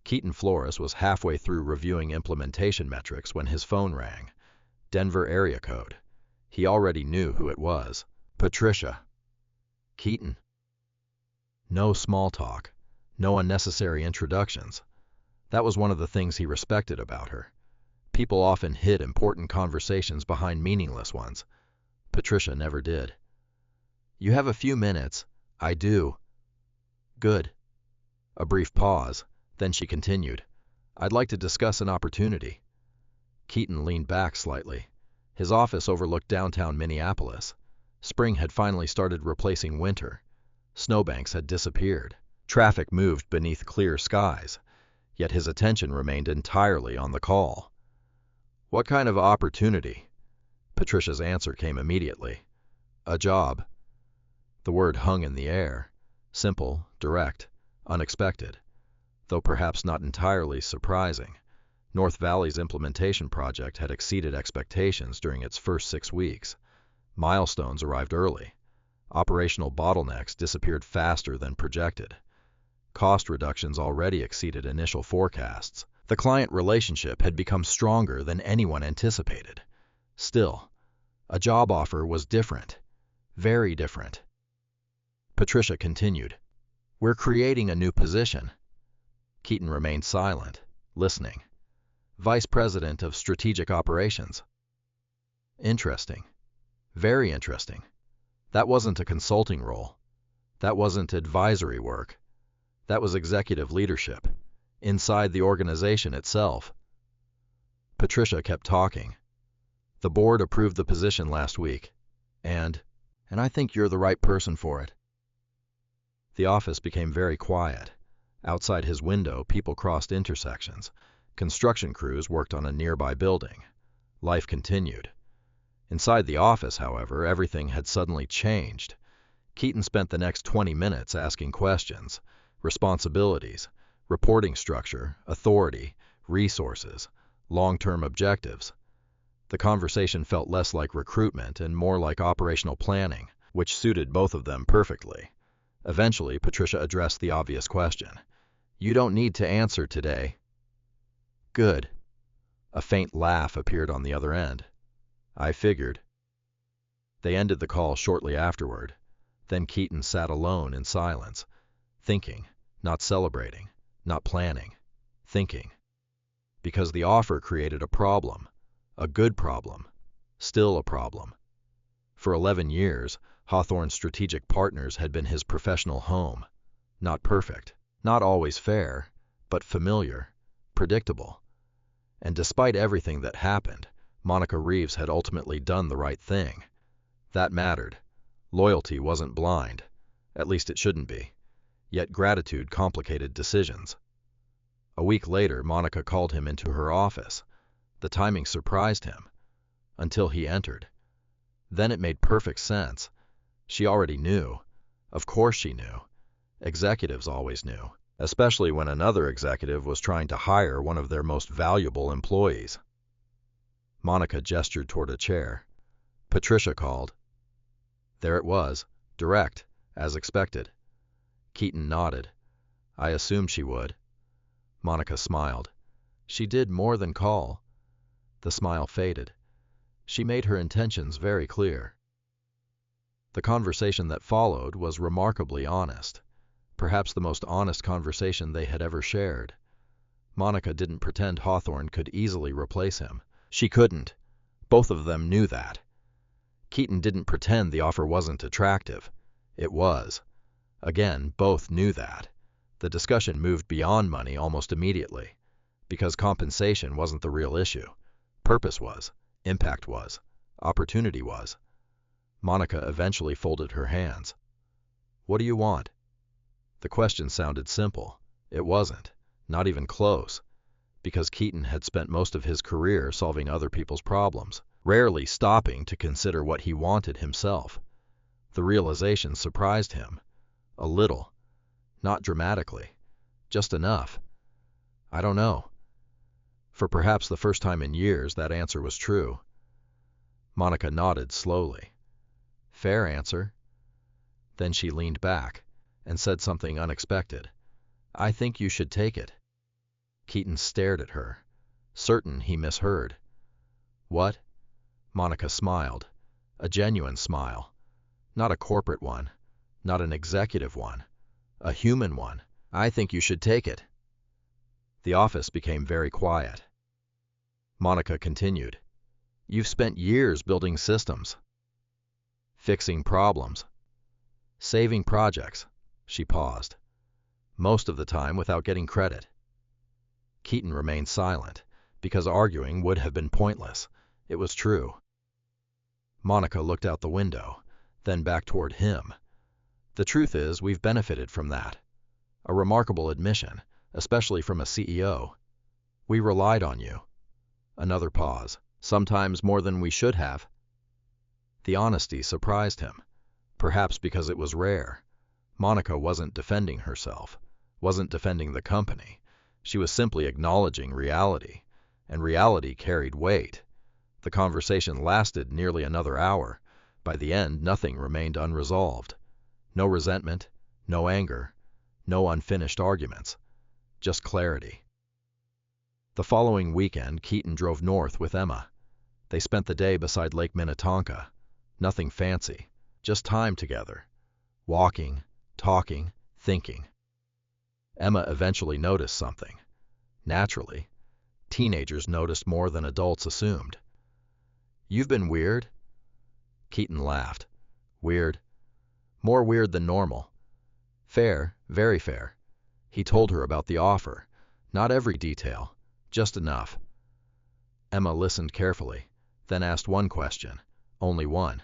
Keaton Flores was halfway through reviewing implementation metrics when his phone rang. Denver area code. He already knew who it was. Patricia. Keaton. No small talk, no unnecessary introductions. That was one of the things he respected about her. People often hid important conversations behind meaningless ones. Patricia never did. "You have a few minutes. I do. Good. A brief pause, then she continued. I'd like to discuss an opportunity. Keaton leaned back slightly. His office overlooked downtown Minneapolis. Spring had finally started replacing winter. Snowbanks had disappeared. Traffic moved beneath clear skies, yet his attention remained entirely on the call. What kind of opportunity? Patricia's answer came immediately. A job. The word hung in the air. Simple, direct, unexpected, though perhaps not entirely surprising. North Valley's implementation project had exceeded expectations during its first 6 weeks. Milestones arrived early. Operational bottlenecks disappeared faster than projected. Cost reductions already exceeded initial forecasts. The client relationship had become stronger than anyone anticipated. Still, a job offer was different. Very different. Patricia continued. We're creating a new position. Keaton remained silent, listening. Vice President of Strategic Operations. Interesting. Very interesting. That wasn't a consulting role. That wasn't advisory work. That was executive leadership, inside the organization itself. Patricia kept talking. The board approved the position last week, and I think you're the right person for it. The office became very quiet. Outside his window, people crossed intersections. Construction crews worked on a nearby building. Life continued. Inside the office, however, everything had suddenly changed. Keaton spent the next 20 minutes asking questions. Responsibilities, reporting structure, authority, resources, long-term objectives. The conversation felt less like recruitment and more like operational planning, which suited both of them perfectly. Eventually, Patricia addressed the obvious question. You don't need to answer today. Good. A faint laugh appeared on the other end. I figured. They ended the call shortly afterward. Then Keaton sat alone in silence, thinking, not celebrating, not planning, thinking. Because the offer created a problem, a good problem, still a problem. For 11 years, Hawthorne's strategic partners had been his professional home. Not perfect, not always fair, but familiar, predictable. And despite everything that happened, Monica Reeves had ultimately done the right thing. That mattered. Loyalty wasn't blind. At least it shouldn't be. Yet gratitude complicated decisions. A week later, Monica called him into her office. The timing surprised him. Until he entered. Then it made perfect sense. She already knew. Of course she knew. Executives always knew, especially when another executive was trying to hire one of their most valuable employees. Monica gestured toward a chair. Patricia called. There it was, direct, as expected. Keaton nodded. I assumed she would. Monica smiled. She did more than call. The smile faded. She made her intentions very clear. The conversation that followed was remarkably honest. Perhaps the most honest conversation they had ever shared. Monica didn't pretend Hawthorne could easily replace him. She couldn't. Both of them knew that. Keaton didn't pretend the offer wasn't attractive. It was. Again, both knew that. The discussion moved beyond money almost immediately, because compensation wasn't the real issue. Purpose was. Impact was. Opportunity was. Monica eventually folded her hands. What do you want? The question sounded simple. It wasn't. Not even close. Because Keaton had spent most of his career solving other people's problems, rarely stopping to consider what he wanted himself. The realization surprised him. A little. Not dramatically. Just enough. I don't know. For perhaps the first time in years, that answer was true. Monica nodded slowly. Fair answer. Then she leaned back and said something unexpected. I think you should take it. Keaton stared at her, certain he misheard. What? Monica smiled. A genuine smile. Not a corporate one. Not an executive one. A human one. I think you should take it. The office became very quiet. Monica continued. You've spent years building systems. Fixing problems. Saving projects. She paused, most of the time without getting credit. Keaton remained silent, because arguing would have been pointless. It was true. Monica looked out the window, then back toward him. The truth is, we've benefited from that. A remarkable admission, especially from a CEO. We relied on you. Another pause, sometimes more than we should have. The honesty surprised him, perhaps because it was rare. Monica wasn't defending herself, wasn't defending the company. She was simply acknowledging reality, and reality carried weight. The conversation lasted nearly another hour. By the end, nothing remained unresolved. No resentment, no anger, no unfinished arguments, just clarity. The following weekend, Keaton drove north with Emma. They spent the day beside Lake Minnetonka. Nothing fancy, just time together. Walking, talking, thinking. Emma eventually noticed something. Naturally, teenagers noticed more than adults assumed. "You've been weird?" Keaton laughed. "Weird? More weird than normal. Fair, very fair." He told her about the offer. Not every detail, just enough. Emma listened carefully, then asked one question, only one.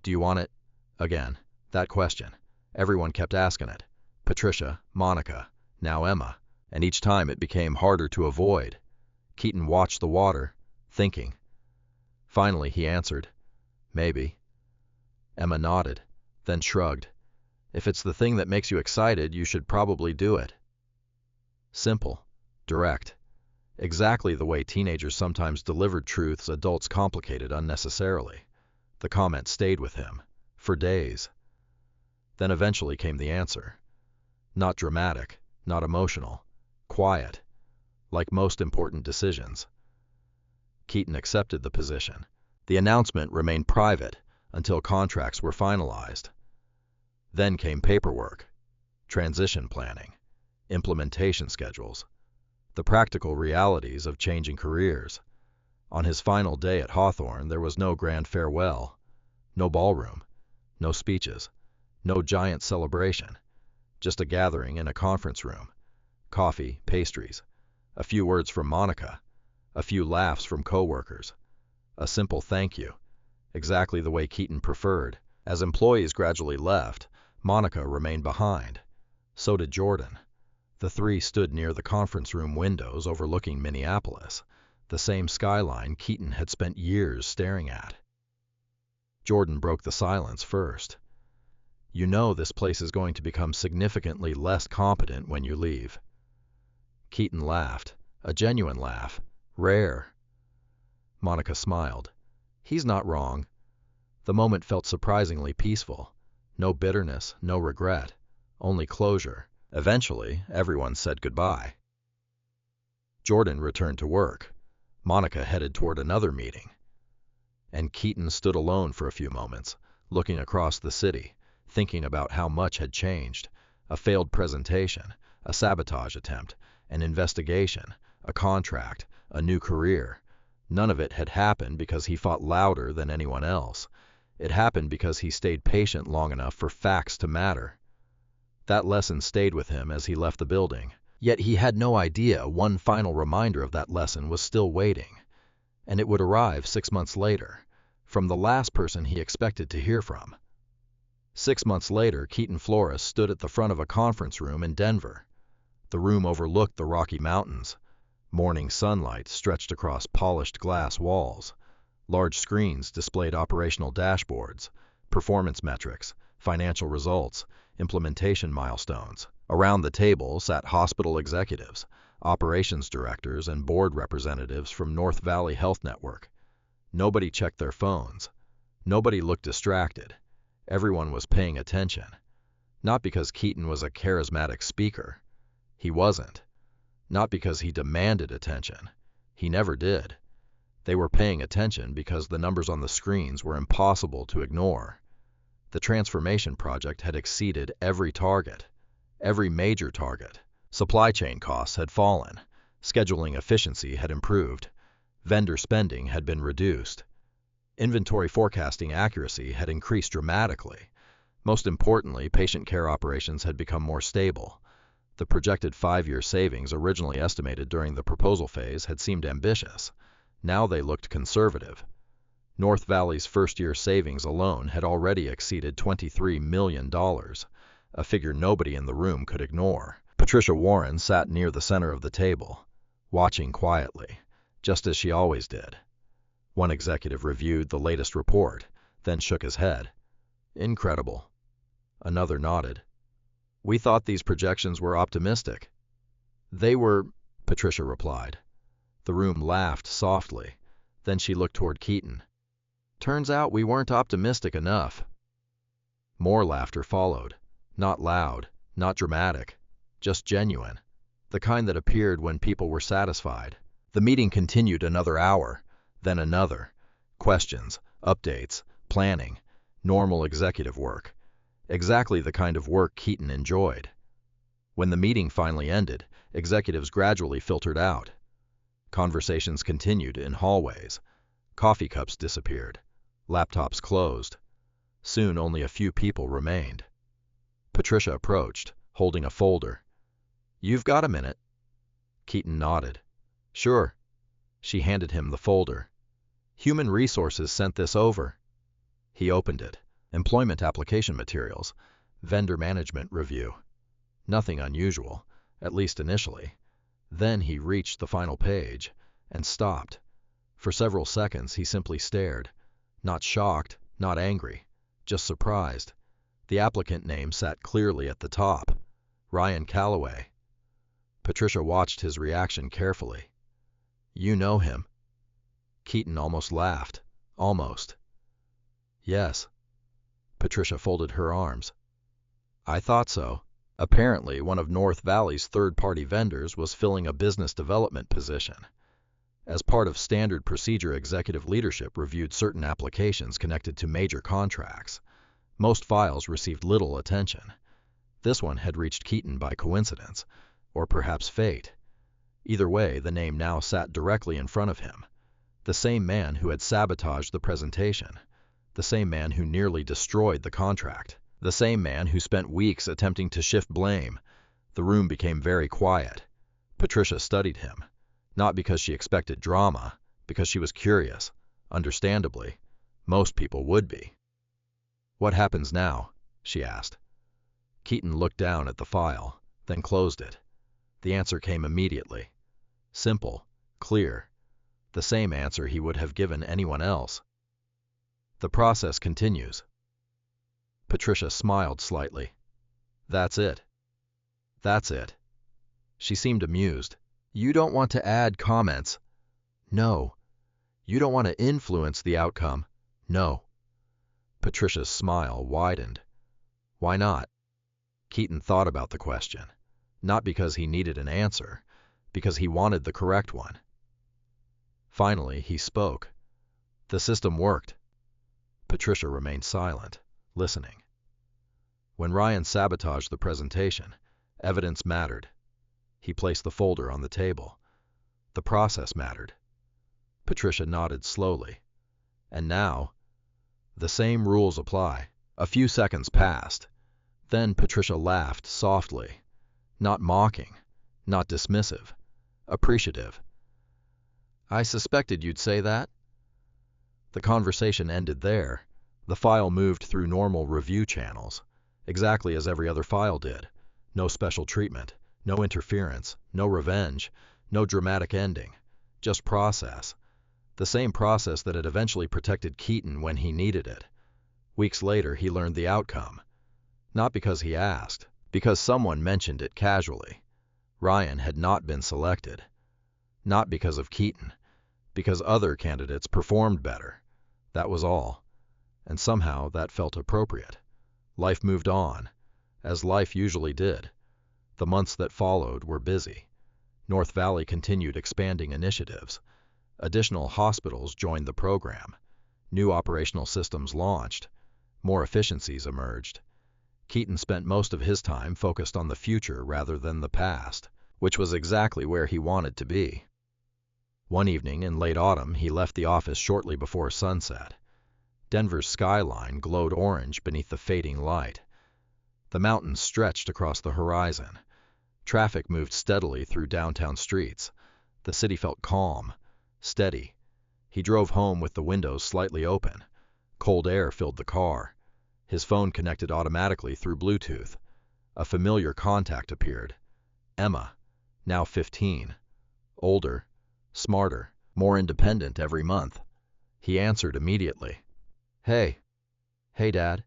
"Do you want it?" Again, that question. Everyone kept asking it. Patricia, Monica, now Emma, and each time it became harder to avoid. Keaton watched the water, thinking. Finally he answered, "Maybe." Emma nodded, then shrugged. "If it's the thing that makes you excited, you should probably do it." Simple, direct. Exactly the way teenagers sometimes delivered truths adults complicated unnecessarily. The comment stayed with him, for days. Then eventually came the answer. Not dramatic, not emotional, quiet, like most important decisions. Keaton accepted the position. The announcement remained private until contracts were finalized. Then came paperwork, transition planning, implementation schedules, the practical realities of changing careers. On his final day at Hawthorne, there was no grand farewell, no ballroom, no speeches, no giant celebration, just a gathering in a conference room, coffee, pastries, a few words from Monica, a few laughs from coworkers, a simple thank you, exactly the way Keaton preferred. As employees gradually left, Monica remained behind. So did Jordan. The three stood near the conference room windows overlooking Minneapolis, the same skyline Keaton had spent years staring at. Jordan broke the silence first. "You know this place is going to become significantly less competent when you leave." Keaton laughed, a genuine laugh, rare. Monica smiled. He's not wrong. The moment felt surprisingly peaceful. No bitterness, no regret, only closure. Eventually, everyone said goodbye. Jordan returned to work. Monica headed toward another meeting. And Keaton stood alone for a few moments, looking across the city, thinking about how much had changed. A failed presentation, a sabotage attempt, an investigation, a contract, a new career. None of it had happened because he fought louder than anyone else. It happened because he stayed patient long enough for facts to matter. That lesson stayed with him as he left the building. Yet he had no idea one final reminder of that lesson was still waiting. And it would arrive 6 months later, from the last person he expected to hear from. 6 months later, Keaton Flores stood at the front of a conference room in Denver. The room overlooked the Rocky Mountains. Morning sunlight stretched across polished glass walls. Large screens displayed operational dashboards, performance metrics, financial results, implementation milestones. Around the table sat hospital executives, operations directors, and board representatives from North Valley Health Network. Nobody checked their phones. Nobody looked distracted. Everyone was paying attention. Not because Keaton was a charismatic speaker. He wasn't. Not because he demanded attention. He never did. They were paying attention because the numbers on the screens were impossible to ignore. The transformation project had exceeded every target, every major target. Supply chain costs had fallen. Scheduling efficiency had improved. Vendor spending had been reduced. Inventory forecasting accuracy had increased dramatically. Most importantly, patient care operations had become more stable. The projected 5-year savings originally estimated during the proposal phase had seemed ambitious. Now they looked conservative. North Valley's first-year savings alone had already exceeded $23 million, a figure nobody in the room could ignore. Patricia Warren sat near the center of the table, watching quietly, just as she always did. One executive reviewed the latest report, then shook his head. Incredible. Another nodded. We thought these projections were optimistic. They were, Patricia replied. The room laughed softly. Then she looked toward Keaton. Turns out we weren't optimistic enough. More laughter followed. Not loud, not dramatic, just genuine. The kind that appeared when people were satisfied. The meeting continued another hour, then another. Questions, updates, planning, normal executive work. Exactly the kind of work Keaton enjoyed. When the meeting finally ended, executives gradually filtered out. Conversations continued in hallways. Coffee cups disappeared. Laptops closed. Soon only a few people remained. Patricia approached, holding a folder. You've got a minute. Keaton nodded. Sure. She handed him the folder. Human Resources sent this over. He opened it. Employment application materials. Vendor management review. Nothing unusual, at least initially. Then he reached the final page and stopped. For several seconds he simply stared. Not shocked, not angry, just surprised. The applicant name sat clearly at the top. Ryan Calloway. Patricia watched his reaction carefully. You know him? Keaton almost laughed. Almost. Yes. Patricia folded her arms. I thought so. Apparently, one of North Valley's third-party vendors was filling a business development position. As part of standard procedure, executive leadership reviewed certain applications connected to major contracts. Most files received little attention. This one had reached Keaton by coincidence, or perhaps fate. Either way, the name now sat directly in front of him. The same man who had sabotaged the presentation. The same man who nearly destroyed the contract. The same man who spent weeks attempting to shift blame. The room became very quiet. Patricia studied him. Not because she expected drama, because she was curious. Understandably, most people would be. What happens now? She asked. Keaton looked down at the file, then closed it. The answer came immediately. Simple, clear. The same answer he would have given anyone else. The process continues. Patricia smiled slightly. That's it. That's it. She seemed amused. You don't want to add comments. No. You don't want to influence the outcome. No. Patricia's smile widened. Why not? Keaton thought about the question. Not because he needed an answer, because he wanted the correct one. Finally, he spoke. The system worked. Patricia remained silent, listening. When Ryan sabotaged the presentation, evidence mattered. He placed the folder on the table. The process mattered. Patricia nodded slowly. And now, the same rules apply. A few seconds passed. Then Patricia laughed softly. Not mocking, not dismissive, appreciative. I suspected you'd say that. The conversation ended there. The file moved through normal review channels, exactly as every other file did. No special treatment, no interference, no revenge, no dramatic ending. Just process. The same process that had eventually protected Keaton when he needed it. Weeks later, he learned the outcome. Not because he asked, because someone mentioned it casually. Ryan had not been selected. Not because of Keaton, because other candidates performed better. That was all. And somehow that felt appropriate. Life moved on, as life usually did. The months that followed were busy. North Valley continued expanding initiatives. Additional hospitals joined the program. New operational systems launched. More efficiencies emerged. Keaton spent most of his time focused on the future rather than the past, which was exactly where he wanted to be. One evening in late autumn, he left the office shortly before sunset. Denver's skyline glowed orange beneath the fading light. The mountains stretched across the horizon. Traffic moved steadily through downtown streets. The city felt calm, steady. He drove home with the windows slightly open. Cold air filled the car. His phone connected automatically through Bluetooth. A familiar contact appeared. Emma, now 15. Older, smarter, more independent every month. He answered immediately. Hey. Hey, Dad.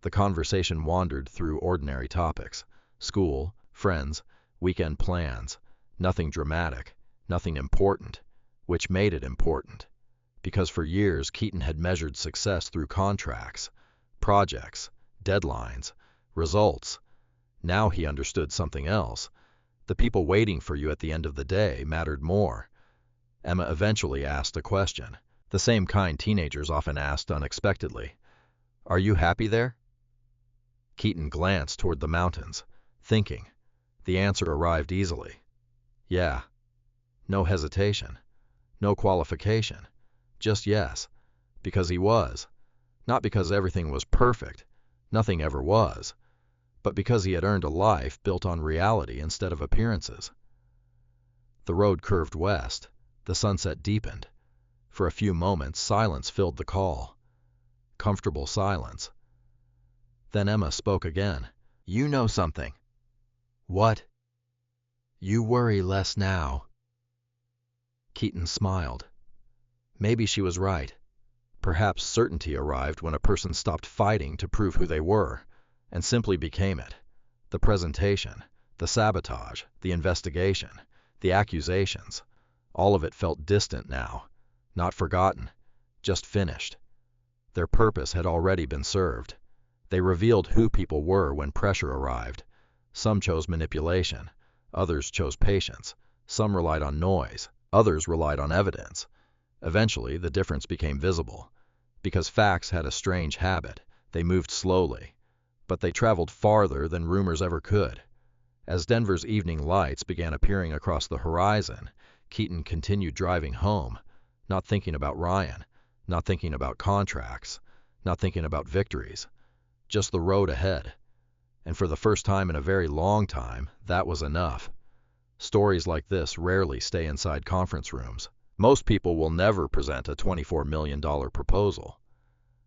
The conversation wandered through ordinary topics. School, friends, weekend plans. Nothing dramatic, nothing important, which made it important. Because for years Keaton had measured success through contracts, projects, deadlines, results. Now he understood something else. The people waiting for you at the end of the day mattered more. Emma eventually asked a question, the same kind teenagers often asked unexpectedly. Are you happy there? Keaton glanced toward the mountains, thinking. The answer arrived easily. Yeah. No hesitation. No qualification. Just yes. Because he was. Not because everything was perfect. Nothing ever was. But because he had earned a life built on reality instead of appearances. The road curved west. The sunset deepened. For a few moments, silence filled the call. Comfortable silence. Then Emma spoke again. You know something. What? You worry less now. Keaton smiled. Maybe she was right. Perhaps certainty arrived when a person stopped fighting to prove who they were, and simply became it. The presentation, the sabotage, the investigation, the accusations, all of it felt distant now, not forgotten, just finished. Their purpose had already been served. They revealed who people were when pressure arrived. Some chose manipulation, others chose patience, some relied on noise, others relied on evidence. Eventually, the difference became visible. Because facts had a strange habit, they moved slowly. But they traveled farther than rumors ever could. As Denver's evening lights began appearing across the horizon, Keaton continued driving home, not thinking about Ryan, not thinking about contracts, not thinking about victories, just the road ahead. And for the first time in a very long time, that was enough. Stories like this rarely stay inside conference rooms. Most people will never present a $24 million proposal.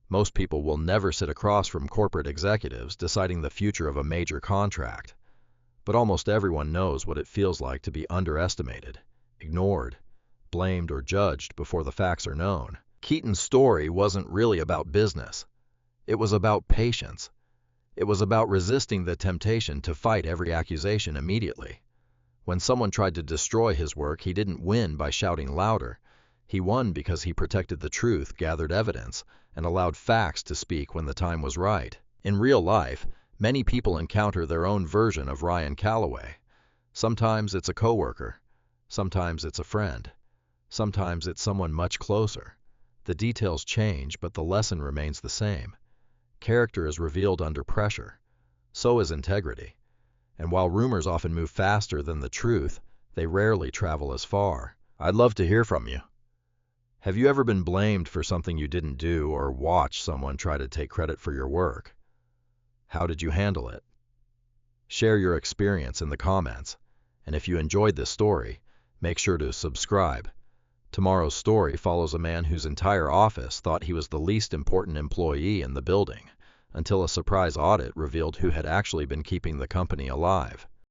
Most people will never sit across from corporate executives deciding the future of a major contract. But almost everyone knows what it feels like to be underestimated, ignored, blamed or judged before the facts are known. Keaton's story wasn't really about business. It was about patience. It was about resisting the temptation to fight every accusation immediately. When someone tried to destroy his work, he didn't win by shouting louder. He won because he protected the truth, gathered evidence, and allowed facts to speak when the time was right. In real life, many people encounter their own version of Ryan Calloway. Sometimes it's a coworker. Sometimes it's a friend. Sometimes it's someone much closer. The details change, but the lesson remains the same. Character is revealed under pressure. So is integrity. And while rumors often move faster than the truth, they rarely travel as far. I'd love to hear from you. Have you ever been blamed for something you didn't do or watched someone try to take credit for your work? How did you handle it? Share your experience in the comments. And if you enjoyed this story, make sure to subscribe. Tomorrow's story follows a man whose entire office thought he was the least important employee in the building, until a surprise audit revealed who had actually been keeping the company alive.